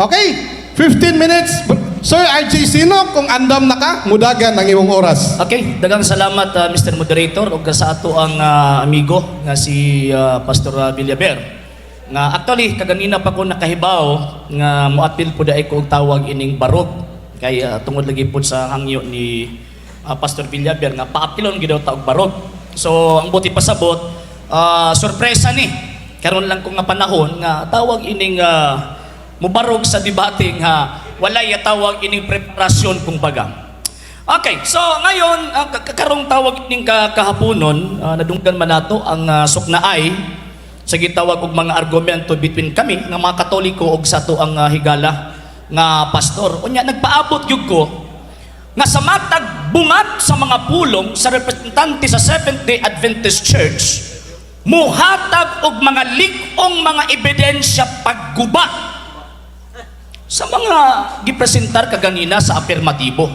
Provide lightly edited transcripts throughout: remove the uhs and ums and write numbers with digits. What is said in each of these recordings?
Okay, 15 minutes. Sir RJ Sino, kung andam na ka, mudagan ang imong oras. Okay, dagang salamat Mr. Moderator ug sa ato ang amigo nga si Pastor Villaber. Nga actually kaganina pa ko nakahibaw nga moapil pud ay ko og tawag ining barog kay tungod lagi pud sa hangyo ni Pastor Villaber nga paapilon gid daw ta og barog. So ang buti pasabot sorpresa ni karon lang ko nga panahon nga tawag ining mubarog sa debate nga walay tawag ining preparasyon kumbaga. Okay, so ngayon karong tawag ining kahaponon nadunggan man nato ang suknaay sa gitawag og mga argumento between kami nga mga Katoliko og sa ato ang higala nga pastor. Unya nagpaabot gyud ko nga sa matag bungat sa mga pulong sa representante sa Seventh-day Adventist Church muhatag og mga lik-ong mga ebidensya pagguba sa mga gipresentar kaganina sa afirmatibo.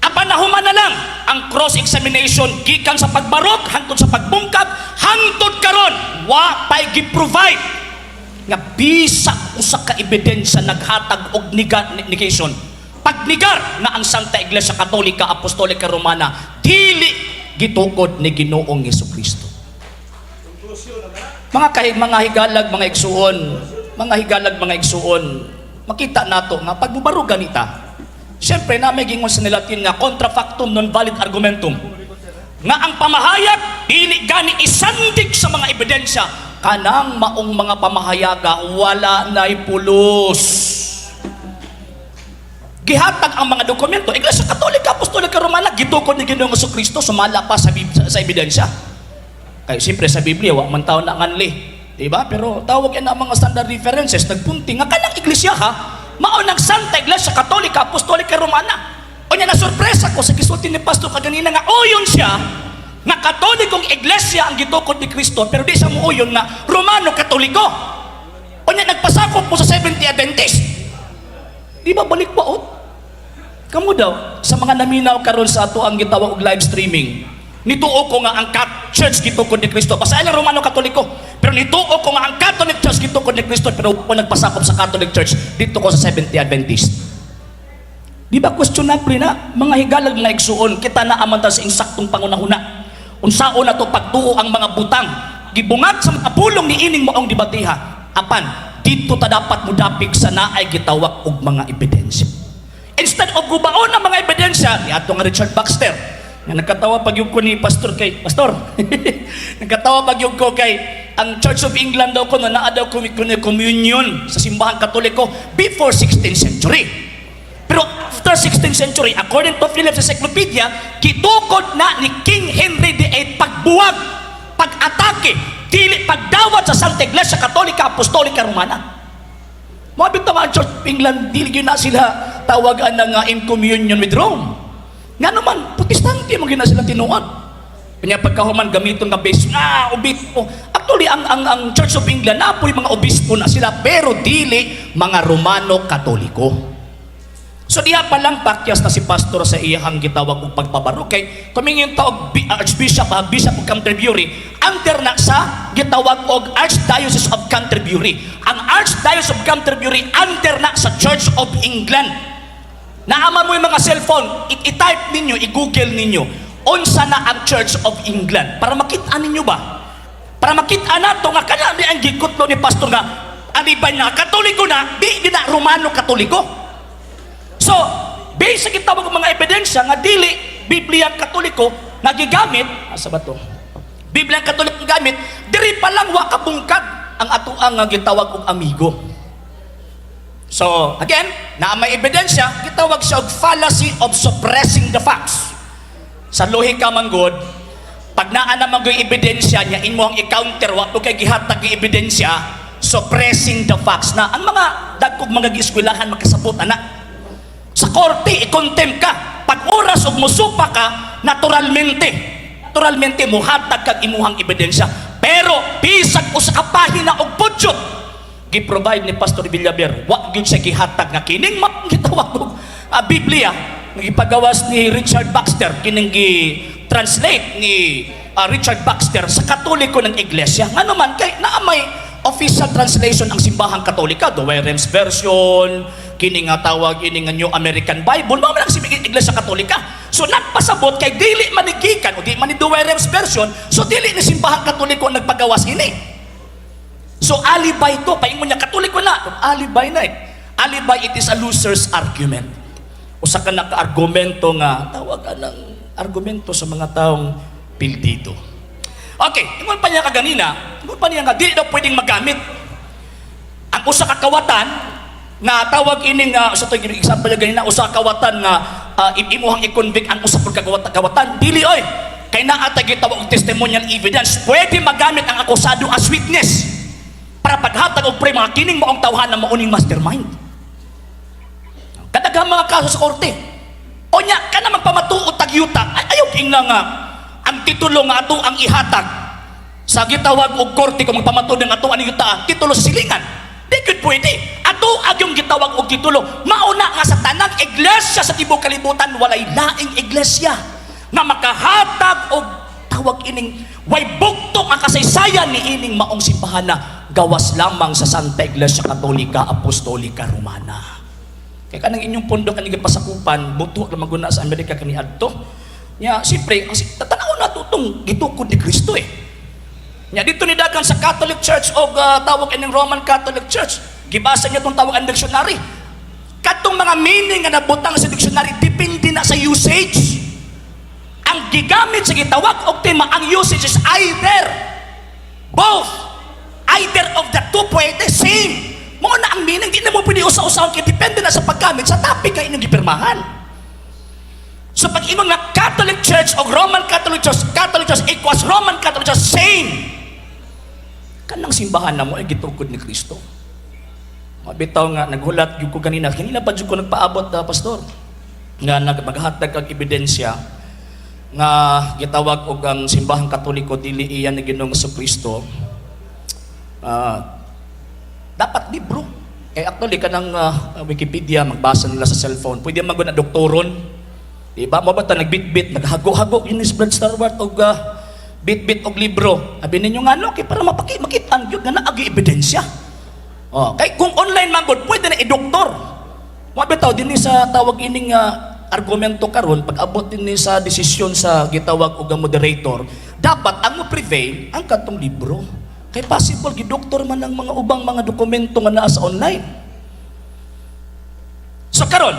Apanahuman na lang ang cross-examination gikan sa pagbarok hangtod sa pagbungkag hangtod karon wa pay gi-provide nga bisag usa ka ebidensya naghatag og negation pagnigar nga ang Santa Iglesia Katolika Apostolika Romana dili gitukod ni Ginoong Hesukristo. Mga higalag mga igsuon, makita nato nga pagbubarugan nita. Siyempre na may gingon sa nilatin nga contra factum non valid argumentum. Nga ang pamahayag dili gani isandig sa mga ebidensya kanang maong mga pamahayaga wala nay pulos. Gihatag ang mga dokumento Iglesia Katolika Apostolika Romana gitukod ni Ginoong Hesukristo sumala pa sa ebidensya. Kay siyempre sa Biblia wa man taon na nganli, di ba? Pero tawag yan ang mga standard references nagpunti nga kanang iglesia ha mao nang Santa Iglesia Katolika Apostolika Romana. Unya na sorpresa ko sa gisulti ni pastor kaganina nga uyon siya nga Katolikong iglesia ang gitukod ni Kristo pero di siya muuyon nga Romano Katoliko. Unya nagpasakop mo sa Seventh-day Adventist. Di ba balik baot? Kamu daw sa mga naminaw karon sa ato ang gitawag og live streaming. Nituo ko nga ang Church gitukod ni Kristo. Basta lang Romano Katoliko. Pero nituo ko nga ang Catholic Church gitukod ni Kristo pero ako nagpasakop sa Catholic Church dito ko sa Seventh-day Adventist. Di ba questionable na mga higalag na igsuon kita na amanta sa insaktong pangunahuna. Unsaon na to pagtuo ang mga butang gibungat sa mga pulong ni ining maong debatiha. Apan dito ta dapat mudapig sa naay gitawag og mga ebidensya. Instead of gubaon ang mga ebidensya ni ato nga Richard Baxter nga nagkatawa pag yung ko ni Pastor nagkatawa pag yung ko kay ang Church of England daw ko na naa daw communion sa simbahan Katoliko before 16th century. Pero after 16th century, according to Phillips Encyclopedia, kitukod na ni King Henry VIII pagbuwag, pag-atake, dili pagdawat sa Santa Iglesia Katolika Apostolika Romana. Mga bitaw ang Church of England, dili yun na sila tawagan ng in communion with Rome. Nga naman, Protestante mo gina sila tinuan. Kanya pagkahuman gamiton nga base obispo. Actually, ang Church of England na po yung mga obispo na sila, pero dili mga Romano Katoliko. So diha pa lang pakyas na si pastor sa iyang gitawag og pagpabaro kay kumingin taog Archbishop Bishop of Canterbury under na sa gitawag og Archdiocese of Canterbury. Ang Archdiocese of Canterbury under na sa Church of England. Naama mo yung mga cellphone, i-type ninyo, i-google ninyo, unsa na ang Church of England. Para makita ninyo ba? Para makita na ito nga kanami ang gikutlo ni pastor nga, alibay na, Katoliko na, di na Romano Katoliko. So, based sa kitawag ng mga ebidensya nga dili, Biblia Katoliko, nagigamit, asa ba ito? Biblia Katoliko gamit, diri pa lang wa kabungkag ang ato ang gitawag og amigo. So, again, na may ebidensya, gitawag siya og fallacy of suppressing the facts. Sa lohika manggod, pag naa naman yung ebidensya niya, imo ang i-counter, wato kay gihatag yung ebidensya, suppressing the facts na ang mga dagkog mga gieskwelahan makasabot anak. Sa korte, i-contempt ka. Pag oras og musupa ka, naturalmente mo hatag kag imuhang ebidensya. Pero bisag usa ka pahina og pudyot gi-provide ni Pastor Villaber, wa gyud siya gihatag nga kining gitawag og Biblia nga gipagawas ni Richard Baxter, kining gi-translate ni Richard Baxter sa Katoliko ng Iglesia. Nga naman kay naamay official translation ang simbahang Katolika, the Werems version, kini nga tawag ini nga New American Bible, mao man ang Iglesia Katolika. So nagpasabot kay dili manigikan o di man ni the Werems version, so dili ni simbahang Katoliko ang nagpagawas ini. So alibay to, paingon niya Katoliko na, alibay na eh. Alibay, it is a loser's argument. Usa ka naka-argumento nga tawag ng argumento sa mga taong pildido. Okay, ingon pa niya kaganina, ingon pa niya nga dili daw pwedeng magamit ang usa ka kawatan nga tawag ining sa to example ganina usa ka kawatan nga imuhang i-convict ang usa ka kawatan dili oy kay naa ta gitawag og testimonial evidence, pwede magamit ang akusado as witness para paghatag og pre mga kining maong tawhan na mauning mastermind. Kadaghang mga kaso sa korte onya kana magpamatuod tag yuta ayaw ingna nga ang titulo nga ato ang ihatag sa gitawag og korte kung magpamatud ng ato ang yuta titulo sa silingan. Di gud pwede. Ato agyong gitawag og titulo. Mauna nga sa tanang iglesia sa tibuok kalibutan walay laing iglesia nga makahatag og tawag ining way bugtong ang kasaysayan ni ining maong simbahana gawas lamang sa Santa Iglesia Katolika Apostolika Romana. Kaya kanang inyong pondo kanang gipasakupan buto na maguna sa Amerika kani adto. Nya siyempre tatanaw na tutong gitukod ni Kristo eh. Nya dito ni dagan sa Catholic Church o tawag ining Roman Catholic Church, gibasa niya tong tawag ang dictionary. Katong mga meaning nga nabutang sa dictionary depende na sa usage. Ang gigamit sa gitawag og tema ang usage is either both, either of the two pwede same. Mo na ang meaning, di na mo pwede usa-usaon kay depende na sa paggamit sa topic kay inyong gipirmahan. So pag imong na Catholic Church o Roman Catholic Church equals Roman Catholic Church, same. Kanang simbahan na mo ay gitukod ni Kristo. Mabitaw nga, naghulat yung ko kanina pa dyan ko nagpaabot, pastor, nga maghatag ang ebidensya nga gitawag og ang simbahang Katoliko dili iyan ni Ginoong Kristo. Dapat libro. Eh actually kanang Wikipedia magbasa nila sa cellphone. Pwede maguna doktoron. Diba? Mabata nagbitbit, naghago-hago yun is Brad Starwart og bit-bit og libro. Sabi ninyo nga no, kay para makitaan yun nga naagi ebidensya. Oh, kay kung online man gud pwede na i-doktor. Mabitaw din sa tawag ining argumento karon pag abot din sa desisyon sa gitawag og moderator, dapat ang mo prevail ang katong libro. Kay possible gidoktor man ang mga ubang mga dokumento nga naa sa online. So karon,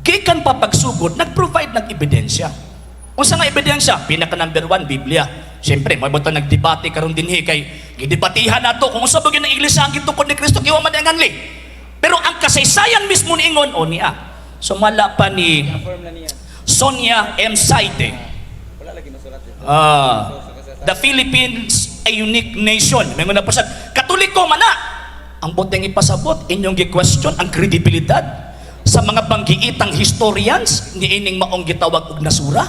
gikan pa pagsugod, nag-provide ng ebidensya. Unsa nga ebidensya? Pinaka number 1, Biblia. Siyempre, may bata nagdebate karon dinhi kay gidebatihan nato kung unsa ba gyud ang iglesia ang gitukod ni Kristo kiwa man danganli. Pero ang kasaysayan mismo niingon o niya. Sumala pa ni Sonia M. Saide. The Philippines a unique nation. May na po siya, Katoliko man na. Ang boteng ipasabot, inyong gi-question ang kredibilidad sa mga banggiitang historians ni ining maong gitawag og nasura.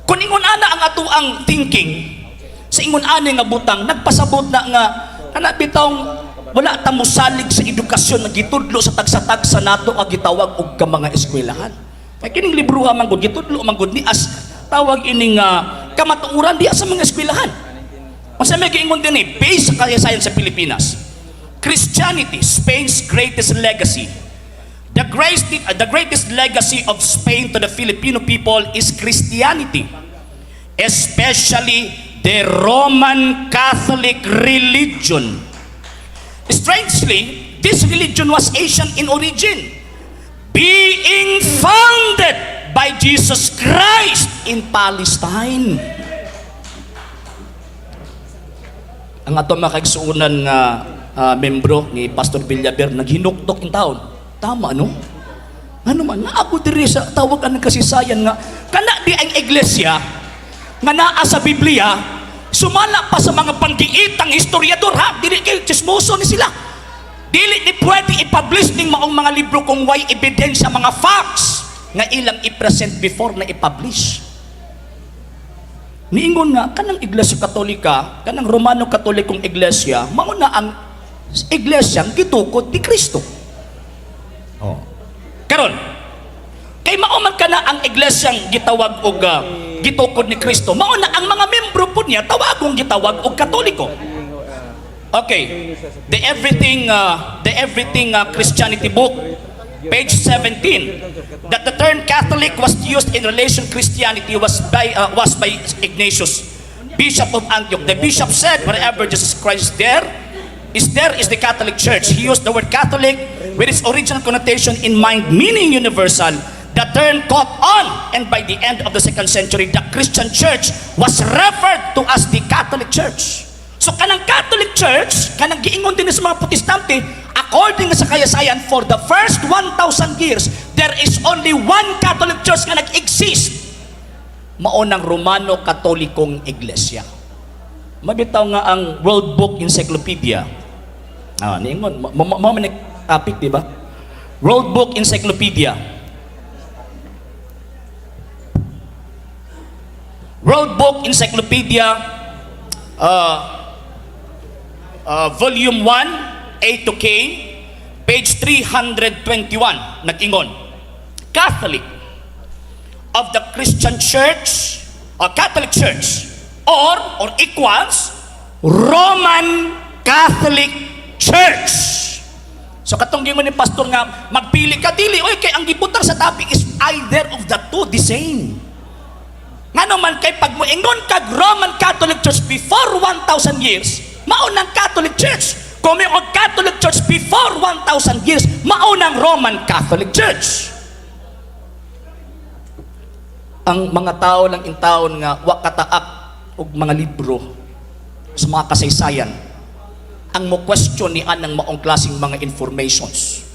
Kung ingon ana ang ato ang thinking sa ingon ani nga butang nagpasabot na nga kana bitawng wala ta mosalig sa edukasyon nga gitudlo sa tagsa-tagsa nato ang gitawag og ka mga eskwelahan. Kay kining libro man gud gitudlo man gud ni as tawag ining kamatuoran diya sa mga eskwelahan. Unsa may giingon dinhi based sa kasaysayan sa Pilipinas. Christianity, Spain's greatest legacy. The greatest legacy of Spain to the Filipino people is Christianity, especially the Roman Catholic religion. Strangely, this religion was Asian in origin, being founded by Jesus Christ in Palestine. Ang ato makaigsuunan nga membro ni Pastor Villaber naghinuktok in taon. Tama no? Ano man na ako diri sa tawag ang kasisayan nga kana di ang iglesia nga naa sa Biblia sumala pa sa mga panggiitang historiador ha dili kay chismoso ni sila. Dili ni pwede i-publish ning maong mga libro kung way ebidensya mga facts nga ilang i-present before na i-publish. Niingon nga kanang Iglesia Katolika, kanang Romano Katolikong iglesia, mao na ang iglesyang gitukod ni Kristo. Oh. Karon, kay mao man kana ang iglesyang gitawag og gitukod ni Kristo, mao na ang mga membro po niya tawagong gitawag og Katoliko. Okay. The Everything Christianity book, page 17. That the term Catholic was used in relation Christianity was by Ignatius, Bishop of Antioch. The bishop said, wherever Jesus Christ is the Catholic Church. He used the word Catholic with its original connotation in mind, meaning universal. The term caught on, and by the end of the 2nd century, the Christian Church was referred to as the Catholic Church. So kanang Catholic Church, kanang giingon din sa mga Protestante, according sa kayasayan, for the first 1,000 years, there is only one Catholic Church na nag-exist. Maunang Romano-Katolikong Iglesia. Mabitaw nga ang World Book Encyclopedia. Niingon, mamanik topic, di ba? World Book Encyclopedia. World Book Encyclopedia, Volume 1, A to K, page 321, nag-ingon, Catholic of the Christian Church, or Catholic Church, or equals Roman Catholic Church. So katong gingon ni pastor nga, magpili ka dili, oy kay ang gibutang sa topic is either of the two the same. Nga naman kay pag moingon kag Roman Catholic Church before 1,000 years, maunang Catholic Church. Kung may Catholic Church before 1,000 years, maunang Roman Catholic Church. Ang mga tao lang intaon nga wa kataak og mga libro sa mga kasaysayan, ang mo question ni anang maong klaseng mga informations.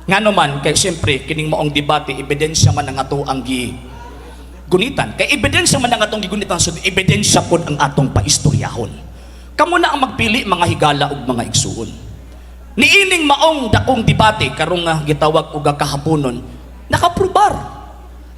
Nga naman kay siyempre kining maong debate ebidensya man ang ato ang gunitan. Kay ebidensya man ang atong gigunitan, so ebidensya pod ang atong paistoryahon. Kamo na ang magpili mga higala ug mga igsuon. Niining maong dakong debate karong nga gitawag og kahaponon, nakaprubar.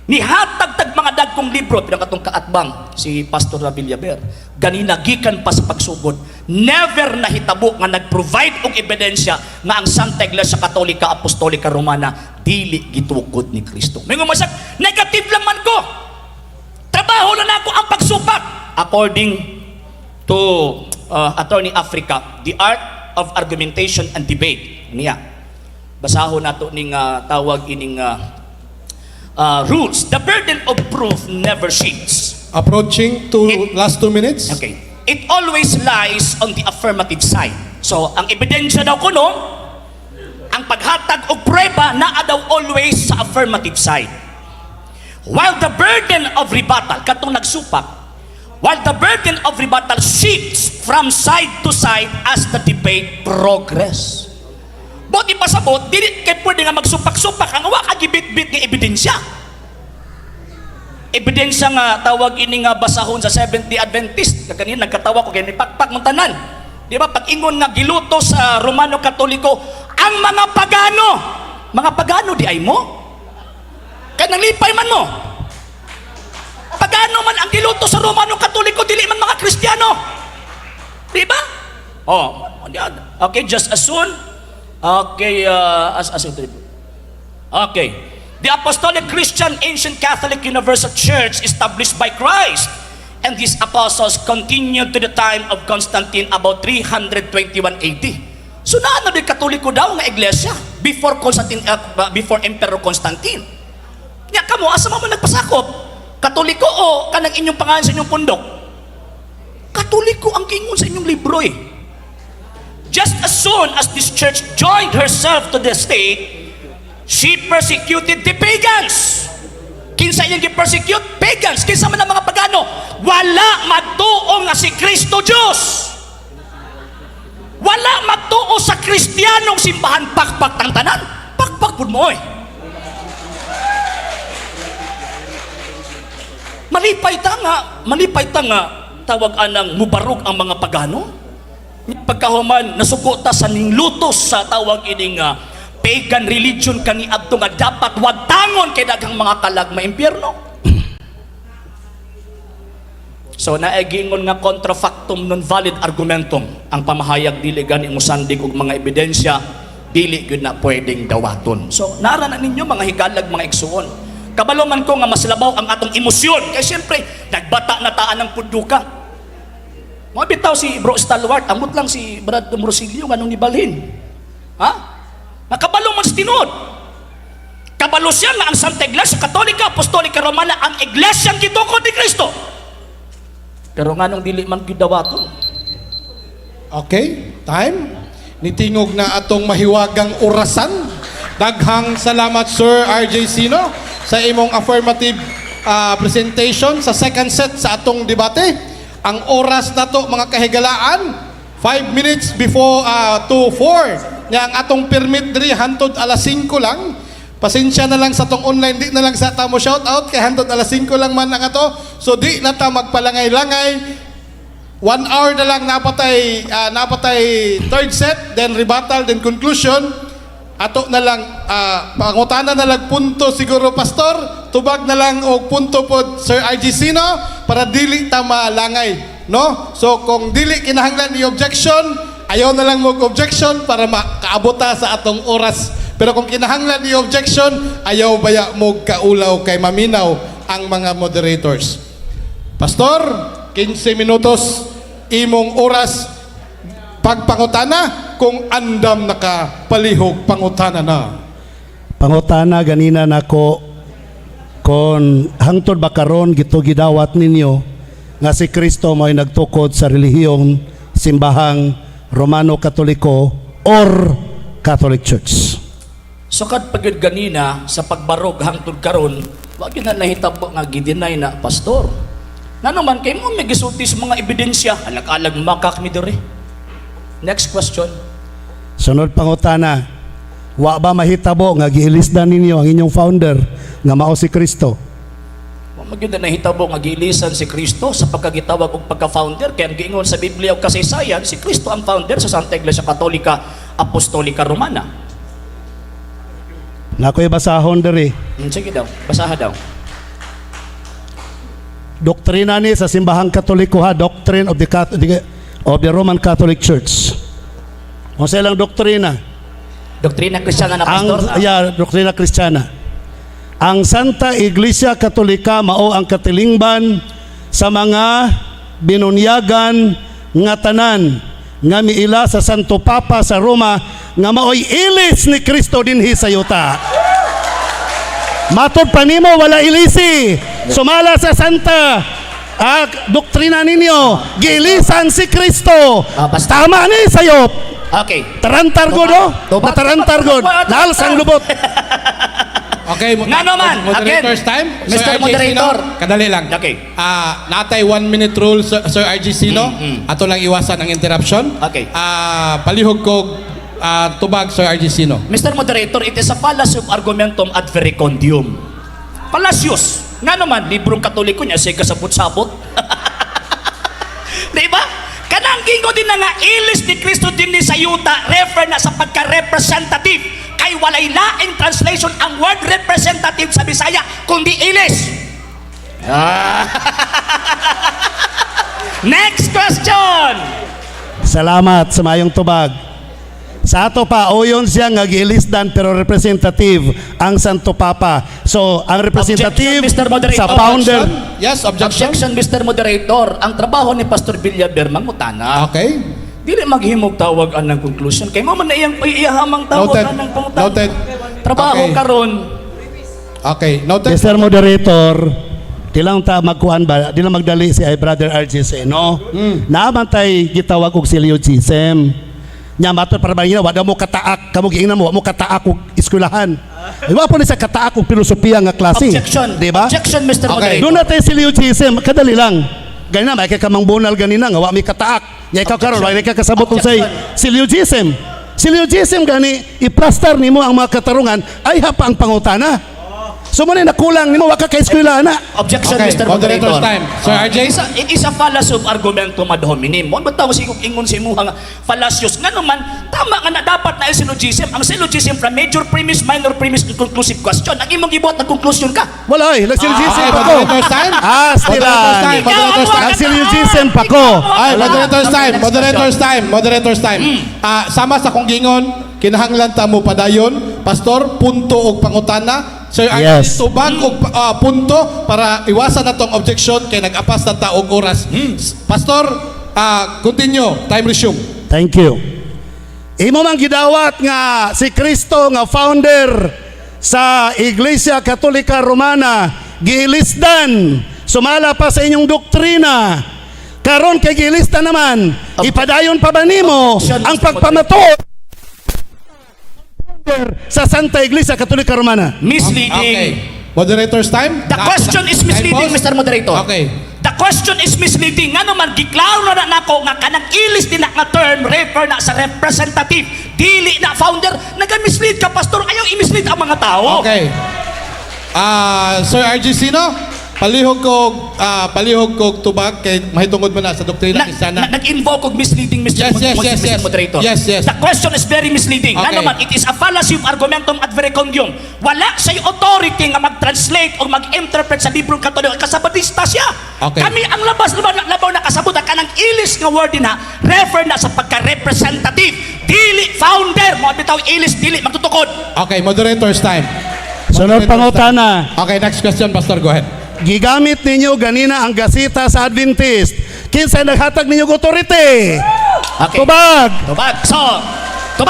Nihatag tag mga dagkong libro pinakatong kaatbang si Pastor Villaber. Ganina gikan pa sa pagsugod, never nahitabo nga nagprovide og ebidensya nga ang Santa Iglesia Katolika Apostolika Romana dili gitukod ni Kristo. Mingon masak, negative lang man ko. Trabaho na nako ang pagsupak. According to Attorney Africa, The Art of Argumentation and Debate. Niya. Basahon nato ning tawag ining rules. The burden of proof never shifts. Approaching to last 2 minutes. Okay. It always lies on the affirmative side. So, ang ebidensya daw kuno, ang paghatag og prueba naa daw always sa affirmative side. While the burden of rebuttal, katong nagsupak, while the burden of rebuttal shifts from side to side as the debate progress. Buti pasabot, dili kay pwede nga magsupak-supak ang wa kagibit-bit nga ebidensya. Ebidensya nga tawag ini nga basahon sa Seventh-day Adventist. Kanina nagkatawa ko kay ni pakpak mong tanan. Di ba pag ingon nga giluto sa Romano Katoliko ang mga pagano di ay mo. Kaya nalipay man mo. Pagano man ang giluto sa Romano Katoliko dili man mga Kristiyano. Di ba? Okay, just as soon. Okay, okay. The Apostolic Christian Ancient Catholic Universal Church established by Christ and these apostles continued to the time of Constantine about 321 AD. So naano di Katoliko daw nga iglesia before before Emperor Constantine. Nya kamo asa mo nagpasakop? Katoliko o kanang inyong pangalan sa inyong pundok? Katoliko ang kingon sa inyong libro eh. Just as soon as this church joined herself to the state, she persecuted the pagans. Kinsa iyang gi-persecute? Pagans. Kinsa man ang mga pagano? Wala magtuo nga si Kristo Diyos. Wala magtuo sa Kristiyanong simbahan. Pakpak tang tanan. Pakpak pud mo eh. Malipay ta nga tawag anang mubarog ang mga pagano. Pagkahuman nasuko ta sa ninglutos sa tawag ining pagan religion kani adto nga dapat wag tangon kay daghang mga kalag maimpyerno. So naegingon nga contra factum non valid argumentum ang pamahayag dili gani mo sandig og mga ebidensya dili gyud na pwedeng dawaton. So nara na ninyo mga higalag mga igsuon. Kabalo man ko nga mas labaw ang atong emosyon kay siyempre nagbata na taan ng puduka. Mga bitaw si Bro Stalwart, amot lang si Brad Rosilio nganong nibalhin. Ha? Nakabalo man sa tinuod. Kabalo siya nga ang Santa Iglesia Katolika Apostolika Romana ang iglesyang gitukod ni Kristo. Pero nganong dili man gyud dawaton. Okay, time. Nitingog na atong mahiwagang orasan. Daghang salamat Sir RJ Sino sa imong affirmative presentation sa second set sa atong debate. Ang oras na to mga kahigalaan 5 minutes before to 4 nga ang atong permit diri hantod alas 5 lang. Pasensya na lang sa tong online, di na lang sa tamo shout out kay hantod alas 5 lang man ang ato. So di na ta magpalangay-langay. 1 hour na lang napatay third set, then rebuttal, then conclusion. Ato na lang pangutana na lang punto siguro pastor, tubag na lang og punto pod Sir RG Sino para dili ta malangay, no? So kung dili kinahanglan ni objection, ayaw na lang mo objection para makaabota sa atong oras. Pero kung kinahanglan ni objection, ayaw baya mo kaulaw kay maminaw ang mga moderators. Pastor, 15 minutos imong oras pagpangutana kung andam nakapalihog pangutana na. Pangutana ganina nako kon hangtod ba karon gito gidawat ninyo nga si Kristo mo'y nagtukod sa relihiyong simbahang Romano Katoliko or Catholic Church. Sukad pagid ganina sa pagbarog hangtod karon, wa gyud na nahitabo nga gidinay na pastor. Nanuman kay mo may gisulti sa mga ebidensya, alag-alag makak mi diri. Next question. Sunod pangutana, wa ba mahitabo nga giilisdan ninyo ang inyong founder nga mao si Kristo? Wa magyud na nahitabo nga giilisan si Kristo sa pagkagitawag og pagka-founder kay ang giingon sa Biblia ug kasaysayan si Kristo ang founder sa Santa Iglesia Katolika Apostolika Romana. Nakoy basahon diri. Sige daw, basaha daw. Doktrina ni sa simbahang Katoliko ha, doctrine of the Roman Catholic Church. O sa ilang doktrina? Doktrina Kristiyana na pastor. Doktrina Kristiyana. Ang Santa Iglesia Katolika mao ang katilingban sa mga binunyagan nga tanan nga miila sa Santo Papa sa Roma nga maoy ilis ni Kristo dinhi sa yuta. Matod pa nimo wala ilisi. Sumala sa Santa doktrina ninyo, giilisan si Kristo. Tama ni sayop. Okay. Tarantar god do. Tarantar god. Nahal sang lubot. Okay, Nga naman, moderators again, time. Mr. Sir RG Moderator. Sino, kadali lang. Okay. Natay 1 minute rule Sir RG Sino. Ato lang iwasan ang interruption. Okay. Palihog ko tubag Sir RG Sino. Mr. Moderator, it is a fallacy of argumentum ad verecundium. Palacios. Nga naman, librong Katoliko niya siya kasabot-sabot. Di ba? Kanang gingo din na nga ilis ni Kristo din ni sayuta refer na sa pagka-representative. Kay walay laing translation ang word representative sa Bisaya kundi ilis. Next question. Salamat sa mayong tubag. Sa ato pa, uyon siya nga giilisdan pero representative ang Santo Papa. So, ang representative Objection, Mr. Moderator. sa founder. Yes, objection. Objection, Mr. Moderator. Ang trabaho ni Pastor Villaber mangutana. Okay. Dili maghimog tawag ang ng conclusion. Kay mo man na iyang iyahamang tawag Noted. ang ng pangutana. Noted. Trabaho Okay. karon. Okay, noted. Mr. Moderator, tilang ta magkuhan ba, di lang magdali si ay Brother RGC, no? Naaman tay gitawag og syllogism. Nya mato para ba gina wala mo kataak, kamo giingnan mo mo kataak og eskwelahan. Wa po ni sa kataak og filosofiya nga klase. Objection. Di ba? Objection, Mr. Okay. Moderator. Doon natin syllogism, kadali lang. Ganina may kay kamang bunal ganina nga wa mi kataak. Nya ikaw karon wa ka kasabot unsay syllogism. Syllogism gani iplastar nimo ang mga katarungan ay hapa ang pangutana. So mo nakulang nimo wa ka eskwelahan na. Objection, Okay, Mr. moderator's Moderator. time. Sir RJ? It is a fallacy of argumentum ad hominem. Mo ba tawo sigog ingon sa imuha nga fallacious nga naman tama nga na dapat na syllogism. Ang syllogism from major premise, minor premise, and conclusive question. Ang imong gibuhat na conclusion ka. Wala ay, nag-syllogism Okay, pa ko. moderator's time. Stila. Moderator's time. Moderator's time. Nag-syllogism pa ko. Ay, moderator's time. Moderator's time. Moderator's time. Sama sa kong gingon, kinahanglan ta mo padayon, pastor, punto og pangutana. Sir, Yes. tubag og punto para iwasan natong objection kay nag-apas na ta og oras. Pastor, Continue. Time resume. Thank you. Imo man gidawat nga si Kristo nga founder sa Iglesia Katolika Romana, giilisdan, sumala pa sa inyong doktrina. Karon kay giilisdan naman, ipadayon pa ba nimo ang pagpamato sa Santa Iglesia Katolika Romana? Misleading. Okay. Moderator's time. The question is misleading, Mr. Moderator. Okay. The question is misleading. Nga naman, giklaro na nako nga kanang ilis din na nga term, refer na sa representative, dili na founder. Naga-mislead ka, Pastor. Ayaw i-mislead ang mga tao. Okay. Sir RG Sino, palihog ko tubag kay mahitungod mo na sa doktrina Kristiyana. Nag-invoke og misleading, Mr. Mr. Moderator. Yes. The question is very misleading. Okay. Nga naman, it is a fallacy of argumentum ad verecundium. Wala siya'y authority nga mag-translate o mag-interpret sa librong Katoliko. Kasabadista siya. Okay. Kami ang labaw na kasabot ka ng ilis nga word na refer na sa pagka-representative. Dili founder. Mga bitaw ilis, dili magtutukod. Okay, moderator's time. Sunod pangutana. Okay, next question, Pastor. Go ahead. Gigamit ninyo ganina ang gasita sa Adventist. Kinsa naghatag ninyo authority? Okay. Tubag. Tubag.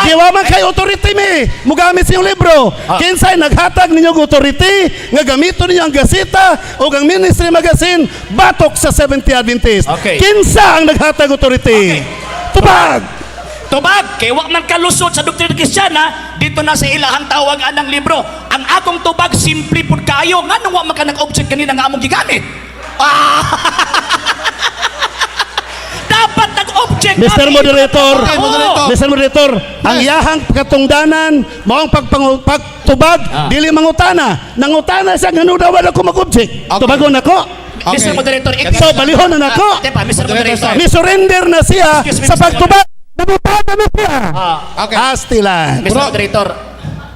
Diwa man kay authority mi. Mugamit sa iyong libro. Kinsay naghatag ninyo authority nga gamiton ninyo ang gasita o ang ministry magazine batok sa Seventh Adventist. Okay. Kinsa ang naghatag authority? Okay. Tubag. Tubag, kay wak man kalusot sa doktrina Kristiyana, dito na sa ilahang tawag anang libro. Ang akong tubag, simple pud kayo. Nga nang wak man ka nag-object kanina nga among gigamit. Dapat nag-object. Mr. Moderator, Okay, Moderator. Mr. Moderator, ang iyahang katungdanan, mo ang pagtubag, dili mangutana. Nangutana siya, nga daw wala ko mag-object. Okay. Tubagon ako. Okay. Mr. Moderator, So, balihon na nako. Tepa, Mr. Moderator. Ni-surrender na siya Excuse me, sa Mr. pagtubag. Nabutana na siya. Okay. Astilan. Mr. Bro. Moderator,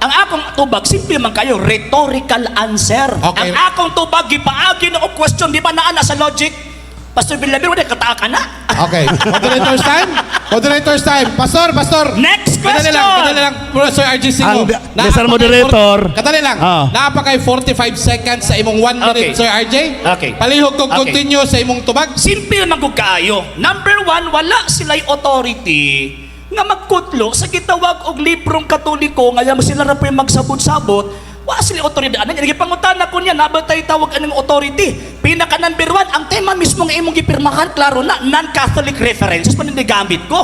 ang akong tubag, simple man kayo, rhetorical answer. Okay. Ang akong tubag, gipaagi na o question, di ba naana sa logic? Pastor Villamil, wala kataka ka na. Okay. Moderator's time. Moderator's time. Pastor. Next Kadali question. lang. Sir RG Sino. Mr. Moderator. Kadali lang. Napakay 45 seconds sa imong 1 minute, Okay. Sir RJ. Okay. Palihog kong Okay. continue sa imong tubag. Simple man kung kaayo. Number one, wala sila'y authority nga magkutlo sa gitawag og librong Katoliko nga sila ra pa magsabot-sabot. Wa sila authority. Ano yung pangutan ko niya, nabatay tawag anong authority. Pinaka number one, ang tema mismo nga imong gipirmahan, klaro na, non-Catholic references, panindigamit ko.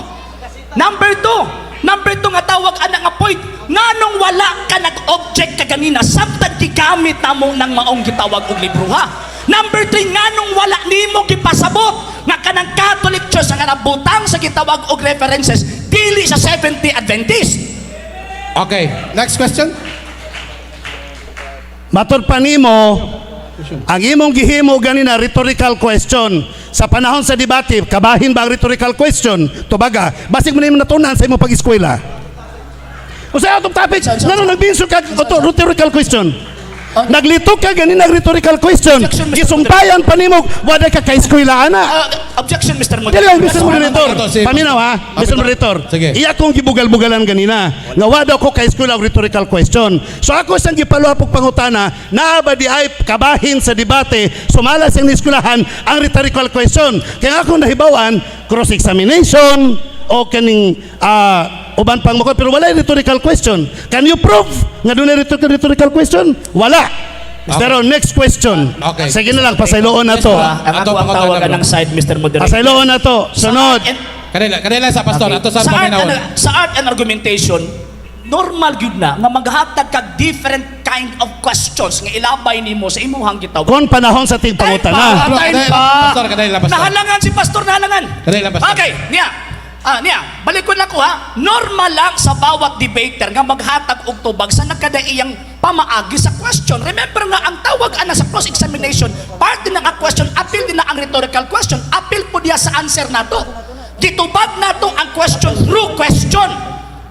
Number two nga tawag anang nga point, nga nung wala ka nag-object ka ganina, sabtad gigamit na mo ng maong gitawag og libro ha. Number three, nga nung wala nimo gipasabot, nga kanang Catholic Church nga nabutang sa gitawag og references, dili sa Seventh Adventist. Okay. Next question. Matod pa nimo, ang imong gihimo ganina rhetorical question. Sa panahon sa debate, kabahin ba ang rhetorical question? Tubaga, basig mo na yung natunan sa imong pag-eskwela. O sa atong topic, ano nagbinso ka rhetorical question? Naglito ka ganina rhetorical question. Objection, Mr. Gisumpayan pa nimo, wala ka ka-eskwela ana. Objection, Mr. Dili lang, Moderator. Mr. Moderator. Si- Paminaw ha, Mr. Moderator. Sige. Iya kong gibugal-bugalan ganina. Nga wala ko kay school of rhetorical question. So ako sang gipaluhapog pangutana, naa ba di ay kabahin sa debate, sumala siyang niskulahan ang rhetorical question. Kaya ako nahibawan, cross-examination, o kaning uban pang mukot, pero wala yung rhetorical question. Can you prove nga doon yung rhetorical question? Wala. Pero next question. Okay. Sige na lang, pasayloon na to. Ang ako ang tawagan ng side, Mr. Moderator. Pasayloon na to. Sunod. Kanila sa pastor. Ato sa paminawon. Sa art and argumentation, normal gyud na nga maghatag kag different kind of questions nga ilabay nimo sa imuhang gitawag. Kung panahon sa ting pangutana. Pastor, kadali lang, pastor. Nahalangan si pastor, nahalangan. Kadali lang, pastor. Okay, niya, balik ko na ko ha. Normal lang sa bawat debater nga maghatag og tubag sa nakadaiyang pamaagi sa question. Remember nga, ang tawag ana sa cross-examination, part din na ang question, appeal din na ang rhetorical question, appeal po diya sa answer nato. Gitubag nato ang question through question.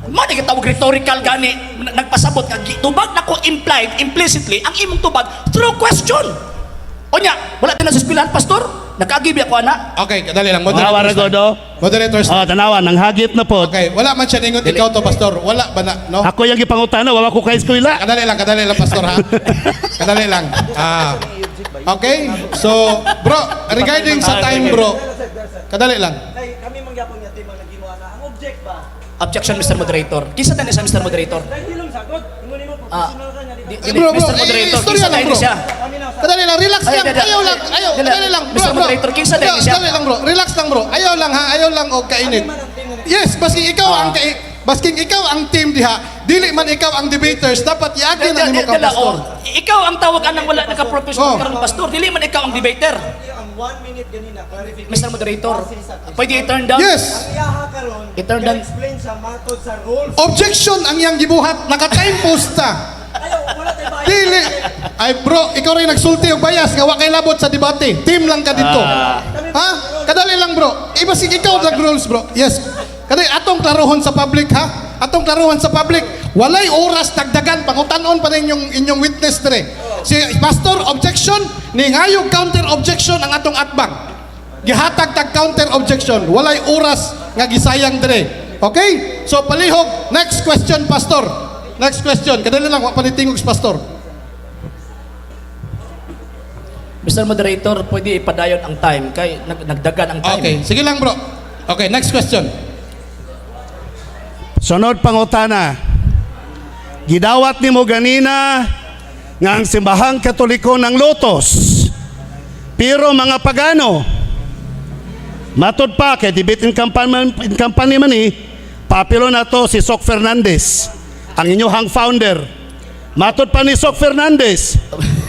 Mo ni gitawag rhetorical gani, nagpasabot nga gitubag nako implied, implicitly ang imong tubag through question. Onya, wala din na sa espilan, pastor. Nakagibi ako ana. Okay, kadali lang. Tanawa na godo. Moderator's Oh, tanawa, nang hagit na po. Okay, wala man siya ningon ikaw to, pastor. Wala ba na, no? Ako yung gipangutana, wala ko kay eskwela. Kadali lang, pastor, ha? Kadali lang. Okay? So, bro, regarding sa time, bro, kadali lang. Objection, Mr. Moderator. Kinsa tani sa Mr. Moderator? Bro, Mr. Moderator, istorya kinsa lang, tani bro. siya? Kadali lang, relax Ay, lang. dali, Ayaw lang, ayaw. dali. Kadali lang, bro, Mr. bro. Moderator, kinsa tani siya? Dali lang, bro. Relax lang, bro. Ayaw lang, ha? Ayaw lang, o kainit. Yes, basking ikaw ang team diha, dili man ikaw ang debaters, dapat iagi na nimo ka Dala, pastor. ikaw ang tawag anang wala naka-professional Oh. karong pastor. Dili man ikaw ang debater. Ang 1 minute ganina, clarification. Mr. Moderator, pwede i-turn down? Yes. Ang iyaha karon, I-turn down. explain sa matod sa rules. Objection ang iyang gibuhat, naka-time post ta. Ayaw, wala tayo bayad. Dili. Ay bro, ikaw rin nagsulti og bias nga wa kay labot sa debate. Team lang ka dito. Ha? Kadali lang bro. Iba si ikaw nag-rules bro. Yes. Kadali atong klarohon sa public ha. Atong klarohon sa public. Walay oras dagdagan pangutanon pa rin inyong witness dire. Si pastor objection ni ngayog counter objection ang atong atbang. Gihatag tag counter objection. Walay oras nga gisayang dire. Okay? So palihog, next question pastor. Next question. Kadali lang wa pa nitingog si pastor. Mr. Moderator, pwede ipadayon ang time kay nagdagan ang time. Okay, sige lang bro. Okay, next question. Sunod pangutana. Gidawat nimo ganina nga ang simbahang Katoliko ng Lotos. Pero mga pagano, matod pa kay debate in campaign man papilo na to si Sok Fernandez, ang inyong founder. Matod pa ni Sok Fernandez,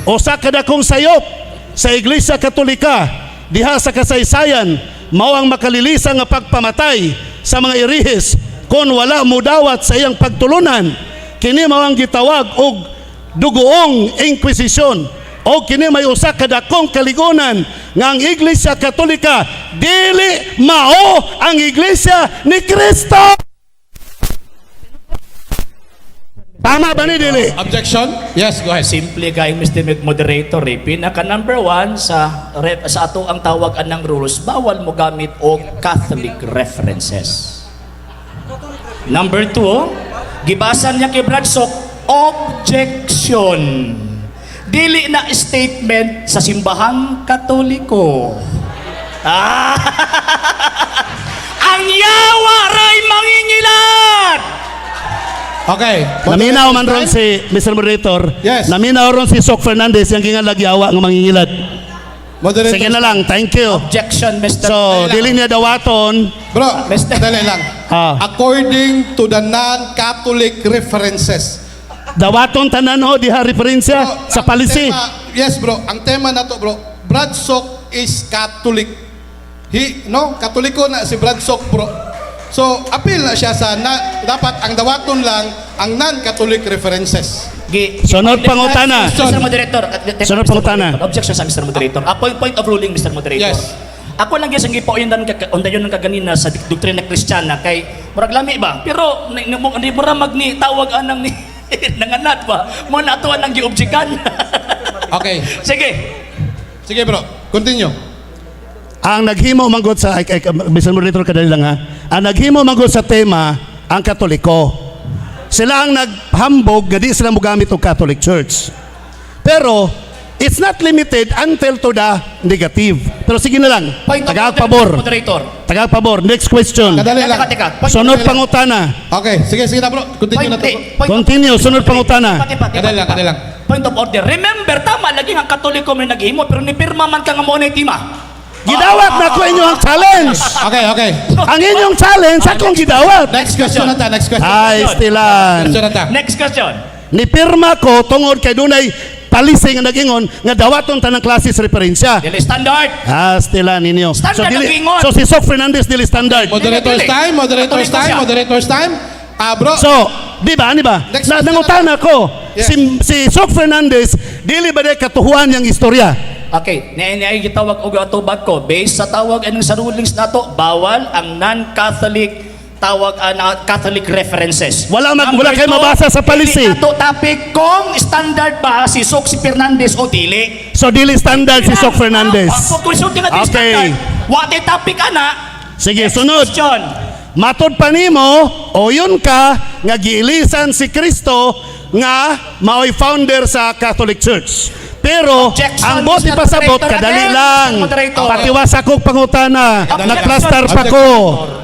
usa kada kong sayop sa Iglesia Katolika diha sa kasaysayan mao ang makalilisa nga pagpamatay sa mga irihis kon wala mudawat sa iyang pagtulunan. Kini mao ang gitawag og dugoong inkwisisyon o kini may usa ka dakong kaligunan nga ang Iglesia Katolika dili mao ang Iglesia ni Kristo. Tama ba ni dili? Objection? Yes, go ahead. Simple kay Mr. Moderator, pinaka number 1 sa ato ang tawag ng rules, bawal mo gamit og Catholic references. Number 2, gibasan niya kay Bradshaw, objection. Dili na statement sa simbahang Katoliko. Ang yawa ray mangingilat! Okay. Naminaw man ron si Mr. Moderator. Yes. Naminaw ron si Sok Fernandez yung gingalagyawa ng mangingilad. Moderator. Sige na lang, thank you. Objection, Mr. So, dili niya dawaton. Bro, Mr. dali lang. According to the non-Catholic references. Dawaton tanan ho diha referensya Bro, sa ang palisi. Yes bro, ang tema na to bro, Bradshaw is Catholic. Katoliko na si Bradshaw bro. So, appeal na siya sa dapat ang dawaton lang ang non-Catholic references. Sunod pangutana. Mr. Moderator. Sunod Mr. pangutana. Moderator. Objection sa Mr. Moderator. Point of ruling, Mr. Moderator. Yes. Ako lang yung gipo yun yun ng kaganina sa doktrina Kristiyana kay murag lami ba? Pero hindi mo ra magni tawag anang ni nanganat ba? Mo natuan ang giobjekan. Okay. Sige. Sige bro, continue. Ang naghimo manggod sa Mr. Moderator kadali lang ha. Ang naghimo manggod sa tema ang Katoliko. Sila ang naghambog nga di sila mogamit og Catholic Church. Pero it's not limited until to the negative. Pero sige na lang. Point of order, Tagapabor. Mr. Moderator. Tagapabor. Next question. Kadali lang. Teka. Sunod pangutana. Okay, sige na bro. Continue na to bro. Continue, sunod pangutana. Kadali lang. Point of order. Remember, tama lagi ang Katoliko may naghimo pero ni pirma man ka nga mo na tima. Gidawat na ko inyong challenge. Okay. Ang inyong challenge akong gidawat. Next question na ta, next question. Ay, stilan. Question na ta. Next question. Ni pirma ko tungod kay dunay palisi nga nagingon nga dawaton tanang klase sa referensya. Dili standard. Stilan ninyo. Standard ang gingon. So si Sok Fernandez dili standard. Moderators time. Bro. So, di ba? Next question Nangutana ko. Yes. Si Sok Fernandez dili ba day katuhuan yang istorya? Okay, niay gitawag og atubag ko based sa tawag anong sa rulings nato bawal ang non-Catholic tawag Catholic references. Wala Number kayo 2, mabasa sa palisi. Dili nato topic kung standard ba si Sok Fernandez o dili. So dili standard si Sok Fernandez. Kung sulti nga di Okay. standard, what topic ana? Sige, Next sunod. question. Matod pa nimo o yun ka nga giilisan si Kristo nga mao'y founder sa Catholic Church. Pero Objection, ang bote Mr. pasabot Moderator. kadali Again, lang. Mr. Moderator. Patiwas akong pangutana. Objection. Nagplastar pa ko.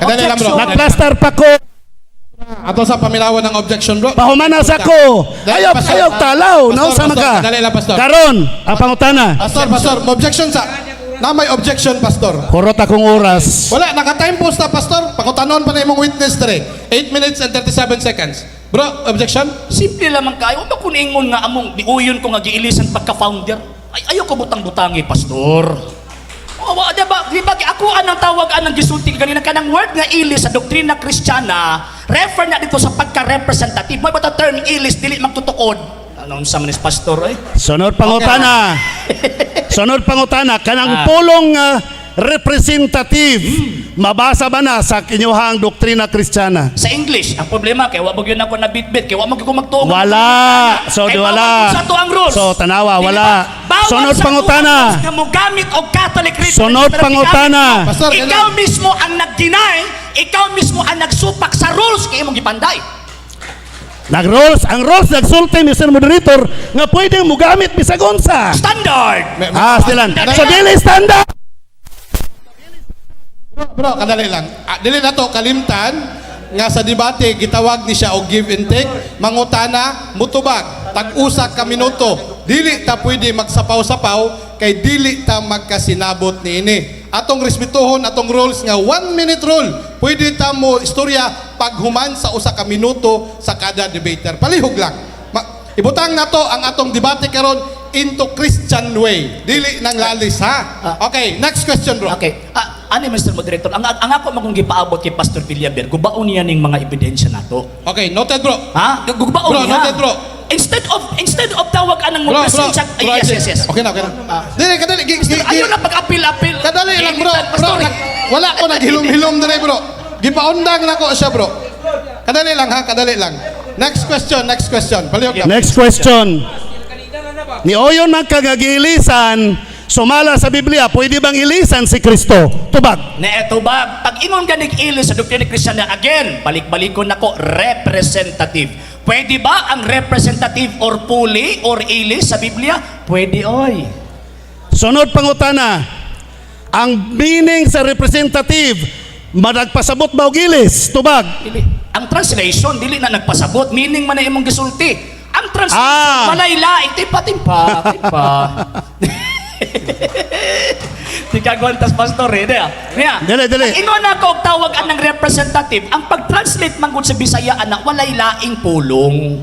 Kadali lang bro. Objection. Nagplastar pa ko. Ato sa paminawan ng objection, bro. Pahumanas ako. Dali, Ayaw, Pastor. ayaw talaw. Pastor, Nausa man Pastor, ka. dali lang, Pastor. Karon, ang pangutana. Pastor, objection sa... Na may objection, Pastor. Kurot akong oras. Wala, naka-time post na, Pastor. Pakutanon pa na imong witness dere. 8 minutes and 37 seconds. Bro, objection? Simple lamang kayo. Huwag ko niingon nga among diuyon ko nga giilisan pagka-founder. Ay, ayaw ko butang-butangi, Pastor. O, diba, ako anang tawag anang gisulti kanina kanang word nga ilis sa doktrina Kristiyana, refer na dito sa pagka-representative. May ba ito term ilis, dili magtutukod? Anong sa manis, Pastor, eh? Sunod pangutana. Sunod pangutana. Kanang pulong representative. Mabasa ba na sa kinyuhang doktrina Kristiyana? Sa English, ang problema, kaya wag yun ako na bit-bit, kaya wag ko magtuong. Wala. So, di wala. Sa to ang rules. So, tanawa, Di wala. ba? Bawat Sunod sa pangutana. tuang rules na mo gamit o Catholic Rite. Sunod pangutana. Pastor, Ikaw mismo ang nag-deny, ikaw mismo ang nagsupak sa rules kaya mong gipanday. Nag-rules. Ang rules nagsulti, Mr. Moderator, nga pwedeng mugamit bisag unsa. Standard. Stilan. So, dili standard. Bro, kadali lang. Dili na to kalimtan nga sa debate gitawag ni siya og give and take, mangutana, mutubag, tag-usa ka minuto. Dili ta pwede magsapaw-sapaw kay dili ta magkasinabot niini. Atong respetuhon atong rules nga 1 minute rule. Pwede ta mo istorya paghuman sa usa ka minuto sa kada debater. Palihog lang. Ibutang na to ang atong debate karon into Christian way. Dili nang lalis ha. Okay, next question, bro. Okay. Ani Mr. Moderator, ang ako magong gipaabot kay Pastor Villaber, gubaon niya ning mga ebidensya nato. Okay, noted, bro. Ha? Gubaon Bro, niya. noted, bro. Instead of tawag anang mo Bro, bro. presensya. Bro, Yes. Okay na, okay na. Dili, kadali. Ayaw na pag-apil-apil. Kadali lang, bro. Bro, Pastor, wala ko naghilom-hilom dali, bro. Gipaundang na ko siya, bro. Kadali lang, ha? Kadali lang. Next question. Palihog lang. Next question. Ni oyon man kagagilisan, sumala sa Biblia, pwede bang ilisan si Kristo? Tubag. na eto ba, pag ingon ganig ilis sa doktrina Kristiyana, again, balik-balikon nako, representative. Pwede ba ang representative or puli or ilis sa Biblia? Pwede, oy. Sunod pangutana. Ang meaning sa representative, managpasabot ba o gilis? Tubag. Dili. Ang translation, dili na nagpasabot, meaning man na imong gisulti. Ang translation, malaylaing, timpa. Di ka gwantas, Pastor, eh. Dili. Ingon na ako tawag ang representative, ang pag-translate man gud sa Bisaya, anak, walay laing pulong.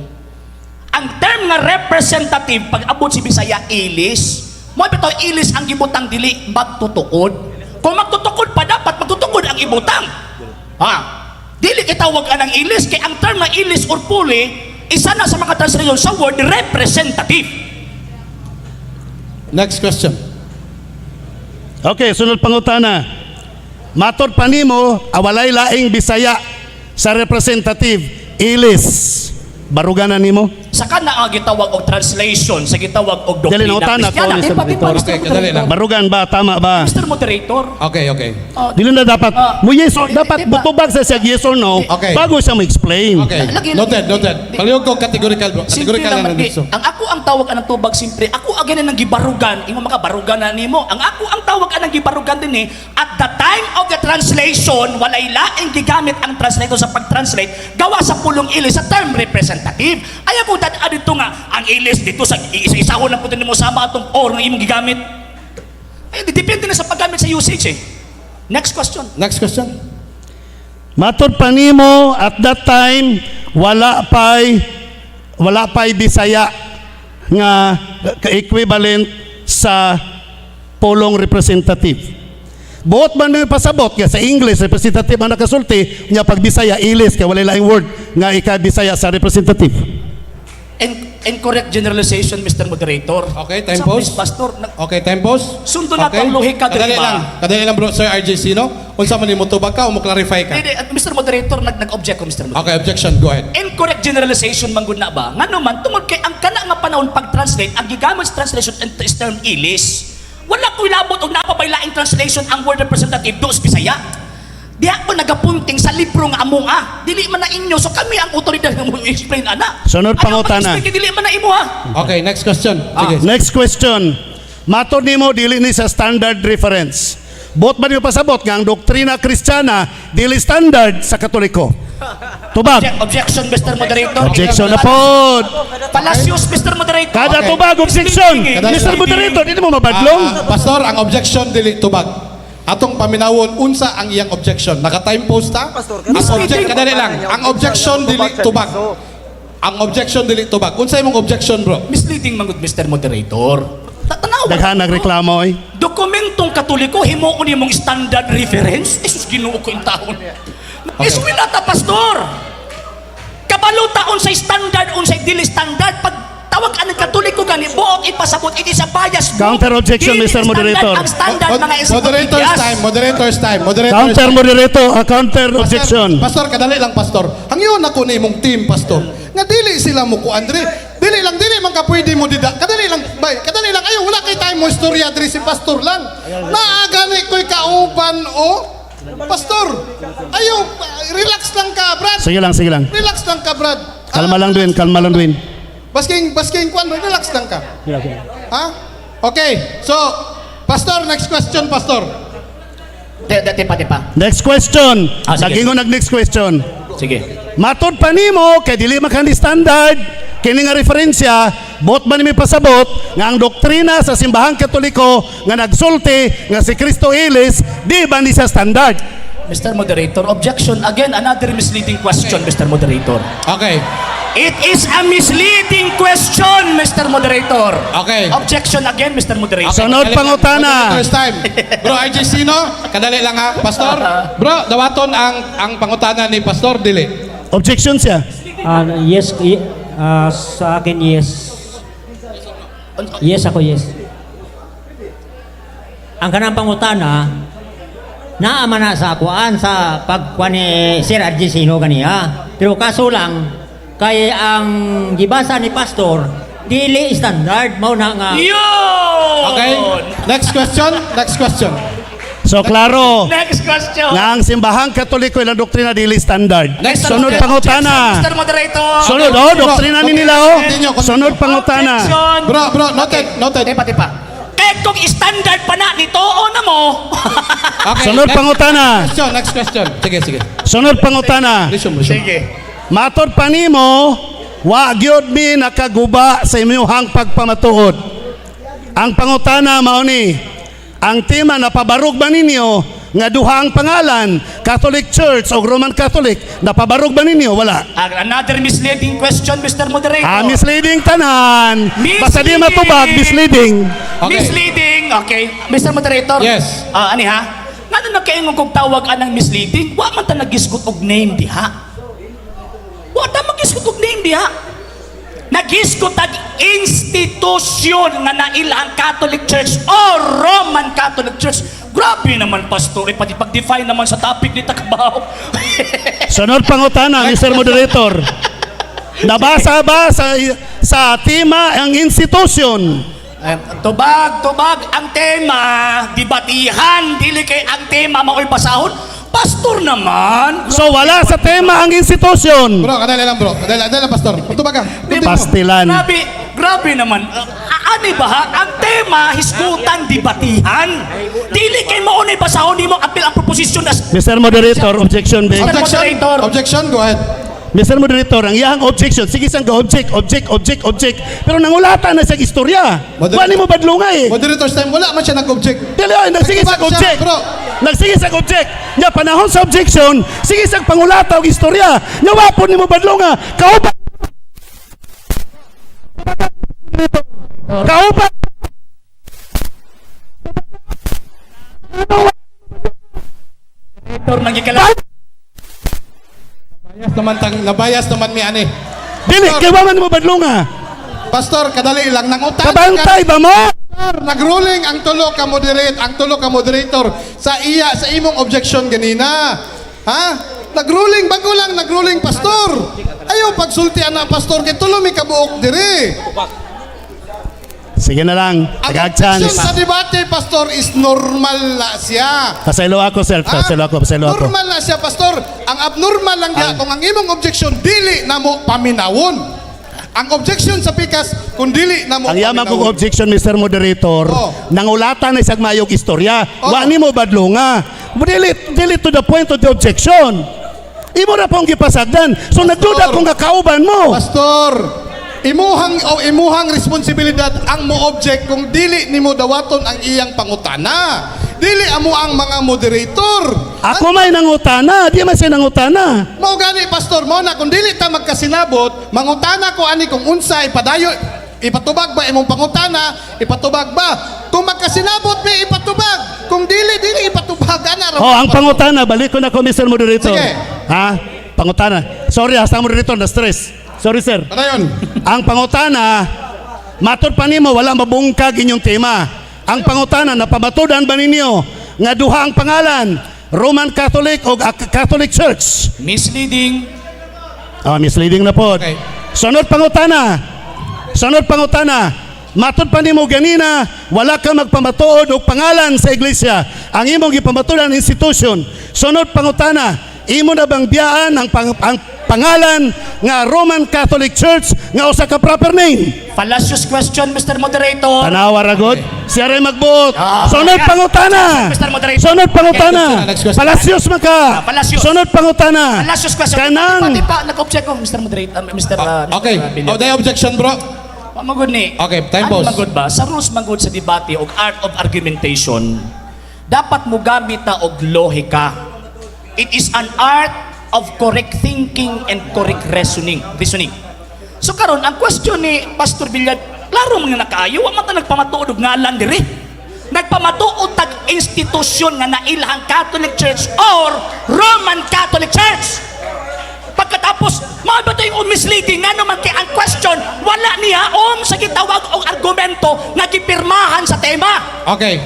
Ang term nga representative, pag abot si Bisaya, ilis. Mo bitaw ilis ang gibutang dili magtutukod. Kung magtutukod pa, dapat magtutukod ang ibutang. Ha? Dili kitawag anang ilis, kay ang term nga ilis or puli, isa na sa mga translation sa word representative. Next question. Okay, sunod pangutana. Matod pa nimo, awalay laing Bisaya sa representative, ilis. Baruganan nimo? Sa kana ang gitawag og translation, sa gitawag og Dali na doktrina utana ko, Kristiyana. Mr. Di ba, Moderator? Okay, kadali lang. Barugan ba? Tama ba? Mr. Moderator. Okay. Dili na dapat. Mo yes, Di- dapat di ba- butubag sa siya yes or no Okay. bago siya mo-explain. Okay. Lagi- Noted. Palihog ko categorical, bro. Simple Categorical lang, na nandito. ang ako ang tawag anang tubag simple. Ako again ang gibarugan, imo makabarugan na nimo. Ang ako ang tawag anang gibarugan din at the time of the translation, walay laing gigamit ang translator sa pag-translate gawa sa pulong ilis sa term representative. Ayaw ko dito nga ang ilis dito sa isa-isahon lang po din mo sama atong or nga imong gigamit. Ay, depende na sa paggamit sa usage eh. Next question. Next question. Matod pa nimo at that time wala pay Bisaya nga equivalent sa pulong representative. Buot man may pasabot nga sa English representative ang nakasulti nya pag Bisaya ilis kay wala laing word nga ika Bisaya sa representative. Incorrect generalization, Mr. Moderator. Okay, time Sa pause. Pastor, Okay, time pause. Sundo na to ang lohika, Kadali di ba? lang. Kadali lang, bro. Sir RJ Sino. Unsa man nimo tubag ka o mo clarify ka? Hindi, Mr. Moderator, nag-object ko, Mr. Moderator. Okay, objection. Go ahead. Incorrect generalization man gud na ba? Nga naman, tungod kay ang kana nga panahon pag-translate, ang gigamit sa translation is term ilis. Wala ko ilabot og napabailaing translation ang word representative do sa Bisaya. Di ako nagapunting sa libro nga amo dili man na inyo, so kami ang otoridad nga mo explain ana. Sunod pangutana. Ayaw dili man na imo Okay, next question. Sige. Next question. Matod nimo dili ni sa standard reference. Buot ba niyo pasabot nga ang doktrina Kristiyana dili standard sa Katoliko? Tubag. Objection, Mr. Moderator. Objection na pod. Palacios, Mr. Moderator. Kada Okay. tubag, objection. Kada- Mr. Moderator, hindi mo mabadlong. Pastor, ang objection dili tubag. Atong paminawon unsa ang iyang objection. Naka-time post ta? Ang object kadali lang. Ang objection dili tubag. Ang objection dili tubag. Unsa imong objection, bro? Misleading mangod, Mr. Moderator. Tanaw. Daghan nagreklamo eh. Dokumentong Katoliko, himuon imong standard reference. Jesus, Ginoo ko yung taon. Eskwelata, pastor. Kabalo taon sa standard, unsay dili standard. Pag tawag ang Katoliko gani, buot ipasabot, it is a bias. Counter objection, Dili Mr. standard Moderator. Ang standard mga Moderator's encyclopedias. time, moderators time, moderators Counter time. moderator, counter objection. Pastor, kadali lang, pastor. Hangyon ako na imong team, pastor. Nga dili sila mo ko, Andre. Dili man ka pwede mo dida. Kadali lang, bay. Kadali lang. Ayaw, wala kay time mo istorya, Andre, si pastor lang. Naagani ko'y kauban, pastor. Ayaw, relax lang ka, Brad. Sige lang. Relax lang ka, Brad. Kalma lang, Dwin. Basking, kwan, relax lang ka. Ha? Okay, so, pastor, next question, pastor. Tipa. Next question. Sige. Nagingon next question. Sige. Matod pa nimo kay dili makandi standard kini nga referensya bot man nimi pasabot nga ang doktrina sa simbahang Katoliko nga nagsulti nga si Kristo Ilis di ba ni sa standard. Mr. Moderator, objection. Again, another misleading question, Mr. Moderator. Okay. It is a misleading question, Mr. Moderator. Okay. Objection again, Mr. Moderator. Sunod pangutana. Moderators time. Bro, RJ Sino, kadali lang ha, pastor. Bro, dawaton ang pangutana ni pastor, dili. Objection siya. Yes, sa akin yes. Yes ako, yes. Ang kanang pangutana, naama na sa akuan sa pagkuan ni Sir RJ Sino ganiya. Pero kaso lang, kay ang gibasa ni Pastor, dili standard, mao na nga. Yun! Okay? Next question. So klaro Next question. nga ang simbahang Katoliko ilang doktrina dili standard. Next Sunod question. pangutana. Mr. Moderator. Sunod doktrina ni nila Continue. Sunod pangutana. Objection. Bro, noted. Tipa. Kaya kung standard pa na nito, o na mo. Okay, Sunod pangutana. Next question. Sige. Sunod pangutana. Listen. Sige. Matod pa nimo, wa gyud mi nakaguba sa imong pagpamatuod. Ang pangutana mao ni, ang tema na pabarug ba ninyo nga duha ang pangalan, Catholic Church o Roman Catholic, napabarug ba ninyo? Wala. Another misleading question, Mr. Moderator. Misleading tanan. Basta di Misleading. matubag, misleading. Okay. Misleading. Okay. Mr. Moderator. Yes. Ani ha? Nga na nagkaingon kong tawag anang misleading, wa man ta nagisgot og name diha. Wa ta magisgot og name diha. Nagisgot ang institusyon nga naila ang Catholic Church o Roman Catholic Church. Grabe naman, pastor. Pati pag-define naman sa topic ni Takabaw. Sunod pangutana, Mr. Moderator. Nabasa ba sa tema ang institusyon? Tubag, ang tema, dibatihan, dili kay ang tema mao'y basahon. Pastor naman. So wala sa tema ang institusyon. Bro, kadali lang, pastor. Ito baga. Pastilan. Grabe naman. Ani ba ha? Ang tema, hisgutan, dibatihan. Dili kay mao'y basahon nimo apil ang proposition as Mr. Moderator, objection, Big. Moderator. Objection, go ahead. Mr. Moderator, ang iyang objection, sige sang object. Pero nangulatan na sa istorya. Wala mo badlungay. Moderators time, wala man siya nag-object. Dili ay nagsige sa Nag-ibag siya, object. bro. Nagsige sa object. Nya panahon sa objection, sige sang pangulata og istorya. Nya wapon nimo badlunga. Kauban. Moderator nagikala. Nabayas naman mi ani. Dili kay wa man mo badlunga. Pastor, kadali lang nang utang. Kabantay ba mo? Nagruling ang tulo ka moderator sa imong objection ganina. Ha? Nagruling pastor. Ayaw pagsultian na pastor kay tulo mi kabuok diri. Sige na lang. Ang Tagag objection chance. sa debate pastor is normal na siya. Pasaylo ako, sir. Pasaylo ako. Normal na siya, pastor. Ang abnormal lang niya, kung ang imong objection, dili na mo paminawon. Ang objection sa pikas, kung dili na mo Ang yaman kong objection, Mr. Moderator, Oh. nangulatan na isang mayong istorya. Oh. Wa ni mo badlunga. Dili to the point of the objection. Imo na pong gipasagdan. So nagduda kung kakauban mo. Pastor, imuhang responsibilidad ang mo object kung dili nimo dawaton ang iyang pangutana. Dili amo ang mga moderator. Ako may nangutana, di man siya nangutana. Mao gani pastor, mo na kung dili ta magkasinabot, mangutana ko ani kung unsa ipadayo, ipatubag ba imong pangutana, ipatubag ba? Kung magkasinabot may ipatubag. Kung dili ipatubag ana ra. Oh, ang pangutana, balik ko na ko, Mr. Moderator. Sige. Ha? Pangutana. Sorry ha, sa moderator na stress. Sorry sir. Padayon. Ang pangutana, matod pa nimo wala mabungkag inyong tema. Ang pangutana, napamatudan ba ninyo nga duha ang pangalan, Roman Catholic o Catholic Church? Misleading. Misleading na po. Okay. Sunod pangutana. Matod pa nimo ganina, wala ka magpamatuod og pangalan sa iglesia. Ang imong gipamatudan institution. Sunod pangutana, imo na bang biyaan ang pangalan nga Roman Catholic Church nga usa ka proper name? Fallacious question, Mr. Moderator. Tanawa ra gud. Siya rin magbuot. Sunod yeah. pangutana. Mr. Moderator. Sunod pangutana. Okay, next question. Palasyos man ka. Palasyos. Sunod pangutana. Fallacious question. Kanang Pati pa, nag-object ko, Mr. Moderator. Okay. Oh, day objection, bro. Magod ni. Okay, time Ano pause. magod ba? Sa rules magod sa debate og art of argumentation, dapat mo gamit ta og lohika. It is an art of correct thinking and correct reasoning. So karon ang question ni Pastor Villar, klaro mga nakaayo, wa man ta nagpamatuod og ngalan diri. Nagpamatuod tag institusyon nga nailhang Catholic Church or Roman Catholic Church. Pagkatapos, mga ba yung misleading nga naman kay ang question, wala niya sa gitawag o argumento na gipirmahan sa tema. Okay.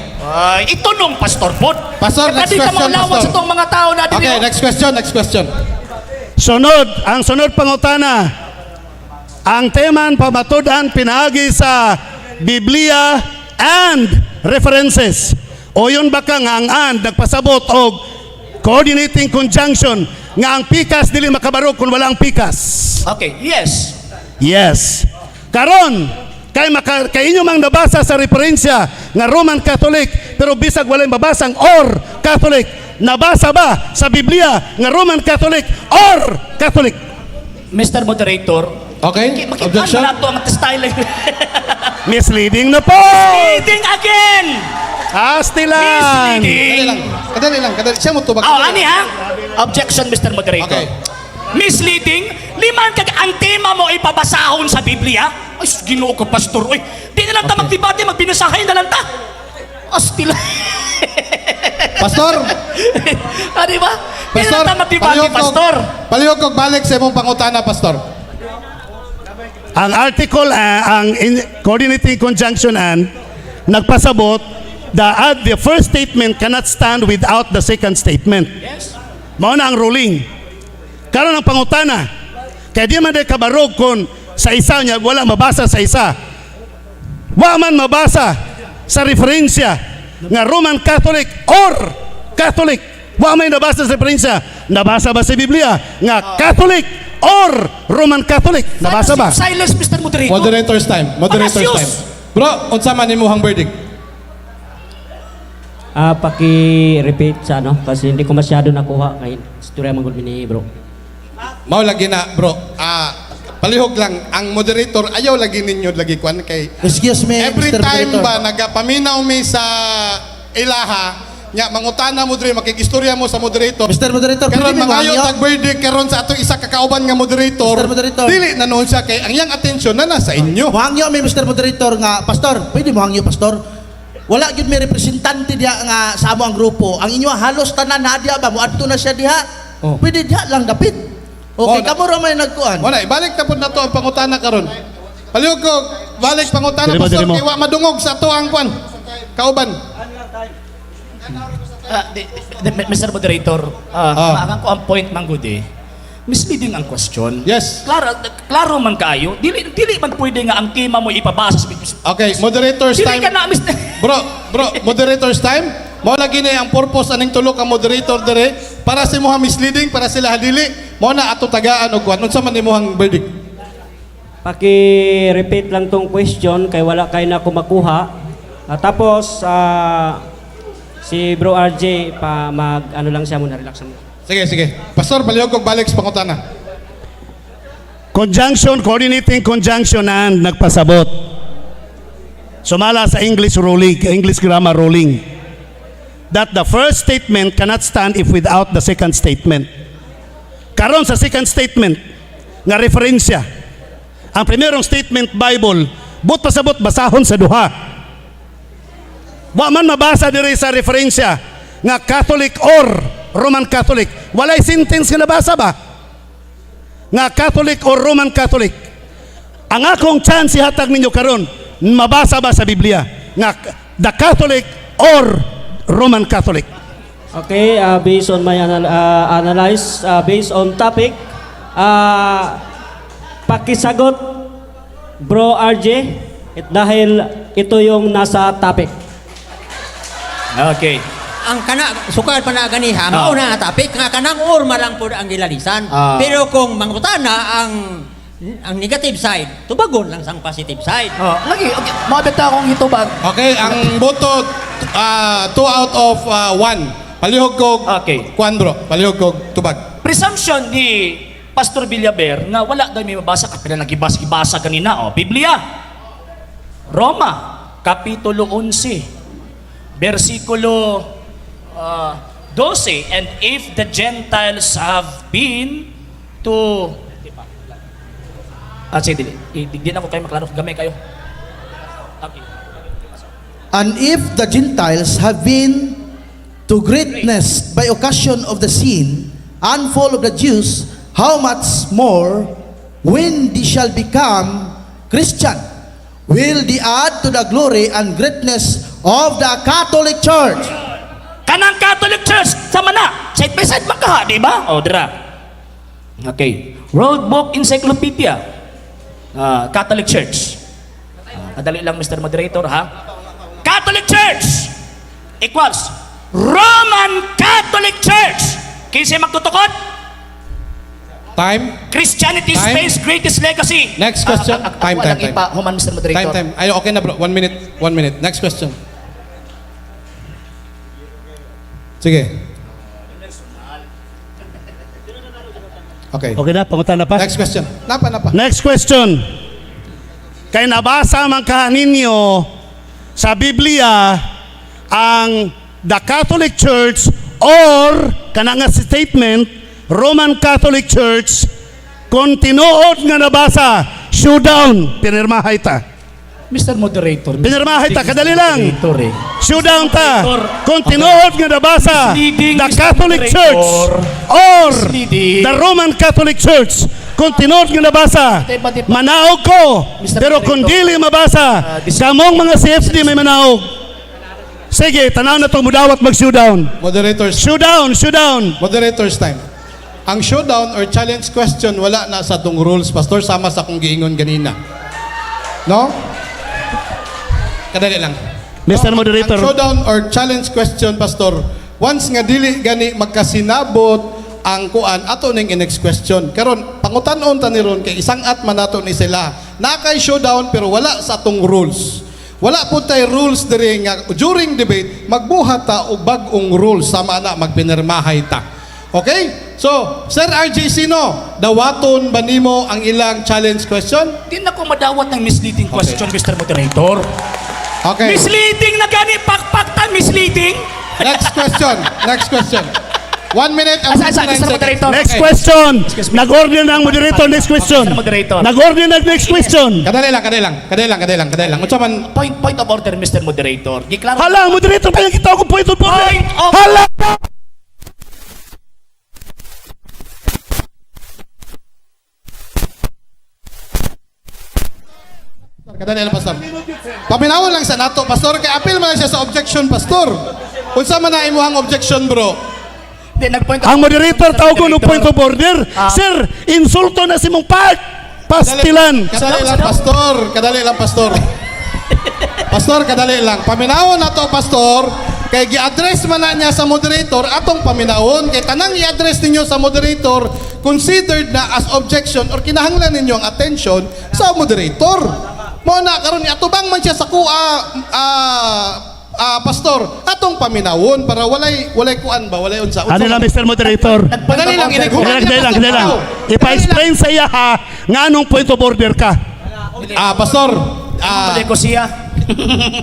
Ito nung Pastor Pod. Pastor, next question, Pastor. Sa itong mga tao na Okay, next question. ang sunod pangutana. Ang teman pamatudan pinaagi sa Biblia and references. O yun ba ka nga ang and nagpasabot og coordinating conjunction nga ang pikas dili makabarog kung wala ang pikas. Okay, yes. Yes. Karon kay inyo mang nabasa sa referensya nga Roman Catholic pero bisag walay mabasang or Catholic. Nabasa ba sa Biblia nga Roman Catholic or Catholic? Mr. Moderator, Okay, objection. na to ang style. Misleading na po. Misleading again. Astilan. Misleading. Kadali lang. Siya mo tubag. Ani ha? Objection, Mr. Moderator. Okay. Misleading, liman kag ang tema mo ipabasahon sa Biblia. Ay, Ginoo ko, Pastor. Uy, di na lang ta magdebate, magbinasahay na lang ta. Astila. Pastor, Di ba? Di na lang ta magdebate, Pastor. Palihog kog balik sa imong pangutana, Pastor. Ang article, coordinating conjunction and nagpasabot the first statement cannot stand without the second statement. Yes. Mao na ang ruling. Karon ang pangutana. Kaya di man day kabarog kung sa isa niya wala mabasa sa isa. Wa man mabasa sa referensya nga Roman Catholic or Catholic. Wa may nabasa sa referensya. Nabasa ba sa Biblia nga Catholic or Roman Catholic? Nabasa ba? Silence, Mr. Moderator. Moderator's time. Palacios. Bro, unsa man imong verdict? Paki-repeat sa ano kasi hindi ko masyado nakuha kay istorya manggod ni bro. Mao lagi na, bro. Palihog lang ang moderator ayaw lagi ninyo lagi kwan kay Excuse me, every Mr. time Moderator. ba nagapaminaw mi sa ilaha nya mangutana mo diri makikistorya mo sa moderator. Mr. Moderator, Karon pwede mo mangayo hangyo? tag verdict karon sa ato isa ka kauban nga moderator. Mr. Moderator. Dili na noon siya kay ang iyang atensyon na nasa inyo. Mohangyo may Mr. Moderator nga, Pastor, pwede mo hangyo, Pastor? Wala gyud may representante diha nga sa amo ang grupo. Ang inyo halos tanan na diha ba moadto na siya diha. Oh. Pwede diha lang dapit. Okay, Oh, kamo ra may nagkuan. Wala, ibalik ta pud nato ang pangutana karon. Palihog ko, balik pangutana Dili mo, pastor dili mo. kay wa madungog sa ato ang kwan. Kauban. Mr. Moderator, maagang ko ang point manggudi. Misleading ang question. Yes. Klaro man kayo. Dili man pwede nga ang tema mo ipabasa sa Okay, moderator's Dili time. ka na, Mr. Bro, moderator's time. Mao lagi na ang purpose aning tulo ka moderator dire para si moha misleading para sila dili. Mao na ato tagaan og kwan. Unsa man imong verdict? Paki-repeat lang tong question kay wala kay na ko makuha. Tapos si Bro RJ pa mag ano lang siya muna relax mo. Sige, sige. Pastor, palihog kog balik sa pangutana. Conjunction, coordinating conjunction and nagpasabot. Sumala sa English ruling, English grammar ruling. That the first statement cannot stand if without the second statement. Karon sa second statement, nga referensya. Ang primerong statement, Bible, but pasabot basahon sa duha. Wa man mabasa diri sa referensya nga Catholic or Roman Catholic. Walay sentence nga nabasa ba? Nga Catholic or Roman Catholic. Ang akong chance ihatag ninyo karon, mabasa ba sa Biblia nga the Catholic or Roman Catholic? Okay, based on my analyze, based on topic, pakisagot, Bro RJ, dahil ito yung nasa topic. Okay. Ang sukad pa na ganiha, mauna nga topic, nga kanang or malang po ang gilalisan. Pero kung mangutana ang negative side, tubagon lang sang positive side. Lagi, okay. Mabita akong itubag. Okay, ang boto 2 out of 1. Palihog kog Okay. kuan bro. Palihog kog tubag. Presumption ni Pastor Villaber na wala daw may mabasa ka pila nagibas-ibasa kanina. Biblia. Roma, Kapitulo 11, versikulo 12. And if the Gentiles have been to... sige, di na ko kayo maklaro. Gamay kayo. Okay. And if the Gentiles have been to greatness by occasion of the sin and fall of the Jews, how much more when they shall become Christian will they add to the glory and greatness of the Catholic Church? Kanang Catholic Church, sama na. Side by side magkaha, di ba? Dira. Okay. Road Book Encyclopedia. Catholic Church. Kadali lang, Mr. Moderator, ha? Catholic Church equals Roman Catholic Church. Kinsa magtutukod? Time. Christianity Time. Spain's greatest legacy. Next question. Time. Human, Mr. Moderator. Time. Ay, okay na bro. 1 minute. 1 minute. Next question. Sige. Okay. Okay na, pangutan na pa? Next question. Napa. Next question. Kay nabasa man ka ninyo sa Biblia ang the Catholic Church or kanang nga statement Roman Catholic Church kung tinuod nga nabasa showdown pinirmahay ta. Mr. Moderator. Pinirmahay ta, kadali lang. Moderator, eh. Showdown ta. Moderator. Kung tinuod nga nabasa Misleading, the Mr. Catholic Moderator. Church or Misleading. the Roman Catholic Church, kung tinuod nga nabasa, manaog ko. Mr. Pero kung Moderator. dili mabasa, kamong mga CFD may manaog. Sige, tanaw na to, mudawat mag-showdown. Moderators. Showdown. Moderators time. Ang showdown or challenge question wala na sa tong rules, Pastor, sama sa kung giingon ganina. No? Kadali lang. Mr. Moderator. Ang showdown or challenge question, Pastor, once nga dili gani magkasinabot ang kuan ato ning next question. Karon pangutan-on ta ni ron kay isang at man nato ni sila. Na kay showdown pero wala sa atong rules. Wala po tay rules diri nga during debate magbuhat ta og bag-ong rules sama na magpinirmahay ta. Okay? So, Sir RJ Sino, dawaton ba nimo ang ilang challenge question? Di na ko madawat ng misleading question, Mr. Moderator. Okay. Misleading na gani, pakpak misleading. Next question. 1 minute and Asa, 59 Mr. seconds. Moderator. Next Okay. question. Excuse me. Nag-order na ang moderator. Next question. Mr. Moderator. Nag-order na next question. Kadali lang. Unsa man Point of order, Mr. Moderator. Giklaro. Hala, ang moderator pa yung kita ko point of order. Point of- Hala! kadali lang, Pastor. Paminawon lang sa nato, Pastor, kay apil man lang siya sa objection, Pastor. Unsa man na imuhang objection, bro? Di, nag-point Ang moderator Mr. tawag ko ng Moderator. point of order. Sir, insulto na si mong part. Pastilan. Kadali lang, Pastor. Pastor, kadali lang. Paminawon na to, Pastor. Kay gi-address man na niya sa moderator, atong paminawon. Kay tanang i-address ninyo sa moderator, considered na as objection or kinahanglan ninyo ang attention sa moderator. Mo na karon atubang man siya sa kuha pastor, atong paminawon para walay kuan ba, walay unsa. Ano lang, Mr. Moderator? Padali lang ini ko. Dali lang. Ipa-explain sa iya ha, nga anong point of order ka. Pastor, Mali ko siya.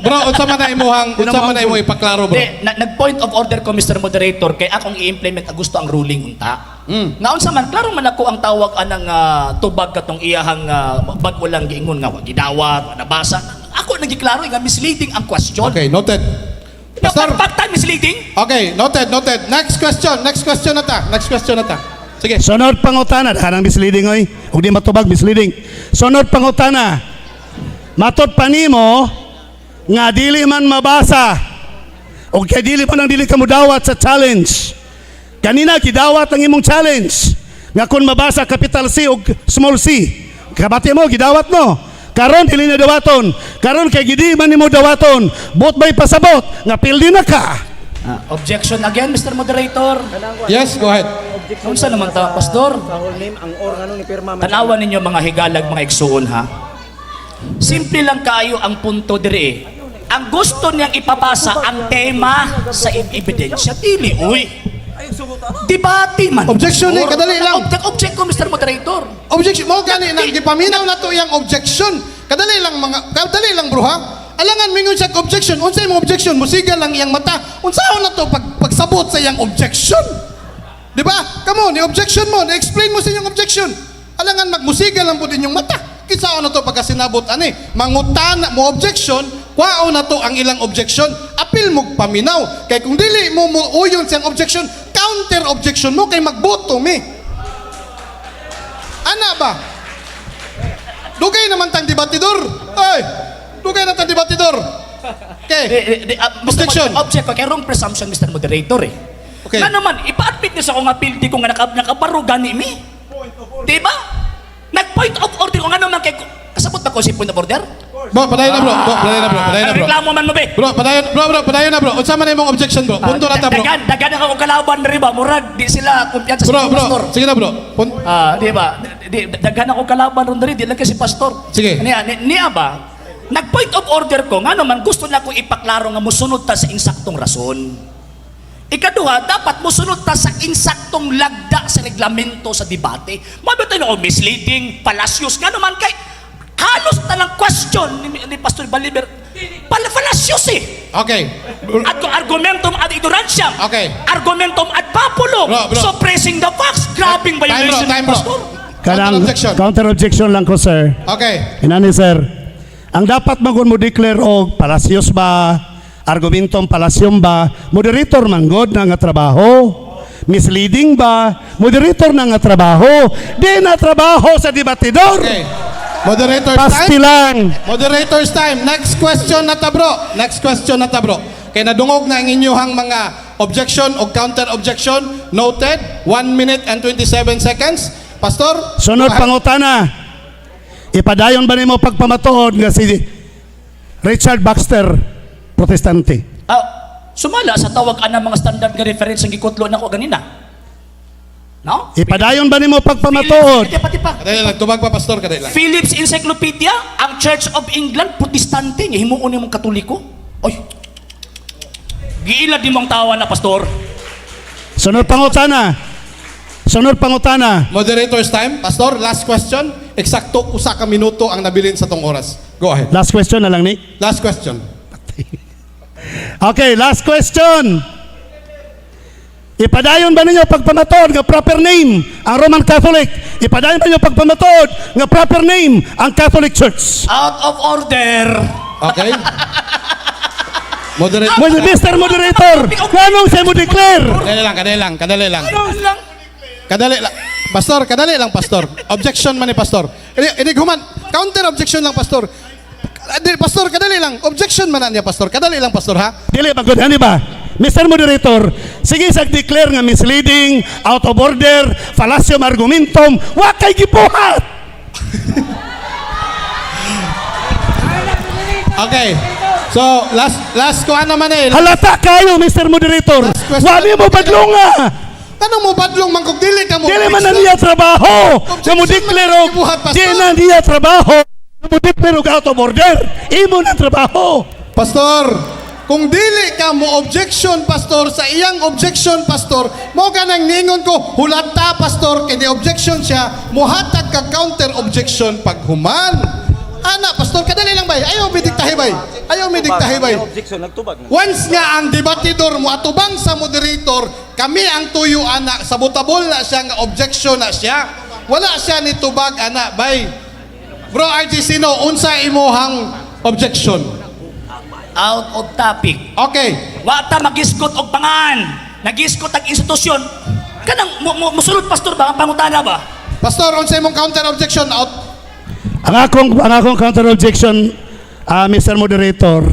bro, unsa man na imo ipaklaro, bro? Nag-point of order ko, Mr. Moderator, kay akong i-implement ang gusto ang ruling unta. Naon sa man, klaro man ako ang tawag anang tubag katong iyahang bag walang giingon nga gidawat, nabasa. Ako nagiklaro nga misleading ang question. Okay, noted. Pastor, Pakta misleading. okay, noted. Next question na ta. Sige. Sunod pangutana, kanang misleading oy. Ug di matubag misleading. Sunod pangutana. Matod pa nimo nga dili man mabasa. O kay dili man ang dili ka mudawat sa challenge. Kanina gidawat ang imong challenge. Nga kun mabasa capital C ug small c. Kabati mo gidawat no. Karon dili na dawaton. Karon kay gidi man nimo dawaton. Bot bay pasabot nga pildi na ka. Objection again, Mr. Moderator. Yes, go ahead. Unsa naman ta, Pastor? Sa whole name, ang or nga nung ipirma man. Tanawan ninyo mga higalag, mga igsuon ha. Simple lang kayo ang punto dire. Ang gusto niyang ipapasa ang tema sa ebidensya dili uy. Debate man. Objection eh, kadali lang. Object ko, Mr. Moderator. Objection mo gani nang gipaminaw na to yang objection. Kadali lang bro ha. Alangan mingon siya objection. Unsay mo objection? Musiga lang iyang mata. Unsaon na to pagsabot sa iyang objection? Di ba? Kamo ni objection mo, ni-explain mo sa iyong objection. Alangan magmusiga lang po din yung mata. Kisaon na to pagka sinabot ani. Mangutana mo objection, kwao na to ang ilang objection. Apil mo paminaw. Kay kung dili mo uyon siyang objection, counter objection mo kay magboto mi. Ana ba? Dugay naman tang debatidor. Ay, dugay na tang debatidor. Okay. Objection. Object ko, kay wrong presumption, Mr. Moderator eh. Okay. Na naman, ipa-admit niyo sa akong apildi ko nga nakabaro gani mi. Diba? Nag-point of order ko nga naman kay... Kasabot ba ko si point of order? Bro, padayon na bro. Padayon na bro. Reklamo man mo be. Bro, padayon na bro. Unsa man imong objection bro? Punto na ta bro. Dagan ako kalaban rin ba? Murag, di sila kumpiyansa sa pastor. Sige na bro. Di ba? Dagan ako kalaban rin di lang kasi pastor. Sige. Niya ba? Nag-point of order ko, nga naman gusto na akong ipaklaro nga musunod ta sa insaktong rason. Ikaduha, dapat musunod ta sa insaktong lagda sa reglamento sa debate. Mabito na misleading, palasyos, nga naman kay halos na lang question ni Pastor Baliber. Palasyos eh. Okay. At argumentum ad ignorantiam. Okay. Argumentum ad populum. Bro. Suppressing the facts. Grabing violation Time, ni bro. Pastor. Kanang objection. counter objection lang ko, sir. Okay. Inani, sir. Ang dapat magun mo declare og palasyos ba, argumentong palasyon ba, moderator man god na nga trabaho. Misleading ba, moderator na nga trabaho. Di na trabaho sa debatidor. Okay. Moderator's Pasti time. lang. Moderator's time. Next question na ta bro. Kay nadungog na ang inyong mga objection o counter objection. Noted. 1 minute and 27 seconds. Pastor. Sunod go ahead. pangutana. Ipadayon ba nimo pagpamatuod nga si Richard Baxter, protestante? Sumala sa tawag ana mga standard nga reference ang gikutlo na ko ganina. No? Ipadayon ba nimo pagpamatuod? Pati pa. Kadali lang. Tubag pa pastor. Kadali lang. Phillips Encyclopedia, ang Church of England, protestante, nga himuon nimong katoliko. Oy. Giilad ni mong tawa na, pastor. Sunod pangutana. Moderator's time. Pastor, last question. Eksakto usa ka minuto ang nabilin sa tong oras. Go ahead. Last question na lang ni. Last question. Okay, last question. Ipadayon ba ninyo pagpamatuod nga proper name ang Roman Catholic? Ipadayon ba ninyo pagpamatuod nga proper name ang Catholic Church? Out of order. Okay? Moderator. Mr. Moderator, anong siya mo declare? Kadali lang. Pastor, kadali lang, pastor. Objection man ni pastor. Ini human. Counter objection lang, pastor. Pastor, kadali lang. Objection man na niya, pastor. Kadali lang, pastor, ha? Dili ba good ani ba? Mr. Moderator, sige sa declare nga misleading, out of order, fallacium argumentum, wa kay gibuhat. Okay. So, last ko naman eh. Halata kayo, Mr. Moderator. Last question. Wali mo badlunga. Ano mo badlong mangkog dili ka mo? Dili man na niya trabaho. Nga mo declare og Gibuhat, pastor. di na niya trabaho. Nga mo declare og out of order. Imo na trabaho. Pastor, kung dili ka mo objection pastor sa iyang objection pastor, mo ka nang ningon ko hulata pastor kay di objection siya, muhatag ka counter objection paghuman. Ana pastor, kadali lang bay. Ayaw mi diktahi bay. Ayaw mi diktahi bay. Once nga ang debatidor mo atubang sa moderator, kami ang tuyo ana sabotabol na siya nga objection na siya. Wala siya ni tubag ana bay. Bro RG Sino, unsa imuhang objection? Out of topic. Okay. Wa ta magiskot og pangan. Nagiskot ang institusyon. Kanang musulod pastor ba ang pangutana ba? Pastor, unsa imong counter objection out? Ang akong counter objection, Mr. Moderator,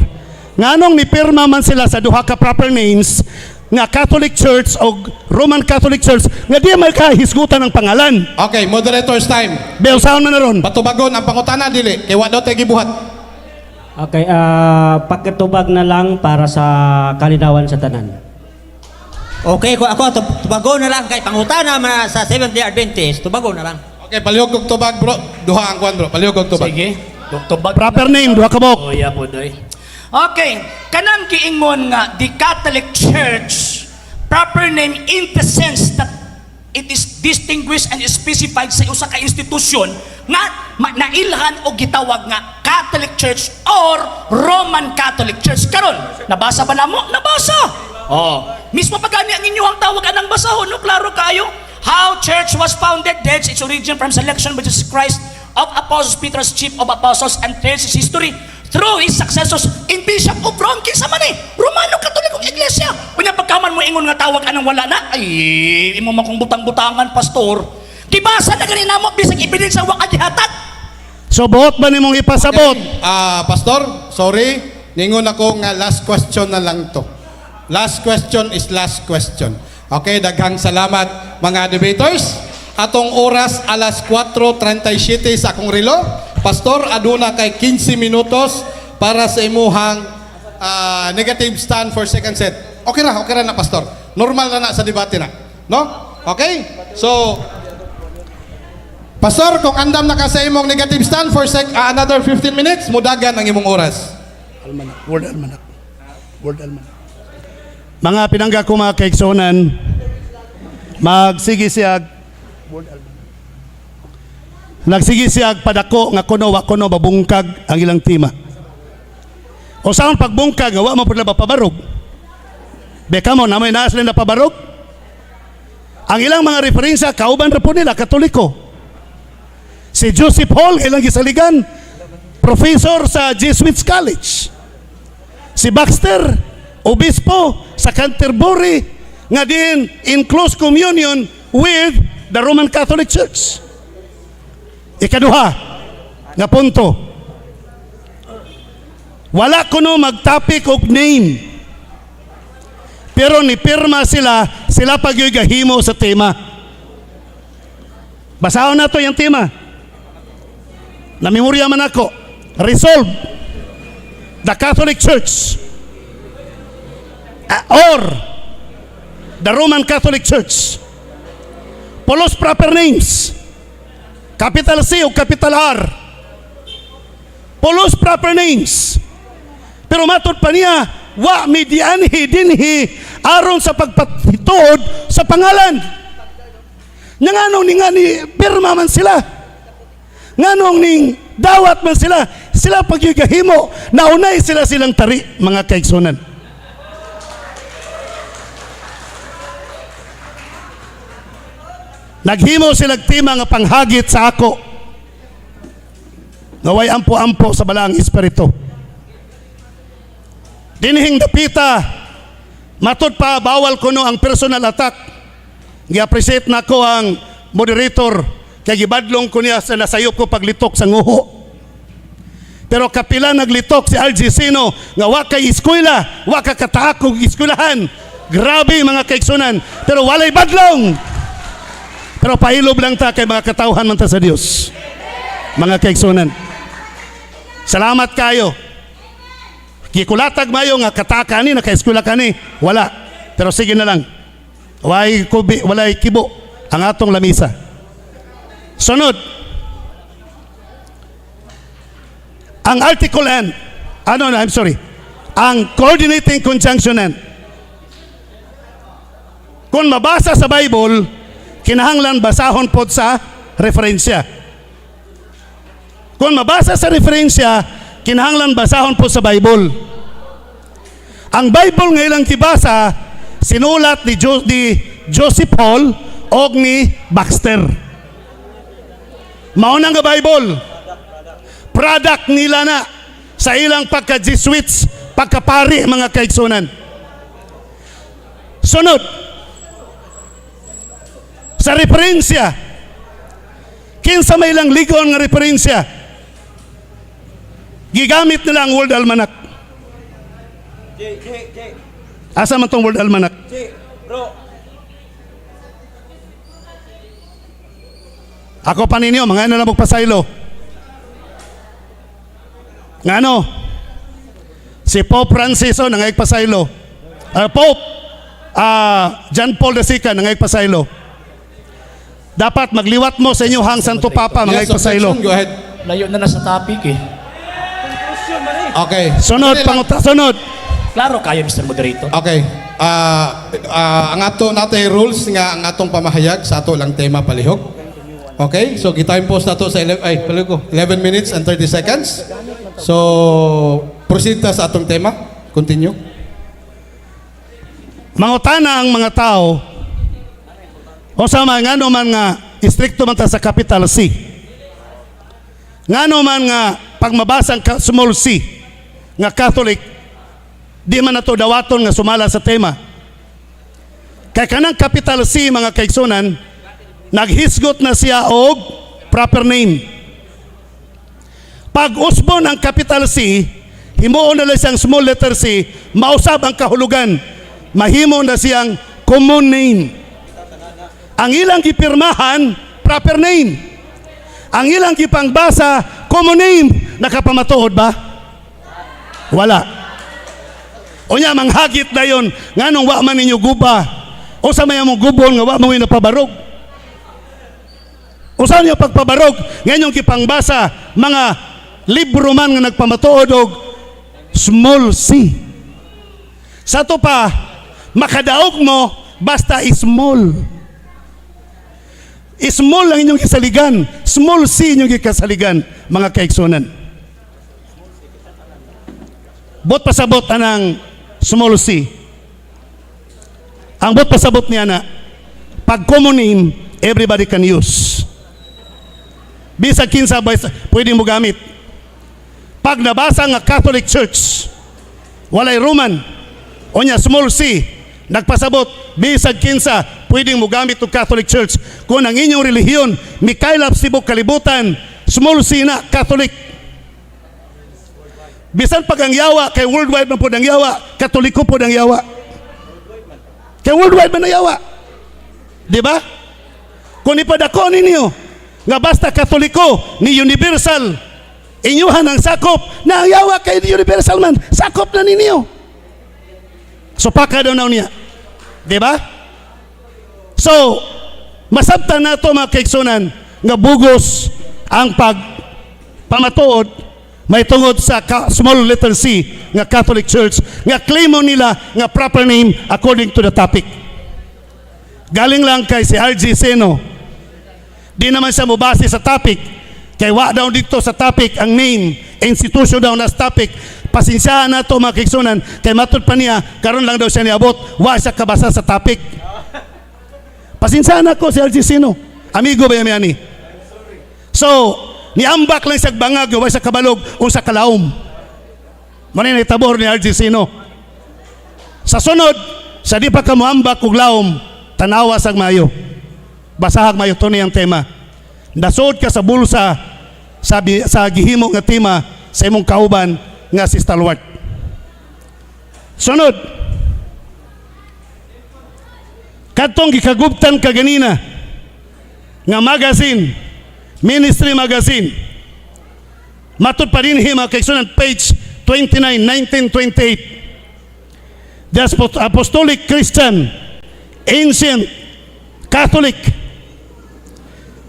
nganong nipirma man sila sa duha ka proper names nga Catholic Church o Roman Catholic Church nga di may kahisgutan ng pangalan. Okay, moderator's time. Beusahon man na ron. Patubagon ang pangutana dili kay wa daw tay gibuhat. Okay, pagkatubag na lang para sa kalinawan sa tanan. Okay, ako tubago na lang kay pangutana man sa Seventh-day Adventist, tubago na lang. Okay, palihog og tubag bro. Duha ang kwan bro. Palihog og tubag. Sige. Dr. Bag. Proper name, duha ka bok. Oh, yeah po doy. Okay, kanang giingon nga the Catholic Church proper name in the sense that it is distinguished and specified sa usa ka institusyon nga nailhan o gitawag nga Catholic Church or Roman Catholic Church. Karon, nabasa ba namo? Nabasa. Oh, mismo pagani ang inyong tawag anang basahon, no klaro kayo. How church was founded, dates its origin from selection by Jesus Christ of Apostles, Peter's chief of apostles, and traces his history through his successors in Bishop of Rome. Kinsa man eh, Romano Katolikong Iglesia. Kunya pagkaman mo ingon nga tawag anang wala na, ay imo man kong butang-butangan pastor. Kibasa na ganin namo bisag ebidensya wa kagihatat. So buot ba nimong ipasabot? Pastor, sorry. Ningon ako nga last question na lang to. Last question is last question. Okay, daghang salamat mga debaters. Atong oras alas 4:37 sa akong relo. Pastor, aduna kay 15 minutos para sa imuhang negative stand for second set. Okay ra na pastor. Normal na sa debate na. No? Okay? So, pastor, kung andam na ka sa imong negative stand for another 15 minutes, mudagan ang imong oras. Almanak, word almanak. Word almanak. Mga pinangga ko mga kaigsonan, magsige siyag nagsige siyag padako nga kuno wa kuno babungkag ang ilang tema. O saan pagbungkag wa mo pud na pabarog. Beka mo na may naas na pabarog. Ang ilang mga referensya kauban ra po nila Katoliko. Si Joseph Hall ilang gisaligan, professor sa Jesuits College. Si Baxter, obispo sa Canterbury, nga din in close communion with the Roman Catholic Church. Ikaduha, nga punto, wala kuno mag-topic of name. Pero nipirma sila pagyugahimo sa tema. Basahon na to yung tema. Namemorya man ako. Resolve the Catholic Church or the Roman Catholic Church. Pulos proper names. Capital C o capital R. Pulos proper names. Pero matod pa niya, wa midianhi dinhi aron sa pagpatitod sa pangalan. Nganong ni pirma man sila. Nganong ning dawat man sila pagyugahimo, naunay silang tari mga kaigsunan. Naghimo sila tema nga panghagit sa ako. Naway ampo-ampo sa balaang espiritu. Dinhing dapita, matod pa bawal kuno ang personal attack. Gi-appreciate na ko ang moderator kay gibadlong ko niya sa nasayop ko paglitok sa nguho. Pero kapila naglitok si RG Sino nga wa kay eskwela, wa ka kataak og eskwelahan. Grabe mga kaigsunan, pero walay badlong. Pero pailob lang ta kay mga katawhan man ta sa Dios. Mga kaigsunan. Salamat kayo. Gikulatag mayo nga kataka ni naka-eskwela kani. Wala. Pero sige na lang. Walay kibo ang atong lamisa. Sunod. Ang article N. I'm sorry. ang coordinating conjunctionant. Kung mabasa sa Bible, kinahanglan basahon po sa referensya. Kung mabasa sa referensya, kinahanglan basahon po sa Bible. Ang Bible nga ilang kibasa, sinulat ni Joseph Hall o ni Baxter. Maunang nga Bible, product nila na sa ilang pagka-Jesuits, pagkapari mga kaigsunan. Sunod, sa referensya, kinsa may ilang ligon nga referensya, gigamit nila ang World Almanac. Asa man tong World Almanac? Ako pa ninyo, mga ano lang magpasaylo. Nga ano? Si Pope Francis o nangayagpasaylo. Pope John Paul II nangayagpasaylo. Dapat magliwat mo sa inyong hang Santo Papa mga igpasaylo. objection, go ahead. Layo na sa topic eh. Okay. Sunod, sunod. Klaro kayo, Mr. Moderator. Okay. Ang ato natay rules nga ang atong pamahayag sa ato lang tema palihog. Okay? So gi-time post nato sa 11 minutes and 30 seconds. So proceed ta sa atong tema. Continue. Mangutana ang mga tao o sa mga ngano man nga istrikto man ta sa capital C. Ngano man nga pag mabasa ang small c nga Catholic, di man nato dawaton nga sumala sa tema. Kay kanang capital C mga kaigsunan, naghisgot na siya og proper name. Pag usbon ang capital C, himuon na lang siyang small letter C, mausab ang kahulugan. Mahimo na siyang common name. Ang ilang gipirmahan, proper name. Ang ilang gipangbasa, common name. Nakapamatuod ba? Wala. O niya, manghagit na yun. Nga nung wa man ninyo guba. O sa maya mong gubon, nga wa man napabarog. O sa niyo pagpabarog, ngayon yung gipangbasa, mga libro man nga nagpamatuod og small c. Sa to pa, makadaog mo, basta small. Small lang inyong kasaligan. Small c inyong kasaligan, mga kaigsunan. Bot pasabot anang small c. Ang bot pasabot niya na, pag common name, everybody can use. Bisag kinsa pwede mo gamit. Pag nabasa nga Catholic Church, walay Roman, o niya small c, nagpasabot, bisag kinsa pwedeng mo gamit ng Catholic Church. Kung ang inyong relihiyon, Mikailap Sibok Kalibutan, small c na Catholic. Bisan pag ang yawa, kay worldwide man po ang yawa, Katoliko po ang yawa. Kay worldwide man ang yawa. Diba? Kung ipadako ninyo, nga basta Katoliko, ni Universal, inyuhan ang sakop, na ang yawa kay Universal man, sakop na ninyo. So paka daw na niya. Diba? So, masabtan na ito mga kaigsunan nga bugos ang pagpamatuod may tungod sa small letter c nga Catholic Church nga claim nila nga proper name according to the topic. Galing lang kay si RG Seno. Di naman siya mubase sa topic. Kay wa daw dito sa topic ang name, institution daw na sa topic. Pasensyahan na ito mga kaigsunan, kay matod pa niya, karon lang daw siya niabot, wa siya kabasa sa topic. Pasensyahan ako si RG Sino. Amigo ba yan ani? So, niambak lang siya bangag, wa siya kabalog, o sa kalaom. Manay itabor ni RG Sino. Sa sunod, sa di pa ka muambak kog laom, tanawa sag mayo. Basahag mayo to niyang tema. Nasod ka sa bulsa, sa gihimo nga tema, sa imong kauban, nga si Stalwart. Sunod, katong gikagubtan kaganina nga magazine, ministry magazine, matud pa rin hima kaigsunan page 29, 1928. The Apostolic Christian, Ancient, Catholic,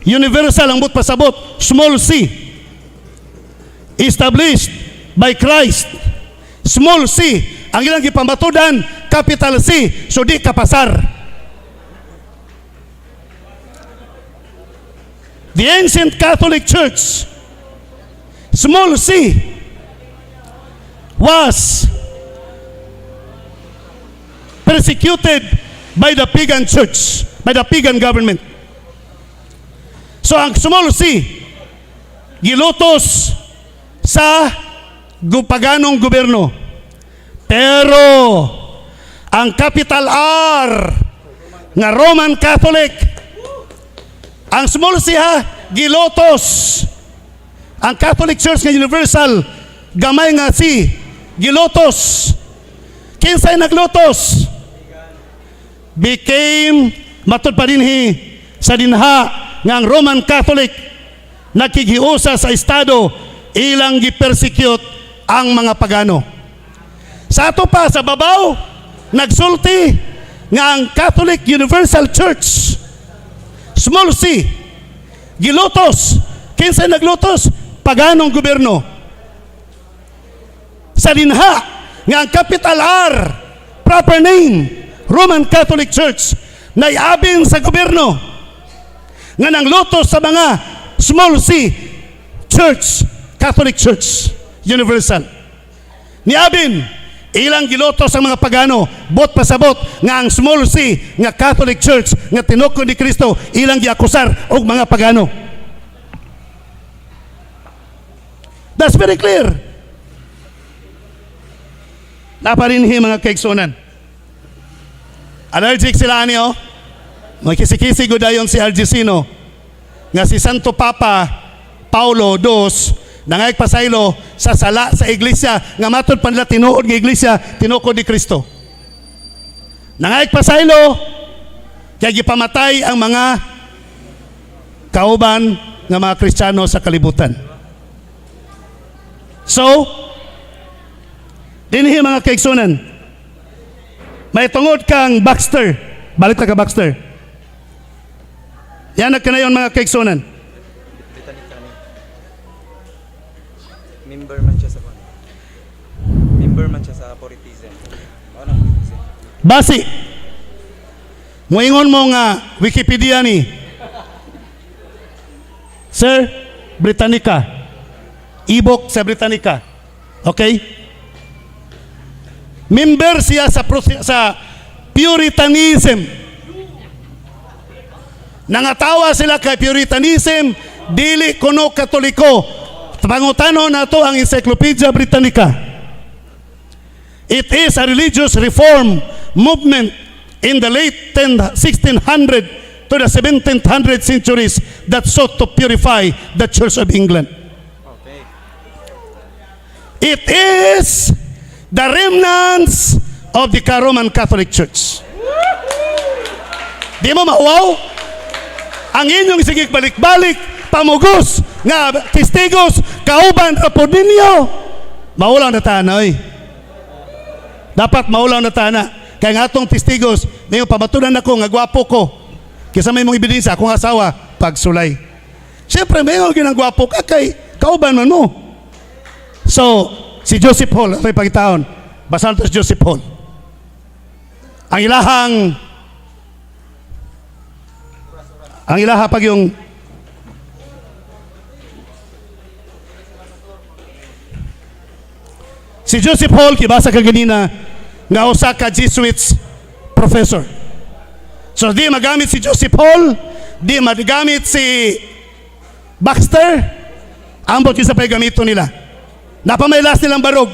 Universal ang but pasabot, small c, established by Christ Small C. Ang ilang gipamatudan, capital C. So di kapasar. The ancient Catholic Church, small C, was persecuted by the pagan church, by the pagan government. So ang small C, gilutos sa paganong gobyerno. Pero ang capital R nga Roman Catholic, ang small C ha, gilotos. Ang Catholic Church nga universal, gamay nga C, gilotos. Kinsay naglotos? Became matud pa dinhi sa dinha nga ang Roman Catholic nakigiusa sa estado, ilang gipersecute ang mga pagano. Sa ato pa sa babaw, nagsulti nga ang Catholic Universal Church, small C, gilutos. Kinsay naglutos? Paganong gobyerno. Sa dinha nga ang capital R, proper name, Roman Catholic Church, naiabin sa gobyerno nga nanglutos sa mga small C Church, Catholic Church Universal. Niabin, ilang gilotos ang mga pagano, bot pasabot nga ang small C nga Catholic Church nga tinukod ni Kristo, ilang giakusar og mga pagano. That's very clear. Naparinhi mga kaigsunan. Allergic sila niyo. May kisi-kisi gudayon si Argesino nga si Santo Papa Paulo II nangayag pasaylo sa sala sa iglesia nga matod pa nila tinuod nga iglesia tinukod ni Kristo. Nangayag pasaylo kaya gipamatay ang mga kauban nga mga Kristiyano sa kalibutan. So, dinhi mga kaigsunan, may tungod kang Baxter. Balik na ka Baxter. Yan nagkanayon mga kaigsunan. Member man siya sa member man siya sa Puritanism. Ano ang Puritanism? Basi, moingon mo nga Wikipedia ni Sir Britannica. Ibok sa Britannica. Okay? Member siya sa Puritanism. Nangatawa sila kay Puritanism, dili kuno Katoliko. Pangutano na to ang Encyclopedia Britannica. It is a religious reform movement in the late 1600 to the 1700 centuries that sought to purify the Church of England. Okay. It is the remnants of the Roman Catholic Church. Di mo mauwaw? Ang inyong sigig balik-balik, pamugos, nga testigos, kauban, rapod ninyo. Maulang na tanay. Dapat maulang na tana. Kaya nga atong testigos, may pamatunan ako, nga gwapo ko. Kisa may mong ebidensya, akong asawa, pagsulay. Siyempre, may mga ginagwapo ka kay kauban man mo. So, si Joseph Hall, ito'y pagkitaon, basahan ito si Joseph Hall. Ang ilaha pag yung si Joseph Hall, kibasa ka ganina, nga usa ka Jesuits professor. So di magamit si Joseph Hall, di magamit si Baxter, ambot yung sa paggamito nila. Napamaylas nilang barog,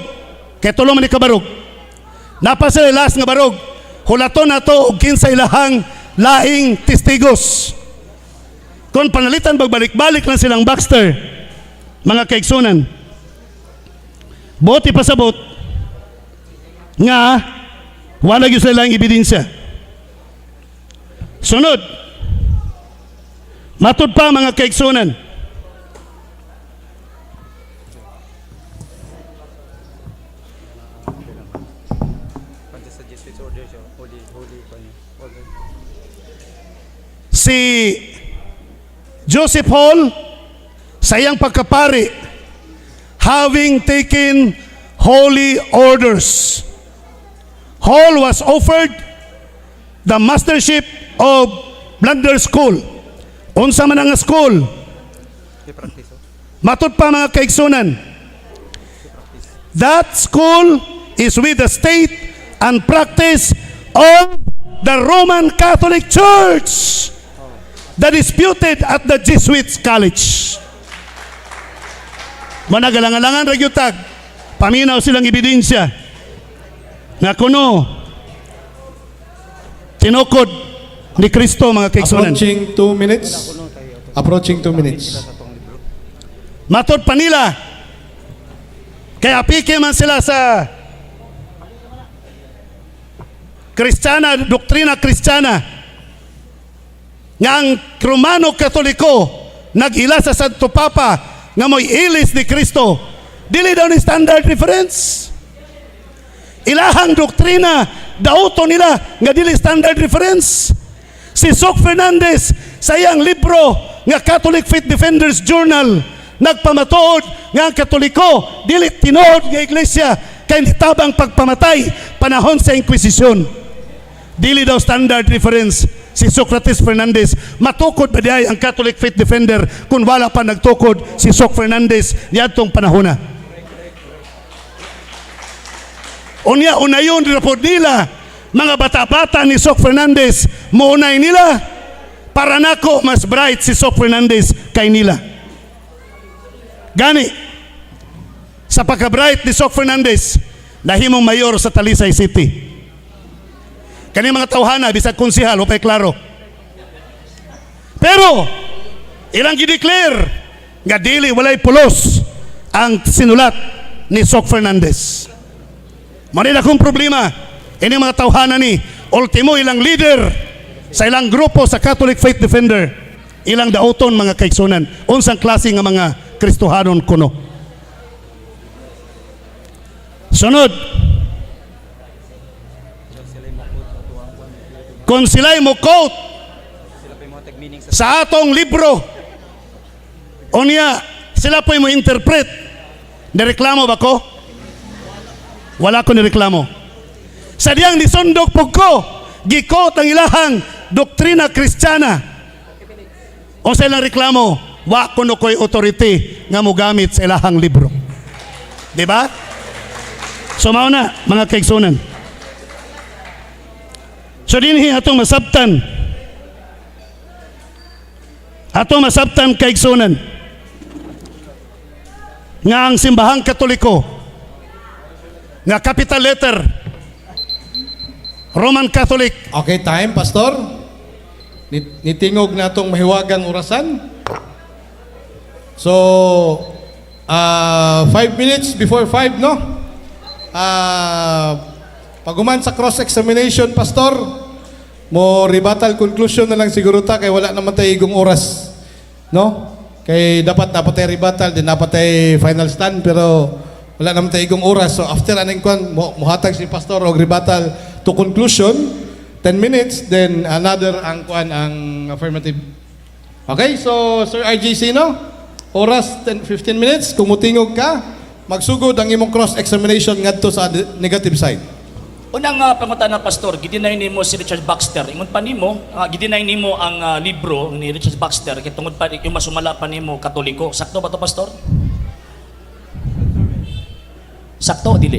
kaya tulong man ikabarog. Napasalilas nga barog, hulaton na to og kinsa ilahang laing testigos. Kung panalitan bagbalik-balik lang silang Baxter, mga kaigsunan, buti pasabot nga wala gyud sila ang ebidensya. Sunod, matud pa mga kaigsunan, Panta sa Jesuits order siya. Holy pa niya. Order. si Joseph Hall sa iyang pagkapari, having taken holy orders. Hall was offered the mastership of Blundell School. Unsa man ang school? Matod pa mga kaigsunan, that school is with the state and practice of the Roman Catholic Church, the disputed at the Jesuits College. Managalangalangan ragyutag, paminaw silang ebidensya nga kuno tinukod ni Kristo mga kaigsunan. Approaching 2 minutes. Approaching 2 minutes. Matod pa nila, kaya pike man sila sa Kristiyana, doktrina Kristiyana, nga ang Romano Katoliko nag-ila sa Santo Papa nga mo'y ilis ni Kristo. Dili daw ni standard reference. Ilahang doktrina, dauto nila nga dili standard reference. Si Soc Fernandez sa iyang libro nga Catholic Faith Defenders Journal nagpamatuod nga ang Katoliko dili tinuod nga iglesia kay nitabang pagpamatay panahon sa Inquisition. Dili daw standard reference si Socrates Fernandez. Matukod ba diay ang Catholic Faith Defender kung wala pa nagtukod si Soc Fernandez niadtong panahon na? Unya unayon report nila mga bata-bata ni Soc Fernandez, muunay nila para nako mas bright si Soc Fernandez kay nila. Gani sa pagka-bright ni Soc Fernandez nahimong mayor sa Talisay City. Kani mga tawhana bisag konsehal upay klaro. Pero ilang gideclare nga dili walay pulos ang sinulat ni Soc Fernandez. Manila kong problema, ini mga tawhana ni, ultimo ilang leader sa ilang grupo sa Catholic Faith Defender, ilang dauton mga kaigsunan, unsang klase nga mga Kristohanon kuno. Sunod, kung sila'y mo quote sa atong libro, unya, sila po'y mo interpret, nireklamo ba ko? Wala ko nireklamo. Sa diyang nisundok po ko, gikot ang ilahang doktrina Kristiyana. O sa ilang reklamo, wa kuno ko'y authority nga mo gamit sa ilahang libro. Diba? So mauna, mga kaigsunan. So dinhi atong masabtan. Atong masabtan kaigsunan. Nga ang simbahang Katoliko, nga capital letter Roman Catholic. Okay, time, Pastor. Nitingog na itong mahiwagang orasan. So, 5 minutes before 5, no? Paguman sa cross-examination, Pastor, mo rebuttal conclusion na lang siguro ta, kay wala naman tayo igong oras. No? Kay dapat tayo rebuttal, din dapat tayo final stand, pero wala naman tayo igong oras. So after aning kwan, muhatag si Pastor og rebuttal to conclusion, 10 minutes, then another ang kwan, ang affirmative. Okay, so Sir RJ Sino, oras 15 minutes, kung mutingog ka, magsugod ang imong cross-examination ngadto sa negative side. Unang pangutana, Pastor, gidinay nimo si Richard Baxter. Ingon pa nimo, gidinay nimo ang libro ni Richard Baxter kay tungod pa yung masumala pa nimo Katoliko. Sakto ba to, Pastor? Sakto o dili?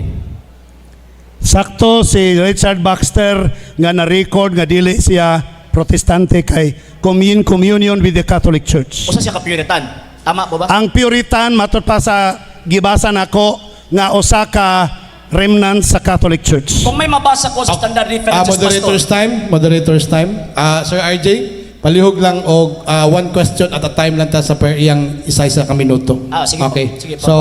Sakto si Richard Baxter nga na-record nga dili siya protestante kay communion with the Catholic Church. Usa siya ka Puritan. Tama po ba? Ang Puritan matod pa sa gibasan ako nga usa ka remnant sa Catholic Church. Kung may mabasa ko sa standard references, Moderator's Pastor. Moderator's time. Sir RJ, palihog lang og one question at a time lang ta sa per iyang isa-isa ka minuto. Sige po. Okay. Sige po. So,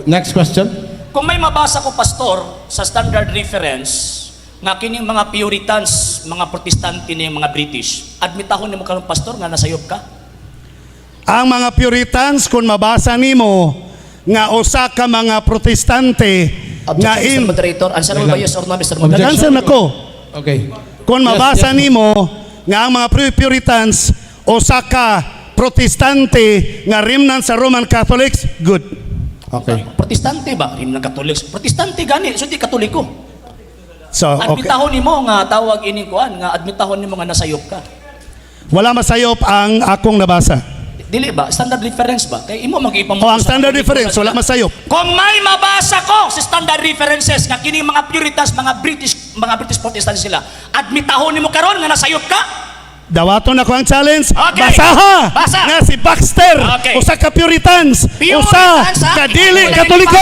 next question. Kung may mabasa ko, Pastor, sa standard reference, nga kining mga Puritans, mga Protestante ni mga British, admitahon nimo karon, Pastor, nga nasayop ka? Ang mga Puritans kung mabasa nimo nga usa ka mga protestante nga Objection, Mr. Moderator. Answer mo ba yes or no, Mr. Moderator? Answer nako. Okay. Kung mabasa Yes. nimo nga ang mga Puritans usa ka protestante nga remnant sa Roman Catholics, good. Okay. Protestante ba? Hindi Katolik. Protestante gani, so di Katoliko. So, okay. Admitahon nimo nga tawag ining kuan nga admitahon nimo nga nasayop ka. Wala masayop ang akong nabasa. Dili ba? Standard reference ba? Kay imo mag-ipam. O ang standard difference, wala masayop. Kung may mabasa ko sa standard references nga kini mga Puritans, mga British Protestants sila, admitahon nimo karon nga nasayop ka? Dawaton ako ang challenge. Okay. Basaha Basa. nga si Baxter. Okay. Usa ka Puritans. Puritans, Usa ha? ka dili Wala Katoliko.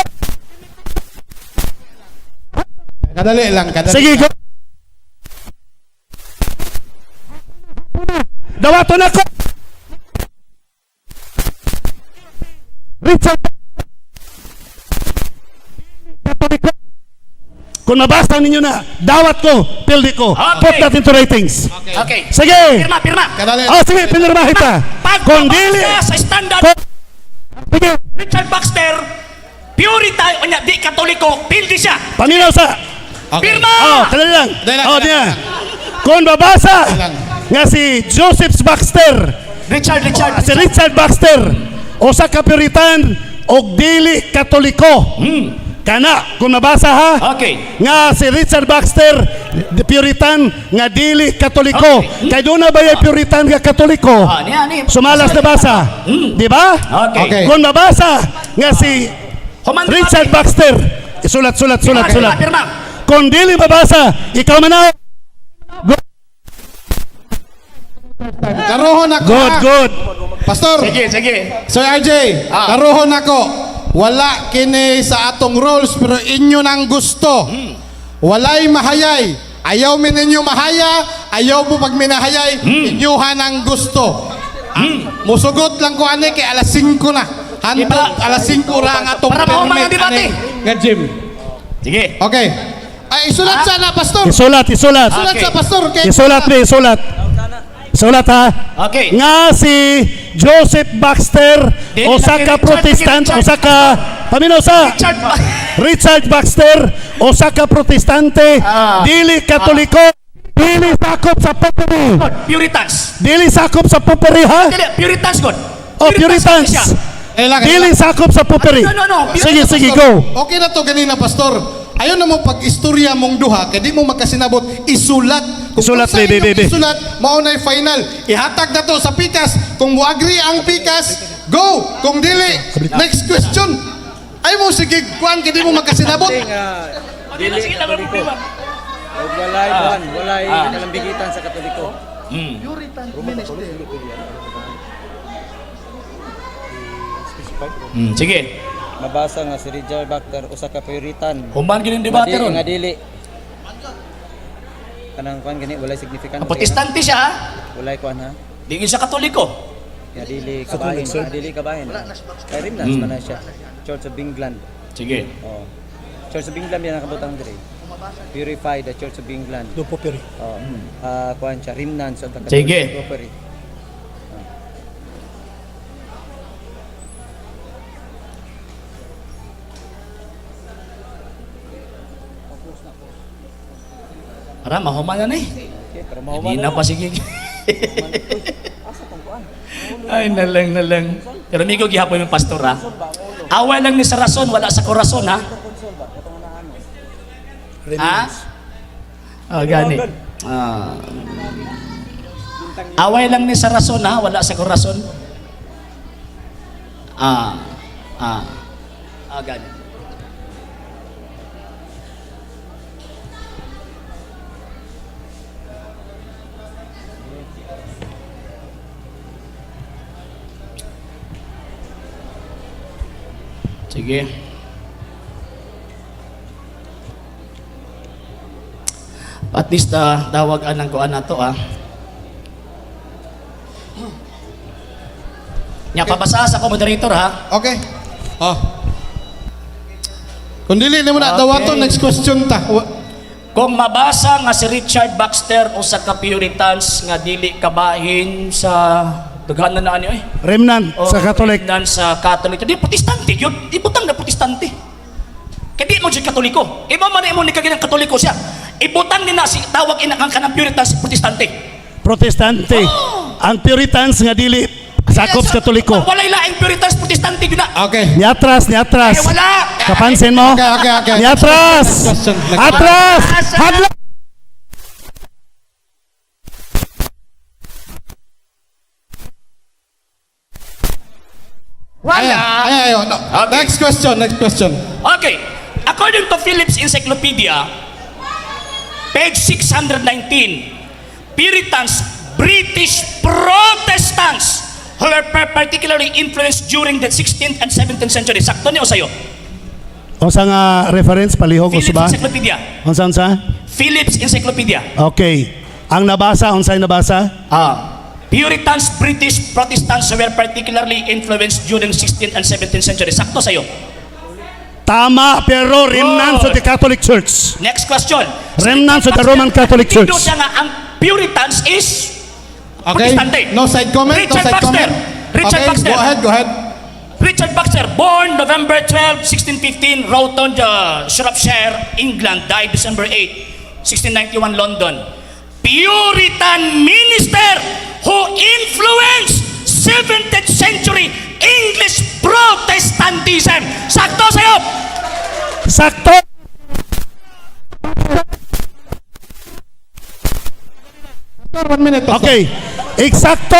Kadali lang, kadali. Sige, go. Dawaton ako. Richard Katoliko. Kung nabasa ninyo na, dawat ko, pildi ko. Okay. Put that into ratings. Okay. Sige. Pirma. Kadali. Oh, sige, pinirmahin ta. Kung dili. Pagpapasa sa standard Sige, Richard Baxter, Puritan, o niya, di Katoliko, pildi siya. paminaw sa. Okay. Pirma! Oh, dali lang. Dali lang, Oh, dali diya. lang. Kung babasa Dali lang. nga si Joseph Baxter, si Richard Baxter, usa ka Puritan og dili Katoliko. Kana kung nabasa ha? Okay. Nga si Richard Baxter, Puritan nga dili Katoliko. Okay. Kay doon na ba yung Puritan nga Katoliko? Ni. Sumalas na basa. Di ba? Okay. Okay. Kung nabasa nga si Humanda Richard natin. Baxter, sulat. Pirma. Kung dili mabasa, ikaw manaw. Karohon ako. Good, ha? good. Pastor. Sige. Sir RJ, karohon ako. Wala kini sa atong rules pero inyo nang gusto. Walay mahayay. Ayaw mi ninyo mahaya, ayaw mo pag minahayay, inyuhan ang gusto. Musugot lang ko ani kay alas 5 na. Hantod alas 5 ra ang atong Para mahuman ang permit, debate. ani, nga gym. Sige. Okay. Ay isulat sana pastor. Isulat. Isulat Okay. sa pastor kay Isulat ha. Okay. Nga si Joseph Baxter, Dili usa ka Richard, Protestant, Richard. usa ka paminaw sa Richard Baxter, usa ka Protestante, dili Katoliko, dili sakop sa popery. Puritans. Dili sakop sa popery ha? Dili, Puritans God. O Puritans. Dili sakop sa popery. No. Sige, Pastor, go. Okay na to ganina pastor. Ayaw na mo pag-istorya mong duha kay di mo makasinabot isulat. Isulat, sa baby. inyong isulat, mao na'y final. Ihatag na to sa pikas. Kung muagri ang pikas, go. Kung dili, next question. Ay mo sige kuan kay di mo makasinabot. Sige lang. Walay kalambigitan sa Katoliko. Sige. Mabasa nga si Richard Baxter usa ka Puritan. Humban gini debate ron. Nga dili. Kanang kuan gani walay significant. Protestante siya ha. Walay kuan ha. Di siya Katoliko. Nga dili kabahin, dili kabahin. Kay Rimnas man na siya. Church of England. Sige. Oh. Church of England yan ang kabutang dire. Purify the Church of England. Do popery. Oh. Kuan siya remnants of the Sige. Catholic property. Ara, mahuman na eh. Okay, pero Hindi na pa sige. Ay, nalang. Pero may ko gihapon yung pastor ha. Away lang ni sa rason, wala sa korason ha. Ha? Oh, gani. Away lang ni sa rason ha, wala sa korason. Gani. Sige. At least dawagan ng kuan nato Nya pabasa sa ko moderator ha. Okay. Kung dili nimo na dawaton next question ta. Kung mabasa nga si Richard Baxter o sa Puritans nga dili kabahin sa daghan na ani Remnant sa Katolik. Dan sa Katolik. Di protestante yun. Ibutang na protestante. Kaya di mo siya Katoliko. Iba man mo ni kaginang Katoliko siya. Ibutang din na si tawag ina kang kanang Puritans protestante. Protestante. Ang Puritans nga dili sakop sa Katoliko. Walay laing Puritans Protestante yun na. Okay. Niatras, niatras. Eh, wala. Kapansin mo? Okay. Niatras! Next question. Atras! Hadla! Wala. Ay, no. Okay. Next question. Okay. According to Phillips Encyclopedia, page 619, Puritans, British Protestants who were particularly influenced during the 16th and 17th century. Sakto niyo sa'yo. Unsa nga reference palihog Phillips usba? Encyclopedia. Unsa? Phillips Encyclopedia. Okay. Ang nabasa, unsay nabasa? Puritans, British Protestants who were particularly influenced during 16th and 17th century. Sakto sa'yo. Tama, pero remnants of the Catholic Church. Next question. Remnants of the Roman Catholic Church. Dito siya nga, ang Puritans is Okay. Protestante. No side comment. Richard no side Baxter. comment. Richard Okay, Baxter. Go ahead. Richard Baxter, born November 12, 1615, Roughton, Shropshire, England, died December 8, 1691, London. Puritan minister who influenced 17th century English Protestantism. Sakto sa'yo! Sakto! Pastor, 1 minute. Pastor. Okay. Eksakto.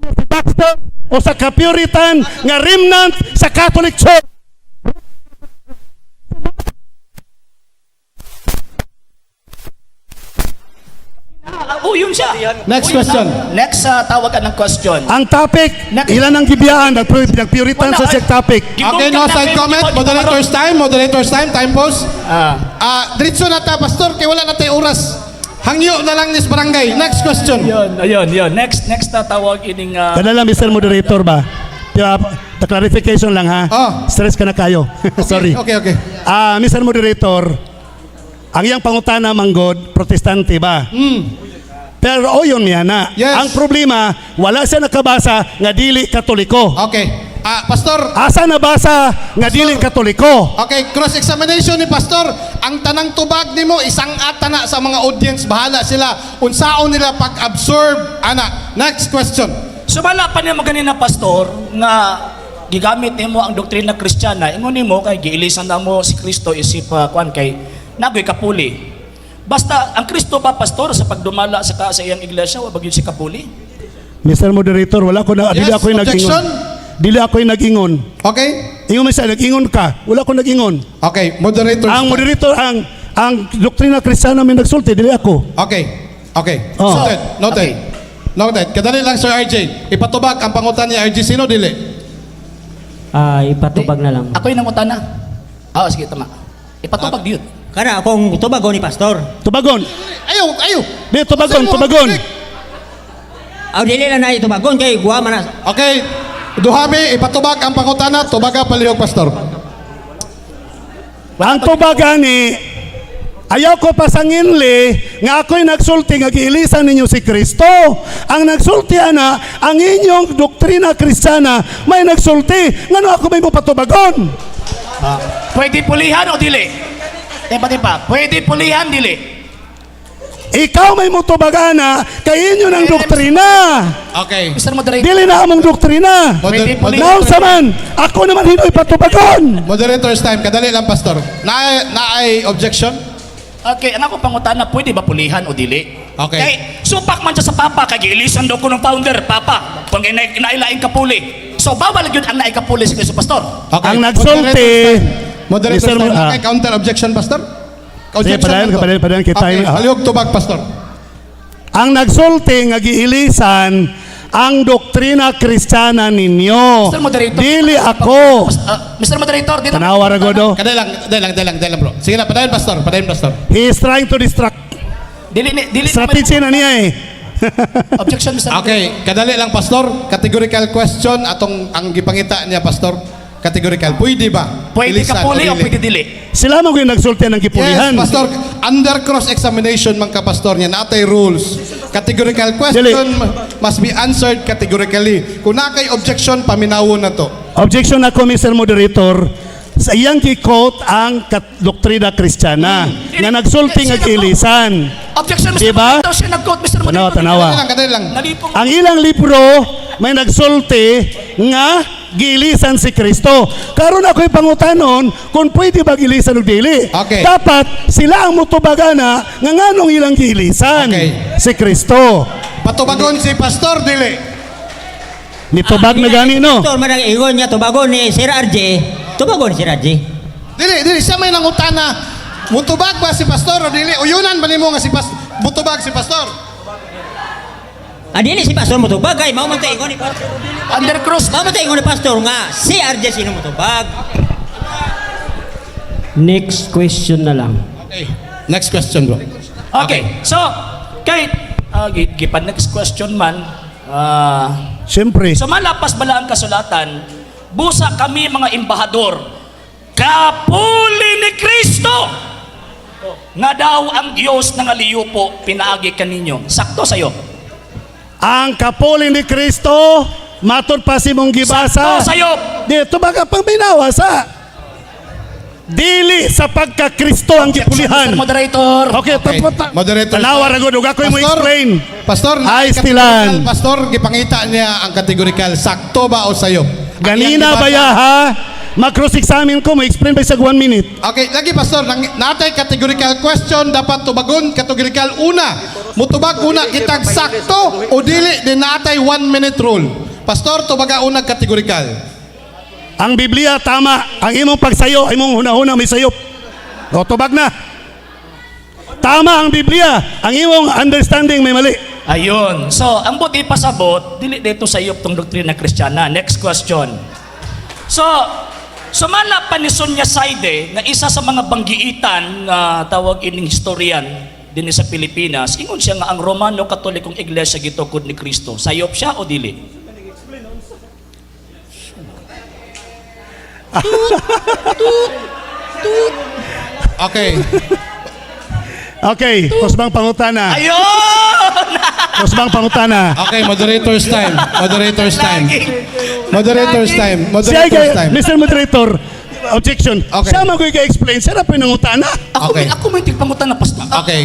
Si Baxter o sa Kapuritan nga remnant sa Catholic Church. Yun siya. Next Yun question. na. Next, tawagan ng question. Ang topic, ilan ang gibiyaan ng Puritan sa siyang topic. Okay, no side comment. Moderator's time. Time pause. Diretso na ta, Pastor. Kaya wala na tayo oras. Hangyo na lang nis barangay. Next question. Ayun. Next tatawag ining... Kadala, Mr. Moderator ba? The clarification lang ha. Oh. Stress ka na kayo. Sorry. Okay. Mr. Moderator, ang iyang pangutana manggod, protestante ba? Pero o yun niya na. Yes. Ang problema, wala siya nakabasa nga dili katoliko. Okay. Pastor. Asa nabasa nga dili katoliko? Okay, cross-examination ni Pastor. Ang tanang tubag nimo isang atana sa mga audience. Bahala sila. Unsaon nila pag-absorb. Ana. Next question. Sumala pa niya ganina, Pastor, nga gigamit nimo ang doktrina Kristiyana. Ingon nimo kay giilisan na mo si Kristo isip kuan kay nagoy kapuli. Basta ang Kristo ba, Pastor, sa pagdumala sa iyang iglesia, wa ba gyud si kapuli? Mr. Moderator, wala ko na, dili Yes, ako yung nag-ingon. objection? Dili ako yung nag-ingon. Okay? Ingon mo siya, nag-ingon ka. Wala ko nag-ingon. Okay, moderator. Ang moderator, ang doktrina Kristiyana may nagsulti, dili ako. Okay. Oh. Noted. Kadali lang, Sir RJ. Ipatubag ang pangutan ni RJ. Sino dili? Ipatubag na lang. Ako yung nangutana. Sige, tama. Ipatubag yun. Kana akong tubago ni Pastor. Tubagon. Ayaw. Di, tubagon. Aw dili lang na itubagon kay guwa man na. Okay. Duhami, ipatubag ang pangutana. Tubaga palihog, Pastor. Ang tubagan ni ayaw ko pasanginli nga ako'y nagsulti nga giilisan ninyo si Kristo. Ang nagsulti ana, ang inyong doktrina Kristiyana may nagsulti. Ngano ako may mo patubagon? Pwede pulihan o dili? Tipa. Pwede pulihan, dili? Ikaw may mutubagana kay inyo ng doktrina. Okay. Mr. Moderator. Dili na among doktrina. Pwede pulihan. Naon sa man, ako naman hinoy patubagon. Moderator's time. Kadali lang, Pastor. Naay objection? Okay, ang ako pangutana, pwede ba pulihan o dili? Okay. Kay, supak man siya sa Papa, kay giilisan daw ko ng founder, Papa. Kung inailaing kapuli. So, bawal yun ang naikapuli si Kristo, Pastor. Okay. Ang nagsulti, Moderator's Mr. time. Okay, counter objection, Pastor? Sige, padayon kita. Okay, palihog tubag, Pastor. ang nagsulti nga giilisan ang doktrina Kristiyana ninyo. Mr. Moderator. Dili ako. Mr. Moderator, dito. Tanawa ra godo. Kadali lang, bro. Sige na, padayon, Pastor. He is trying to distract. Dili Strategy na niya eh. Objection, Mr. Okay, kadali lang, Pastor. Categorical question atong ang gipangita niya, Pastor. Categorical. Pwede ba? Pwede Ilisan kapuli o dili? pwede dili? Sila mo yung nagsulti ng kipulihan. Yes, Pastor. Under cross-examination man ka, Pastor, niya natay rules. Categorical question must be answered categorically. Kung na kay objection, paminawon na to. Objection ako, Mr. Moderator. sa iyang gi-quote ang doktrina Kristiyana nga nagsulti nga ilisan. Objection, Mr. Diba? Moderator. Siya nag-quote, Mr. Tanawa, Moderator. tanawa. Kadali lang. Nalipong. Ang ilang libro may nagsulti nga giilisan si Kristo. Karon ako'y pangutanon kung pwede ba giilisan o dili. Okay. Dapat sila ang mutubagana nga nganong ilang giilisan Okay. si Kristo. Patubagon si Pastor Dili. Nitubag na gani no. Pastor, manang ingon niya, tubagon ni Sir RJ. Tubagon ni Sir RJ. Dili, siya may nangutana. Mutubag ba si Pastor o dili? Uyunan ba nimo nga si Pastor? Mutubag si Pastor. Dili si Pastor mutubag kay mao man tay ingon ni Pastor. Undercross. Mao man tay ingon ni Pastor nga si RJ sino mutubag. Next question na lang. Okay. Next question, bro. Okay. So, kay gipan next question man. Siyempre. So malapas bala ang kasulatan, busa kami mga embahador, kapuli ni Kristo, nga daw ang Diyos nga liyupo pinaagi kaninyo. Sakto sa'yo. Ang kapuli ni Kristo matud pa si mong gibasa. Sakto sa'yo. Dito baga pang binawa sa dili sa pagka-Kristo ang gipulihan. Mr. Moderator. Okay, Okay. Moderator. Tanawa ra gud ug ako'y mo explain. Pastor, Ay, categorical, stilan. Pastor, gipangita niya ang kategorikal. Sakto ba o sa'yo? Ganina ba ya ha? Mag-cross-examine ko, mo explain by sa 1 minute. Okay, lagi Pastor, natay categorical question, dapat tubagon categorical una. Mutubag una kitag sakto o dili din natay 1 minute rule. Pastor, tubaga una categorical. Ang Biblia tama, ang imong pagsayo, imong hunahuna may sayop. O tubag na. Tama ang Biblia, ang imong understanding may mali. Ayun. So, ang buti pasabot, dili dito sa iyo tong doktrina Kristiyana. Next question. So, sumala pa ni Sonia Saide na isa sa mga banggiitan na tawag ining historian din sa Pilipinas, ingon siya nga ang Romano Katolikong Iglesia gitukod ni Kristo. Sayop siya o dili? Okay. Okay, kusbang pangutana. Ayun! Kusbang pangutana. Okay, moderator's time. Moderator's time. Moderator's time. Siya Moderator's time. Mr. Moderator, objection. Okay. Siya man ko i-explain, siya na pinangutana. Okay. Ako may tigpangutan na pastor. Okay.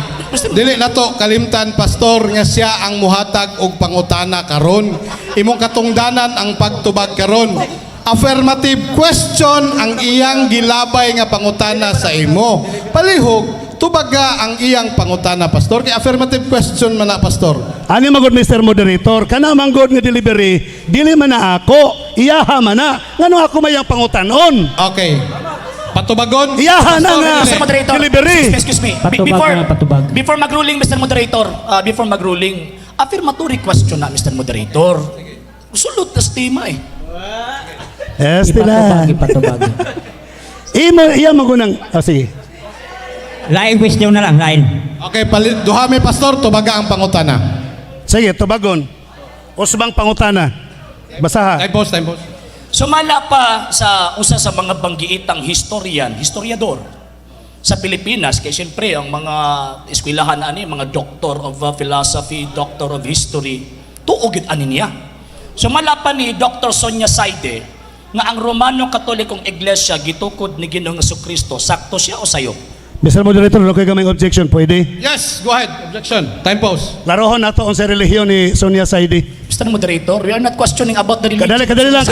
Dili na to kalimtan pastor nga siya ang muhatag og pangutana karon. Imong katungdanan ang pagtubag karon. Affirmative question ang iyang gilabay nga pangutana sa imo. Palihog tubaga ang iyang pangutana pastor. Kay affirmative question man na pastor. Ani magod Mr. Moderator, kana man god nga delivery, dili man na ako, iyaha man na. Ngano ako mayang pangutanon? Okay. Patubagon. Iyaha na nga. Mr. Moderator, Delivery. excuse me. Patubag na, patubag. Before mag-ruling, Mr. Moderator, before mag-ruling, affirmatory question na, Mr. Moderator. Sulot na stima eh. Yes, Ipatubag, tila. ipatubag. Iya magunang, sige. Lain question na lang, lain. Okay, duhami pastor tubaga ang pangutana. Sige, tubagon. Usbang pangutana. Basaha. Time pause, time pause. Sumala pa sa usa sa mga banggiitang historiador sa Pilipinas, kaya siyempre ang mga eskwelahan ani, mga doctor of philosophy, doctor of history, tuugid ani niya. Sumala pa ni Dr. Sonia Saide nga ang Romano Katolikong Iglesia gitukod ni Ginoong Jesucristo, sakto siya o sayo? Mr. Moderator, okay ka may objection, pwede? Yes, go ahead. Objection. Time pause. Larohon nato ang sa relihiyon ni Sonia Saidi. Mr. Moderator, we are not questioning about the religion. Kadali lang.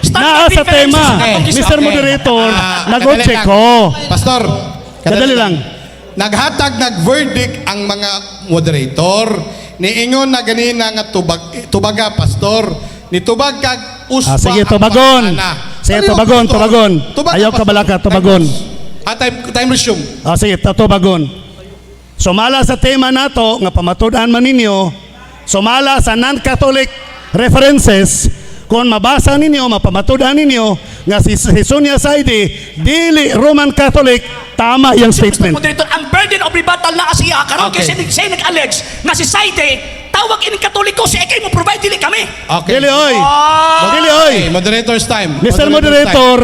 Stand Naa up sa in tema. fairness. Mr. Moderator, nag-check kadali lang. ko. Pastor, Kadali lang. Naghatag, nag-verdict ang mga moderator. Niingon na ganina nga tubaga, pastor. Nitubag kag usba Sige, ang tubagon. pangutana. Sige, Palihog, tubagon, pastor. tubagon. Tubaga, Ayaw ka pastor. balaka, Time tubagon. pause. Time resume. Sige, tubagon. Sumala sa tema nato, nga pamatudan man ninyo, sumala sa non-Catholic references, kung mabasa ninyo, mapamatudan ninyo, nga si Sonia Saidi, dili Roman Catholic, tama yung Mr. statement. Moderator, ang burden of rebuttal na siya karon Okay. kasi siya nag-allege na si Saide tawag ining Katoliko siya kay mo provide dili kami. Okay. Dili oy. Dili oy. Okay, moderator's time. Mr. Moderator's time. Moderator,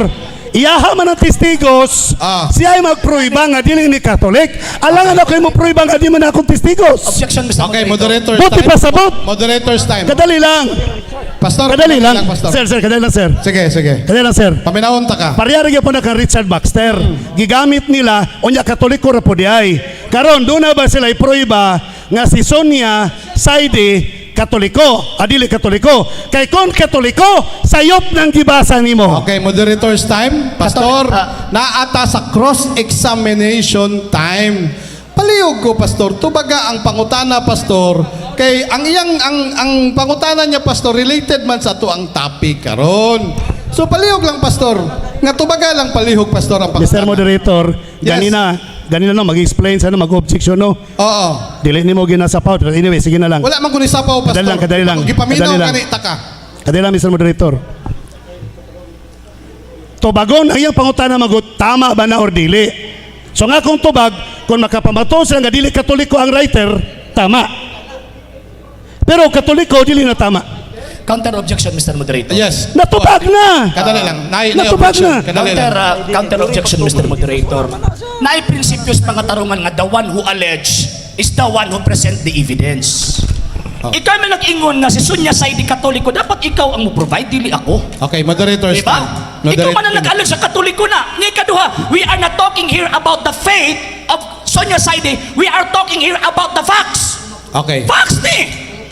Iyaha man ang testigos, Ah. siya ay magpruiba nga dili ni Katolik. Alangan ako mo pruiba nga di man akong testigos. Objection, Mr. Okay, Moderator. moderator's Buti time. pa sabot. Moderator's time. Kadali lang. Pastor, Kadali lang. Pastor. Sir, kadali lang, sir. Sige, sige. Kadali lang, sir. Paminahon ta ka. Pariyari po na kang Richard Baxter. Gigamit nila, unya Katoliko ra po di ay. Karon, doon na ba sila ipruiba nga si Sonia Saidi Katoliko, adili Katoliko. Kay kon Katoliko, sayop ng gibasa nimo. Okay, moderator's time. Pastor, naata sa cross-examination time. Palihog ko, Pastor. Tubaga ang pangutana, Pastor. Kay ang pangutana niya, Pastor, related man sa to ang topic karon. So palihog lang, Pastor. Nga tubaga lang palihog, Pastor, ang pangutana. Mr. Moderator, Yes. ganina no, mag-explain sana, mag-objection no. Oo. Dili nimo ginasapaw. Anyway, sige na lang. Wala man kuno sapaw, Pastor. Kadali lang. Gipaminaw Kadali lang. kanita ka. Kadali lang, Mr. Moderator. Tubagon ang iyang pangutana magot, tama ba na or dili? So nga kung tubag, kung makapamato sila nga dili Katoliko ang writer, tama. Pero Katoliko, dili na tama. Counter objection, Mr. Moderator. Yes. Natubag na! Kadali lang. Natubag na. Kadali lang. Counter objection, Mr. Moderator. Naay prinsipyos pangatarungan nga the one who allege is the one who present the evidence. Ikaw may nag-ingon nga si Sonia Saidi Katoliko, dapat ikaw ang mo-provide, dili ako. Okay, moderator's Diba? time. Ikaw man ang nag-allege sa Katoliko na. Nga ikaduha, we are not talking here about the faith of Sonia Saidi. We are talking here about the facts. Okay. Facts ni!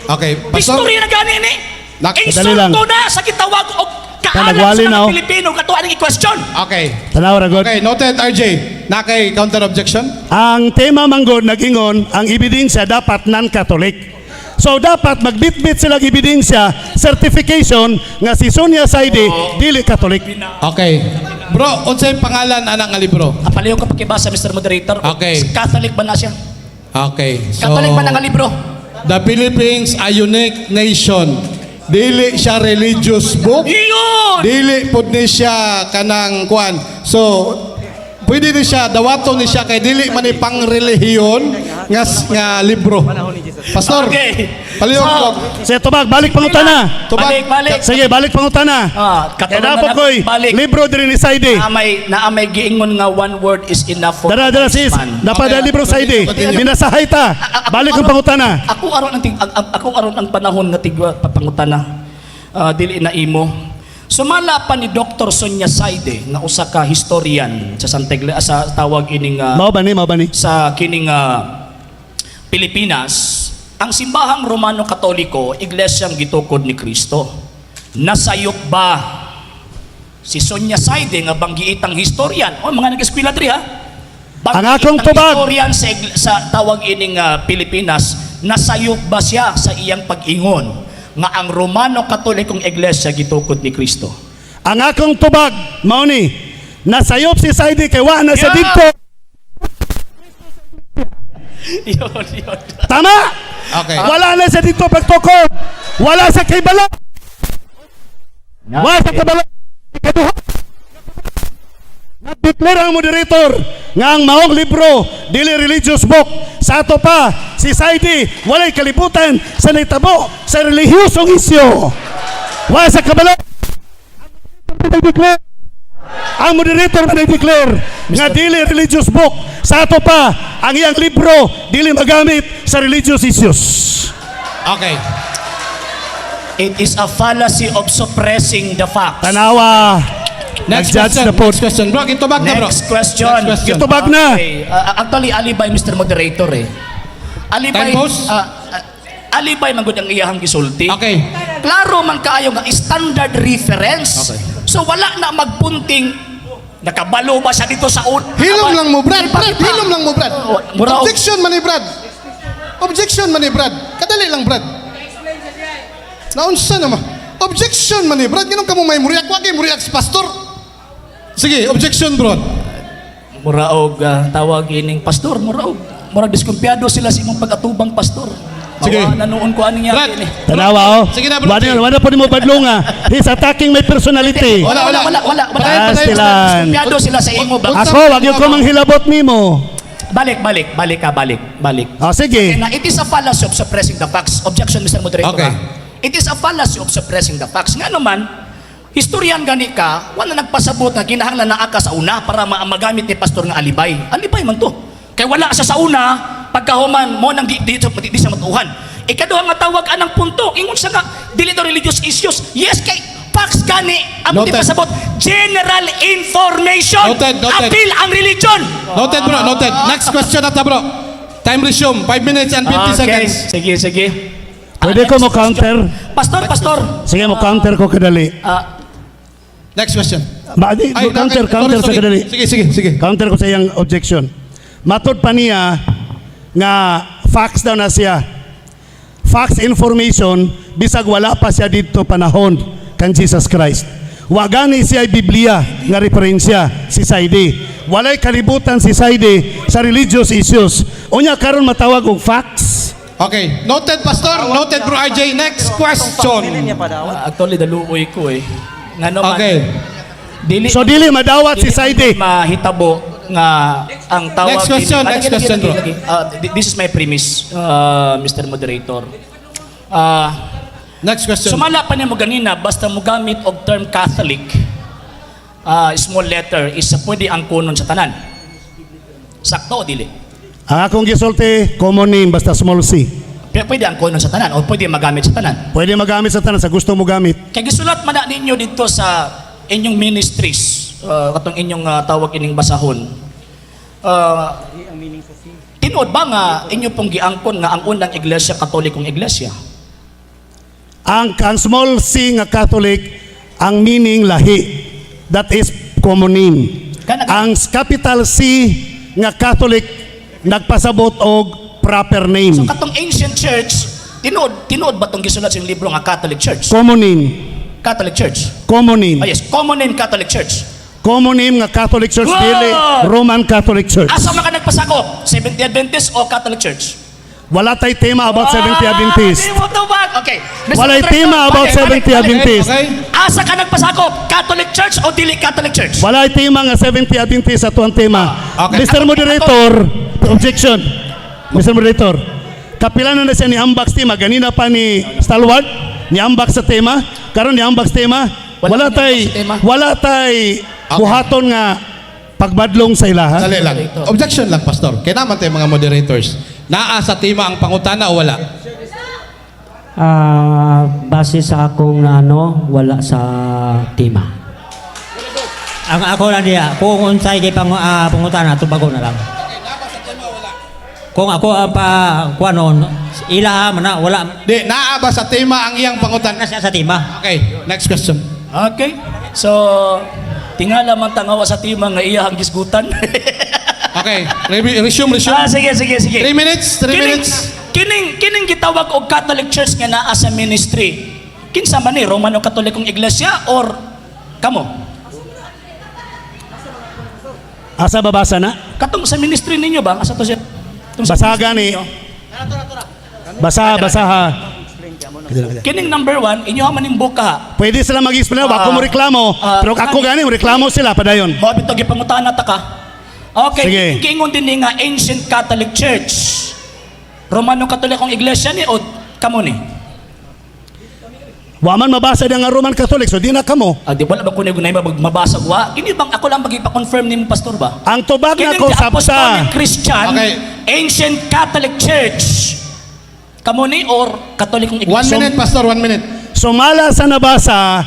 Okay, Pastor. History na gani ni. Kadali lang. Insulto na sa kitawag o kaalam Nagwali sa na, mga oh. Pilipino katuan ng i-question. Okay. Tanaw ra god. Okay, noted, RJ. Nakay counter objection? Ang tema manggod nag-ingon, ang ebidensya dapat non-Catholic. So dapat magbitbit sila ebidensya, certification nga si Sonia Saidi dili Catholic. Okay. Bro, unsay pangalan anak nga libro? Apaliw ka pakibasa, Mr. Moderator. Okay. Catholic ba na siya? Okay. Catholic ba na nga libro? The Philippines a unique nation. Dili siya religious book. Iyon! Dili pud ni siya kanang kuan. So pwede ni siya dawaton ni siya kay dili man ni pangrelihiyon nga libro. Pastor. Okay. Palihog ko. Sa tubag, balik pangutana. Balik. Sige, balik pangutana. Kaya Katulad dapat ko'y balik. libro din ni Saidi. Naamay giingon nga one word is enough for Dara sis, man. dapat Okay. libro Saidi. Continue. Binasahay ta. Balik ang pangutana. Ako aron ang panahon nga tigwa papangutana. Dili na imo. Sumala pa ni Dr. Sonia Saidi nga usa ka historian sa Santa Iglesia sa tawag ining Mao ba ni? sa kining Pilipinas, ang simbahang Romano Katoliko, iglesyang gitukod ni Kristo. Nasayop ba si Sonia Saidi nga banggiitang historian? O mga nag-eskwela diri ha? Ang akong tubag. Historian sa tawag ining Pilipinas, nasayop ba siya sa iyang pag-ingon nga ang Romano Katolikong iglesia gitukod ni Kristo? Ang akong tubag, mao ni, nasayop si Saidi kay wa na sa Yeah. dito. Yun. Tama! Okay. Wala na sa dito pagtukod. Wala sa kaybala. Wala sa kaybala. Ikaduha. Nag-declare ang moderator nga ang maong libro, dili religious book. Sa ato pa, si Saidi, walay kalibutan sa naitabo sa relihiyosong isyo. Wala sa kabala. Ang moderator man nag-declare nga dili religious book. Sa ato pa, ang iyang libro dili magamit sa religious issues. Okay. It is a fallacy of suppressing the facts. Tanawa. Next Nag-judge question. na po. Next question. Bro, kitubag na, bro. Next question. Next question. Itubag na. Okay. Actually, alibay, Mr. Moderator eh. Alibay, Time pause? alibay magud ang iyahang gisulti. Okay. Klaro man kaayo nga standard reference. Okay. So wala na magpunting nakabalo ba siya dito sa Hilom lang mo, Brad. Brad, hilom lang mo, Brad. Mura- Objection man ni Brad. Objection man ni Brad. Kadali lang, Brad. Naunsa naman. Objection man ni Brad. Ganun ka mo may muriak. Wag kay muriak si pastor. Sige, objection, bro. Muraog tawag ining pastor, muraog diskumpiyado sila sa imong pag-atubang pastor. Sige. Nanoon ko ano niya Brad. ini. Tanawa oh. Sige na, bro. Wala po ni mo badlunga. He's attacking my personality. Wala. Pastilan. Diskumpiyado sila sa imo ba? Ako, wag yung ko manghilabot nimo. Balik. Sige. Na it is a fallacy of suppressing the facts. Objection, Mr. Moderator. Okay. It is a fallacy of suppressing the facts. Nga naman, Historian gani ka, wala nagpasabot nga kinahanglan naa ka sa una para magamit ni pastor nga alibay. Alibay man to. Kay wala siya sa una, pagkahuman mo nang di siya matuhan. Ikaduha nga tawag anang punto, ingon siya nga dili daw religious issues. Yes kay facts gani amo di Noted. pasabot. General information. Noted. Appeal ang religion. Noted bro, noted. Next question na ta bro. Time resume, 5 minutes and 50 seconds. Sige. Pwede ko mo counter? Pastor. Sige mo counter ko kadali. Next question. Counter sa sorry. kadali. Sige. Counter ko sa iyang objection. Matod pa niya nga facts daw na siya. Facts information bisag wala pa siya dito panahon kan Jesus Christ. Wa gani siya Biblia nga referensya si Saidi. Walay kalibutan si Saidi sa religious issues. Unya karon matawag og facts. Okay, noted pastor, noted bro RJ. Next question. Actually daluoy ko eh. Ngano man. Okay. So dili madawat si Saidi. Mahitabo nga ang tawag Next question, next question, bro. This is my premise, Mr. Moderator. Next question. Sumala pa niya mo ganina, basta mo gamit og term Catholic, small letter, is pwede ang kunon sa tanan. Sakto o dili? Ang akong gisulti, common name basta small c. Pwede ang kunon sa tanan o pwede magamit sa tanan. Pwede magamit sa tanan sa gusto mo gamit. Kaya gisulat man na ninyo dito sa inyong ministries, katong inyong tawag ining basahon. Tinuod ba nga inyo pong giangkon nga ang unang iglesia katolikong iglesia? Ang small c nga Catholic, ang meaning lahi. That is common name. Ang capital C nga Catholic, nagpasabot og proper name. So katong ancient church, tinuod ba tong gisulat sa libro nga Catholic Church? Common name. Catholic Church. Common name. Oh yes, common name Catholic Church. Common name nga Catholic Church, Wow! dili Roman Catholic Church. Asa man ka nagpasakop? Seventh Day Adventist o Catholic Church? Wala tay tema about Seventh Day Adventist. Di mo to ba? Okay. Mr. Wala Moderator, tema about balik. Seventh Day Adventist. Okay. Asa ka nagpasakop? Catholic Church o dili Catholic Church? Wala tema nga Seventh Day Adventist sa tuang tema. Okay. Mr. Moderator, objection. Mr. Moderator, kapilan na siya ni ambak sa tema. Ganina pa ni Stalwart, ni ambak sa tema. Karon ni ambak sa tema. Wala pa ni ambak sa tema. Wala tay buhaton nga pagbadlong sa ilaha. Dali lang. Objection lang pastor. Kaya naman tayo mga moderators. Naa sa tema ang pangutana o wala? Base sa akong wala sa tema. Ang ako lang diya, kung unsay kay pangutana, tubago na lang. Kung ako ang kuanon, ilaha man na, wala Di, naa ba sa tema ang iyang pangutana? na siya sa tema. Okay, next question. Okay. So, tingala man tangawa sa tima nga iyahang gisgutan. Okay, resume. Sige. 3 minutes, 3 minutes. Kining gitawag og Catholic Church nga naa sa ministry. Kinsa man ni Romano Katolikong Iglesia or kamo? Asa babasa na? Katong sa ministry ninyo ba? Asa to siya? Tong sa Basaha gani. ministry ninyo? Basaha. Kining number 1, inyo man ning buka. Pwede sila mag-explain. Ako mo reklamo. Pero ako gani, mo reklamo sila padayon. Mo bitaw gipangutana ta ka. Okay, Sige. kiingon din ni nga ancient Catholic Church. Romano Katolikong Iglesia ni o kamo ni? Waman mabasa niya nga Roman Catholic, so di na kamo. Di wala ba kuno gunay mabasa wa? Kini bang ako lang magipa-confirm ni pastor ba? Ang tubag na Kining ko the sabta. Apostolic Christian, Okay. Ancient Catholic Church. Kamo ni or Katolikong 1 Iglesia? minute, pastor, 1 minute. Sumala sa nabasa,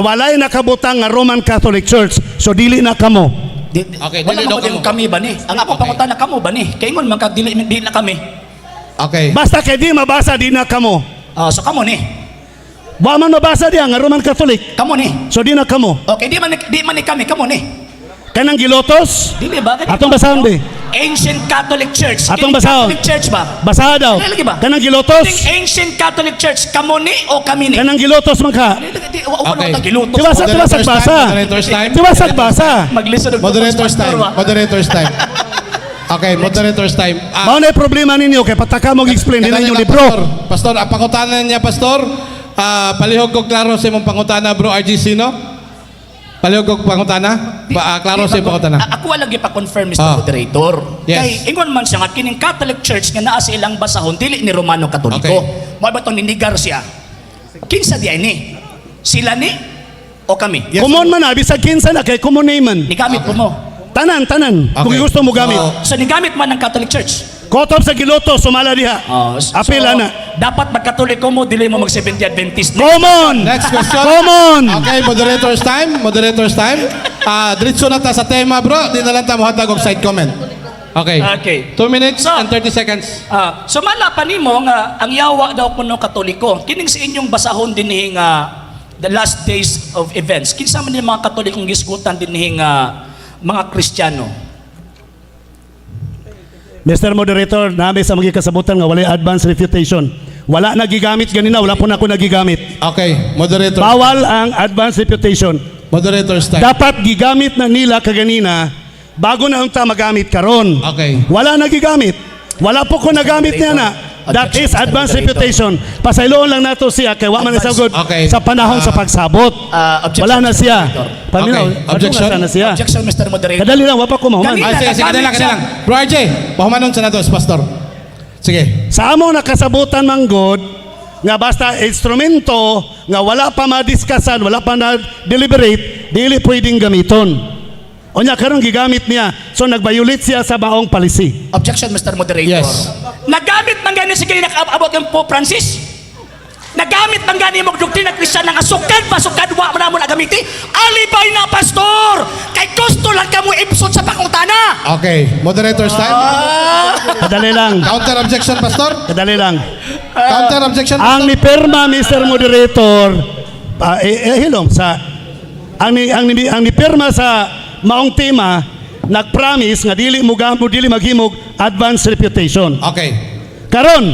walay nakabutang nga Roman Catholic Church, so dili na kamo. Okay, Wala dili mo daw din kamo. kami ba ni? Ang ako Okay. pangutana kamo ba ni? Kaingon man kag dili na kami. Okay. Basta kay di mabasa, di na kamo. So kamo ni. Waman mabasa diya nga Roman Catholic, Kamo ni. so di na kamo. Okay, di man ni kami, kamo ni. Kanang gilotos, Dili ba? atong basahon di. Ancient Catholic Church. Atong Kining basahon. Catholic Church ba? Basaha daw. Dili lagi ba? Kanang gilotos, Kining Ancient Catholic Church, kamo ni o kami ni? kanang gilotos man ka. Okay. Tibasa Moderator's basa. time, moderator's time. Tibasa basa. Maglisod og Moderator's time. Moderator's time. Okay, moderator's time. Mao na yung problema ninyo kay pataka mo explain din inyong libro. Pastor, ang pangutana niya, pastor, palihog ko klaro sa imong pangutana, bro RGC, no? Palihog ko pangutana? Klaro sa imong pangutana. Ako wala gipa-confirm Mr. Ah. Moderator. Yes. Kay ingon man siya nga kining Catholic Church nga naa sa ilang basahon dili ni Romano Katoliko. Okay. Mao ba tong ninigar siya? Kinsa di ni? Sila ni O kami? Yes, Common man na, bisag kinsa na kay common name man. Nigamit po mo. Tanan. Kung Okay. gusto mo gamit. So, So nigamit man ng Catholic Church. Kotob sa giloto, sumala diha. Apil ana. Dapat magkatoliko mo, dili mo mag-70 Adventist. Common! next question. Common! Okay, moderator's time. Diretso na ta sa tema, bro. Di na lang ta mohatag og side comment. Okay. Okay. 2 minutes So- and 30 seconds. So malapan nimo nga ang yawa daw kuno katoliko. Kining sa inyong basahon dinhi nga the last days of events. Kinsa man ni mga katolikong gisgutan dinhi nga mga Kristiyano. Mr. Moderator, namin sa mga kasabutan nga walay advance refutation. Wala nagigamit ganina, wala po na ako nagigamit. Okay, moderator. Bawal ang advance refutation. Moderator's time. Dapat gigamit na nila kaganina bago na unta magamit karon. Okay. Wala nagigamit. Wala po ko nagamit niya na. That is advance reputation. Pasayloon lang nato siya kay wa man isagod Okay. sa panahon sa pagsabot. Objection, Wala na Mr. siya. Moderator. Paminaw, Okay. Objection? na siya. Objection, Mr. Moderator. Kadali lang, wapa ko mahuman. Ganina. Sige, Nagamit siya. lang. Bro RJ, pahumanon sa natos, pastor. Sige. Sa among nakasabutan manggod nga basta instrumento nga wala pa madiskusan, wala pa na deliberate, dili pwedeng gamiton. Onya karon gigamit niya. So nagbayulit siya sa baong policy. Objection, Mr. Moderator. Yes. Nagamit man gani sige nakabot ng Pope Francis. Nagamit man gani mo doktrina Kristiyana nga sukad wa man mo nagamiti. Alibay na pastor. Kay gusto lang kamo ipsot sa pangutana. Okay, moderator's time. Kadali lang. Counter objection, pastor. Kadali lang. Counter objection, Ang pastor. ni perma Mr. Moderator hilom sa ang ni perma sa maong tema nagpromise nga dili maghimog advance reputation. Okay. Karon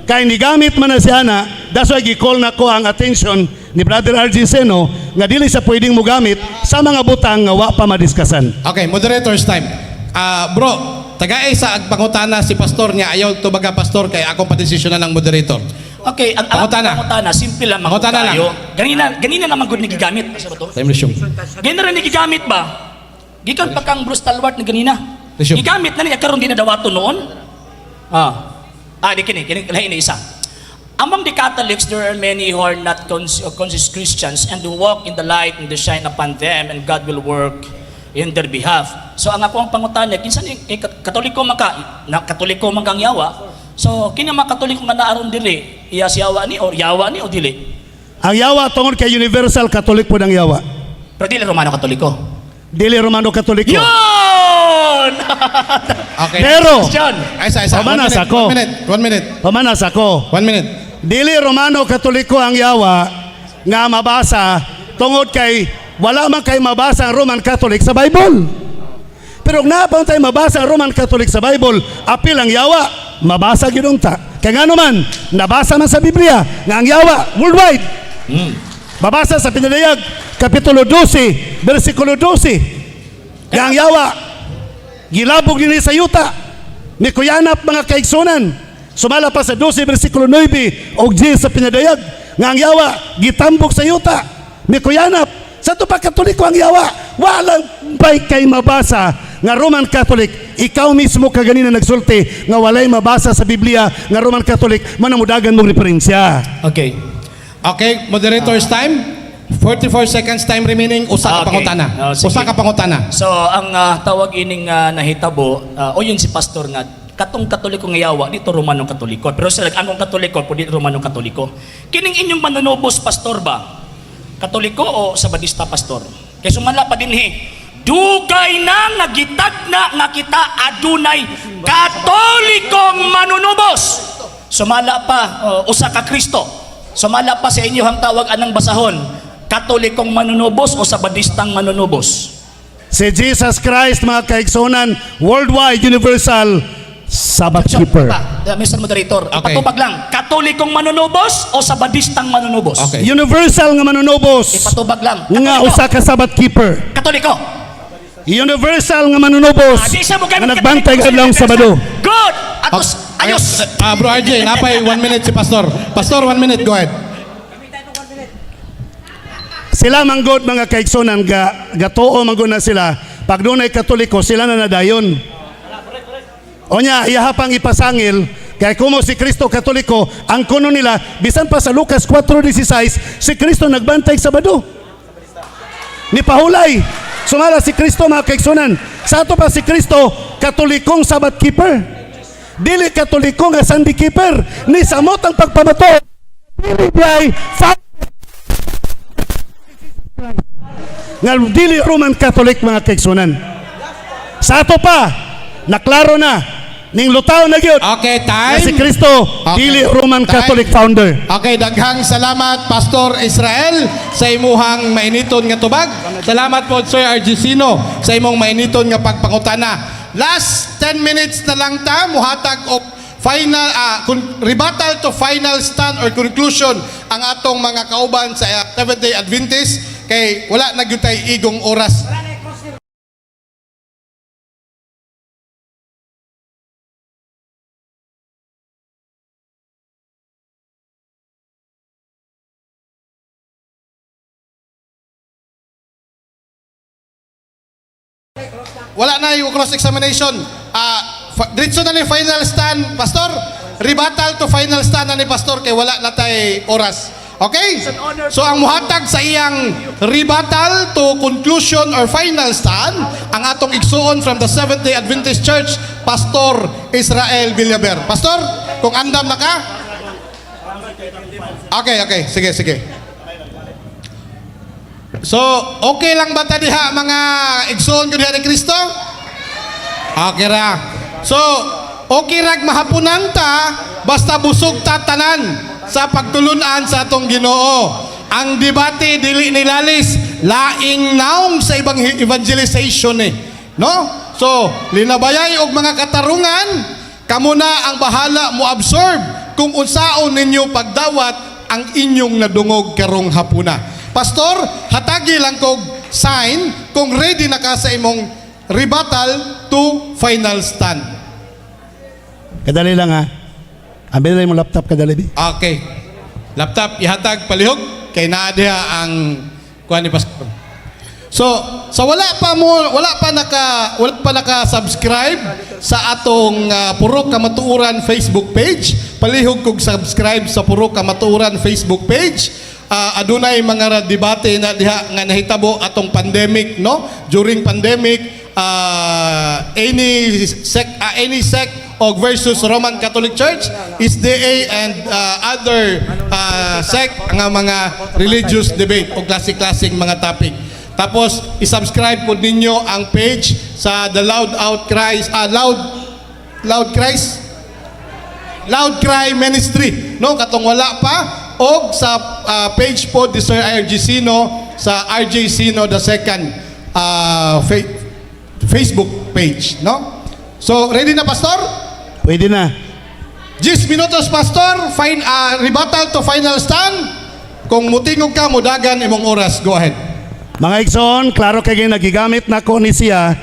kay nigamit man na siya na, that's why gi-call na ko ang attention ni Brother RG Seno nga dili sa pwedeng mogamit sa mga butang nga wa pa madiskusan. Okay, moderator's time. Bro, tagaay sa pangutana si pastor niya ayaw tubaga pastor kay akong padesisyonan ng moderator. Okay, ang pangutana, simple lang Pangutana lang. Ganina naman gud nigigamit. Asa ba to? Time resume. Ganina rin nigigamit ba? Gikan pa kang Bruce Talwart na ganina. Resume. Gigamit na niya karon di na dawato noon. Di kini lain na isa. Among the Catholics, there are many who are not conscious Christians and who walk in the light and the shine upon them, and God will work in their behalf. So ang ako ang pangutana, kinsan Katoliko man kang yawa. So kini mga Katoliko nga naaron dili, iya si yawa ni o dili. Ang yawa tungod kay Universal Catholic po ng yawa. Pero dili Romano Katoliko. Dili Romano Katoliko. Yun! Okay. Pero Question. Isa. Pamanas ako. 1 minute. pamanas ako. 1 minute. Dili Romano Katoliko ang yawa nga mabasa tungod kay wala man kay mabasa ang Roman Catholic sa Bible. Pero kung napang tayo mabasa ang Roman Catholic sa Bible, apil ang yawa, mabasa ginunta. Kaya nga naman, nabasa man sa Biblia nga ang yawa worldwide. Mabasa sa Pinadayag, Kapitulo 12, versikulo 12. Nga ang yawa, gilabog din sa yuta, ni kuyanap mga kaigsunan. Sumala pa sa 12, versikulo 9, o 10 sa Pinadayag, nga ang yawa, gitambok sa yuta, ni kuyanap. Sa ito pa Katoliko ang yawa, walang pa'y kay mabasa nga Roman Catholic. Ikaw mismo kaganina nagsulti nga walay mabasa sa Biblia nga Roman Catholic, manamudagan mong referensya. Okay. Okay, moderator's time. 44 seconds time remaining. Usa ka Okay. pangutana. Sige. Usa ka pangutana. So, ang tawag ining nahitabo, o yun si pastor nga, katong Katoliko nga yawa, dito Romano Katoliko. Pero sila, angong Katoliko, po dito Romano Katoliko. Kining inyong manunobos, pastor ba? Katoliko o Sabadista, pastor? Kaya sumala pa din dugay na nagitag na nga kita adunay Katolikong manunobos. Sumala pa, usa ka Kristo. Sumala pa sa inyo ang tawag anang basahon, Katolikong manunobos o Sabadistang manunobos? Si Jesus Christ, mga kaigsunan, worldwide, universal, Sabbath keeper. Mr. Moderator, Okay. ipatubag lang, Katolikong manunobos o Sabadistang manunobos? Okay. Universal nga manunobos, Ipatubag lang. nga Katoliko. usa ka Sabbath keeper. Katoliko. Universal nga manunobos, Di siya mo nga gamit nagbantay Katoliko. adlaw Sabado. Good! Atos, ayos! Bro RJ, napay 1 minute si pastor. Pastor, 1 minute, go ahead. Sila manggod mga kaigsunan, gatuo manggod na sila. Pag doon ay Katoliko, sila na nadayon. Onya, iyahapang ipasangil, kaya kumo si Kristo Katoliko, ang kuno nila, bisan pa sa Lucas 4:16, si Kristo nagbantay Sabado. ni pahulay. Sumala si Kristo mga kaigsunan. Sa ato pa si Kristo, katolikong Sabbath keeper. Dili katolikong nga Sunday keeper. Ni samot ang pagpamato. Dili biyay nga dili Roman Catholic mga kaigsunan. Sa ato pa, naklaro na, ning lutaw na gyud. Okay, Na time. si Kristo, Okay. dili Roman Time. Catholic founder. Okay, daghang salamat Pastor Israel sa imuhang mainiton nga tubag. Salamat po Sir RG Sino sa imong mainiton nga pagpangutana. Last 10 minutes na lang ta muhatag og final rebuttal to final stand or conclusion ang atong mga kauban sa Seventh-day Adventist kay wala na gyud tay igong oras. Wala na yung cross-examination. Diretso na ni final stand, Pastor. Rebuttal to final stand na ni Pastor kay wala na tay oras. Okay? So ang muhatag sa iyang rebuttal to conclusion or final stand, ang atong igsuon from the Seventh-day Adventist Church, Pastor Israel Villaber. Pastor, kung andam na ka? Okay. Sige. So, okay lang ba ta diha mga igsoon ko diha ni Kristo? Okay ra. So, okay rag mahapunan ta basta busog ta tanan sa pagtulunan sa atong Ginoo. Ang debate dili nilalis laing naong sa ibang evangelization no? So, linabayay og mga katarungan, kamo na ang bahala mo absorb kung unsaon ninyo pagdawat ang inyong nadungog karong hapuna. Pastor, hatagi lang kog sign kung ready na ka sa imong rebuttal to final stand. Kadali lang ha. Ambil na yung laptop kadali di. Okay. Laptop ihatag palihog kay naa diha ang kuan ni Pastor. So wala pa naka-subscribe sa atong Puro Kamatuoran Facebook page. Palihog kog subscribe sa Puro Kamatuoran Facebook page. Adunay mga debate na diha nga nahitabo atong pandemic, no? During pandemic, any sect og versus Roman Catholic Church, SDA and other sect nga mga religious debate o klasik-klasik mga topic. Tapos i-subscribe po ninyo ang page sa The Loud Outcries, Loud Cry Ministry, no? Katong wala pa og sa page po ni Sir RG Sino sa RJ Sino the second Facebook page, no? So ready na Pastor? Pwede na. 10 minutos Pastor, rebuttal to final stand. Kung mutingog ka mudagan imong oras, go ahead. Mga igsoon, klaro kay nagigamit na ko ni siya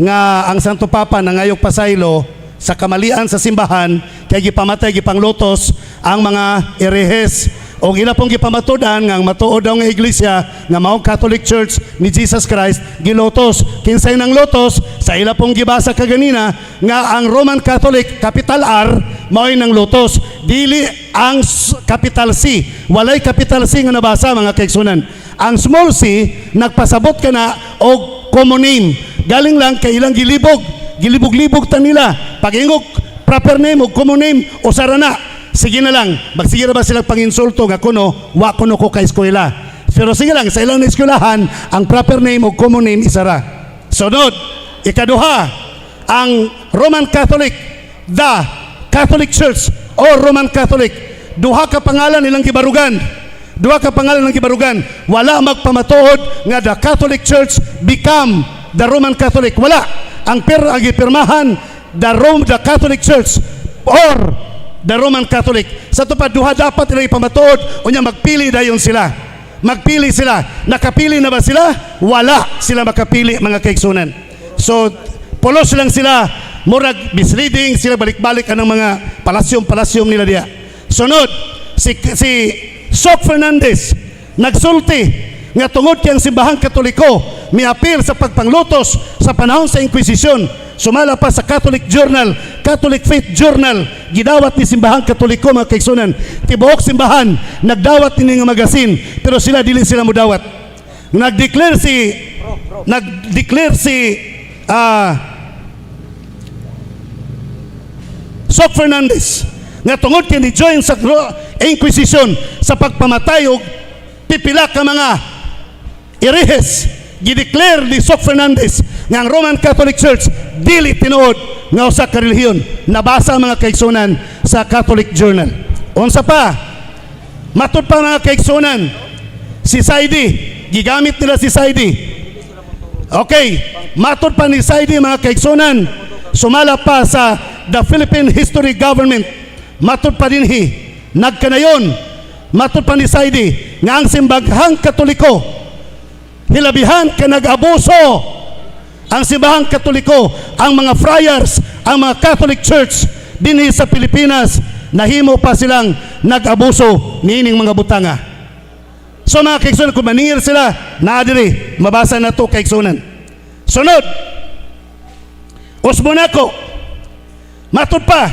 nga ang Santo Papa nangayog pasaylo sa kamalian sa simbahan kay gipamatay gipanglutos ang mga erehes o ila pong gipamatudan nga ang matuod daw nga iglesia nga maong Catholic Church ni Jesus Christ gilotos. Kinsay nang lotos sa ila pong gibasa kaganina nga ang Roman Catholic capital R mao'y nang lotos, dili ang capital C. Walay capital C nga nabasa mga kaigsunan. Ang small c nagpasabot ka na og common name. Galing lang kay ilang gilibog-libog ta nila. Pag-ingog proper name o common name o sarana. Sige na lang. Magsige na ba silang panginsulto nga kuno, wa kuno ko ka eskwela. Pero sige lang, sa ilang eskwelahan, ang proper name o common name isara. Sunod, ikaduha, ang Roman Catholic, the Catholic Church o Roman Catholic, duha ka pangalan nilang gibarugan. Duha ka pangalan ng gibarugan. Wala magpamatuod nga the Catholic Church become the Roman Catholic. Wala. Ang gipirmahan the Catholic Church or the Roman Catholic. Sa tupad duha dapat ilang ipamatuod unya magpili dayon sila. Magpili sila. Nakapili na ba sila? Wala sila makapili mga kaigsunan. So pulos lang sila, murag misleading sila, balik-balik anang mga palasyong nila diya. Sunod, si Soc Fernandez nagsulti nga tungod kay ang simbahang Katoliko miapil sa pagpanglutos sa panahon sa Inquisition. Sumala pa sa Catholic Journal, Catholic Faith Journal, gidawat ni simbahang Katoliko mga kaigsunan. Tibuok simbahan nagdawat ni nga magasin pero sila dili sila modawat. nag-declare si Soc Fernandez nga tungod kay ni join sa Inquisition sa pagpamatay og pipila ka mga irihes, gideclare ni Soc Fernandez nga ang Roman Catholic Church dili tinuod nga usa ka relihiyon. Nabasa ang mga kaigsunan sa Catholic Journal. Unsa pa, matud pa mga kaigsunan, si Saidi, gigamit nila si Saidi. Okay, matud pa ni Saidi mga kaigsunan, sumala pa sa the Philippine History Government, matud pa dinhi, nagkanayon, matud pa ni Saidi, nga ang simbaghang Katoliko, hilabihan ka nag-abuso ang simbahang Katoliko, ang mga friars, ang mga Catholic Church dinhi sa Pilipinas, nahimo pa silang nag-abuso niining mga butanga. So mga kaigsunan, kung maningil sila, naadiri, mabasa na to kaigsunan. Sunod, Osmonaco, matud pa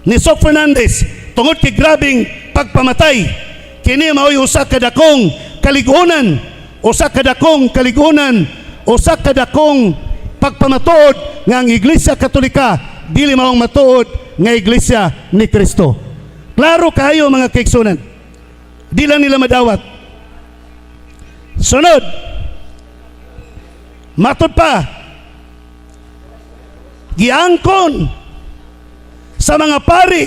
ni Soc Fernandez, tungod kay grabing pagpamatay, kini mao'y usa ka dakong kaligunan, usa ka dakong pagpamatuod nga ang Iglesia Katolika dili maong matuod nga Iglesia ni Kristo. Klaro kayo mga kaigsunan, di lang nila madawat. Sunod, matud pa, giangkon sa mga pari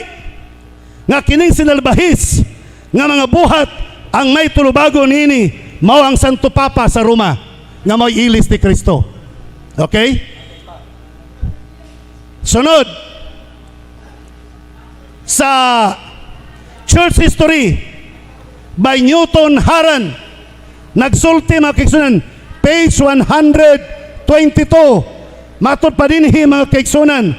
nga kining sinalbahis nga mga buhat ang may tulubago nini mao ang Santo Papa sa Roma nga mo'y ilis ni Kristo. Okay? Sunod, sa church history by Newton Haran, nagsulti mga kaigsunan, page 122, matud pa dinhi mga kaigsunan,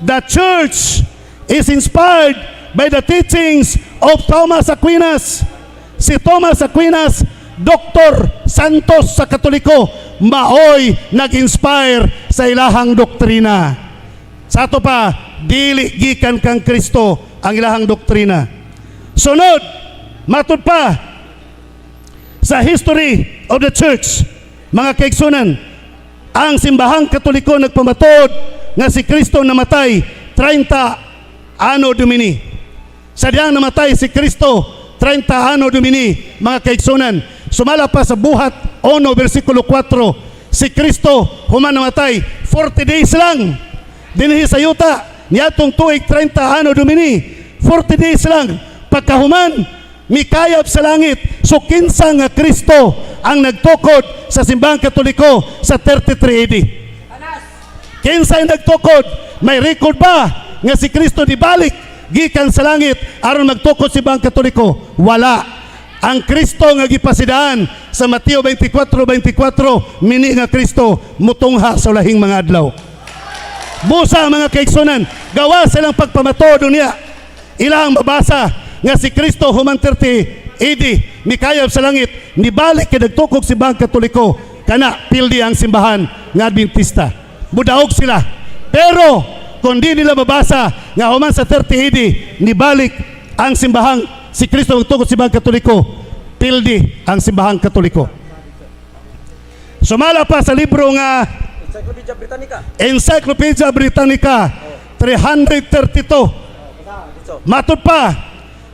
the church is inspired by the teachings of Thomas Aquinas. Si Thomas Aquinas, Dr. Santos sa Katoliko, maoy nag-inspire sa ilahang doktrina. Sa ato pa, dili gikan kang Kristo ang ilahang doktrina. Sunod, matud pa, sa history of the church, mga kaigsunan, ang simbahang Katoliko nagpamatod nga si Kristo namatay 30 Anno Domini. Sa diyang namatay si Kristo 30 Anno Domini, mga kaigsunan, sumala pa sa buhat 1 versikulo 4, si Kristo human namatay 40 days lang dinhi sa yuta niadtong tuig 30 Anno Domini, 40 days lang pagkahuman mikayab sa langit. So kinsa nga Kristo ang nagtukod sa simbahang Katoliko sa 33 AD? Kinsa ang nagtukod? May record ba nga si Kristo dibalik gikan sa langit aron magtukod sa simbahang Katoliko? Wala. Ang Kristo nga gipasidaan sa Mateo 24:24, mini nga Kristo mutungha sa lahing mga adlaw. Busa mga kaigsunan, gawa silang pagpamatuod niya. Ilang mabasa nga si Kristo human 30 AD mikayab sa langit, nibalik kay nagtukog simbahang Katoliko, kana pildi ang simbahan nga Adventista. Budaog sila. Pero kung di nila mabasa nga human sa 30 AD nibalik ang simbahang si Kristo magtukod simbahang Katoliko, pildi ang simbahang Katoliko. Sumala pa sa libro nga Encyclopedia Britannica 332, matud pa,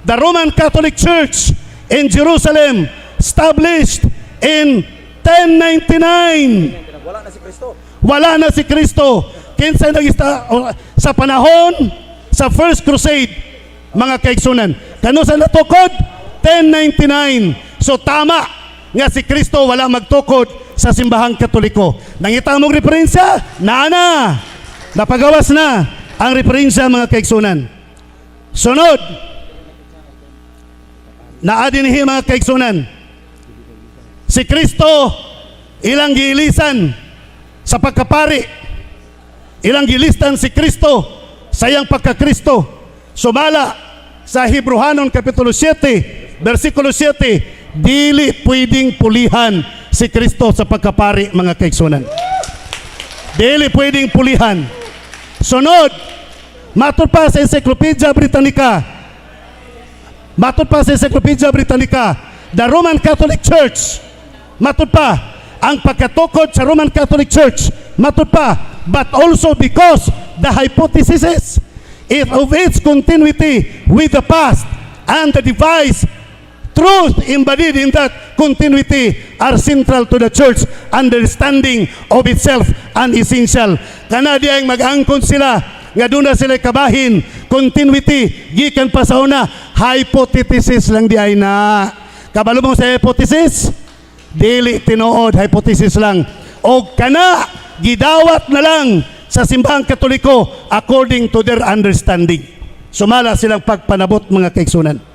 the Roman Catholic Church in Jerusalem established in 1099. Wala na si Kristo. Kinsa sa panahon sa First Crusade, mga kaigsunan, kano sa natukod 1099. So tama nga si Kristo wala magtukod sa simbahang Katoliko. Nangita mong referensya? Naana. Napagawas na ang referensya, mga kaigsunan. Sunod, naadinhi mga kaigsunan, si Kristo ilang giilisan sa pagkapari, ilang gilistan si Kristo sa iyang pagkakristo. Sumala sa Hebrehanon Kapitulo 7 versikulo 7, dili pwedeng pulihan si Kristo sa pagkapari, mga kaigsunan. Dili pwedeng pulihan. Sunod, matud pa sa Encyclopedia Britannica, the Roman Catholic Church, matud pa ang pagkatukod sa Roman Catholic Church, matud pa, but also because the hypothesis of its continuity with the past and the device truth embodied in that continuity are central to the church understanding of itself and essential. Kana diay mag-angkon sila nga doon na sila kabahin continuity gikan pa sa una, hypothesis lang diay na. Kabalo mo sa hypothesis, dili tinuod, hypothesis lang. O kana gidawat na lang sa simbahang Katoliko according to their understanding. Sumala silang pagpanabot mga kaigsunan.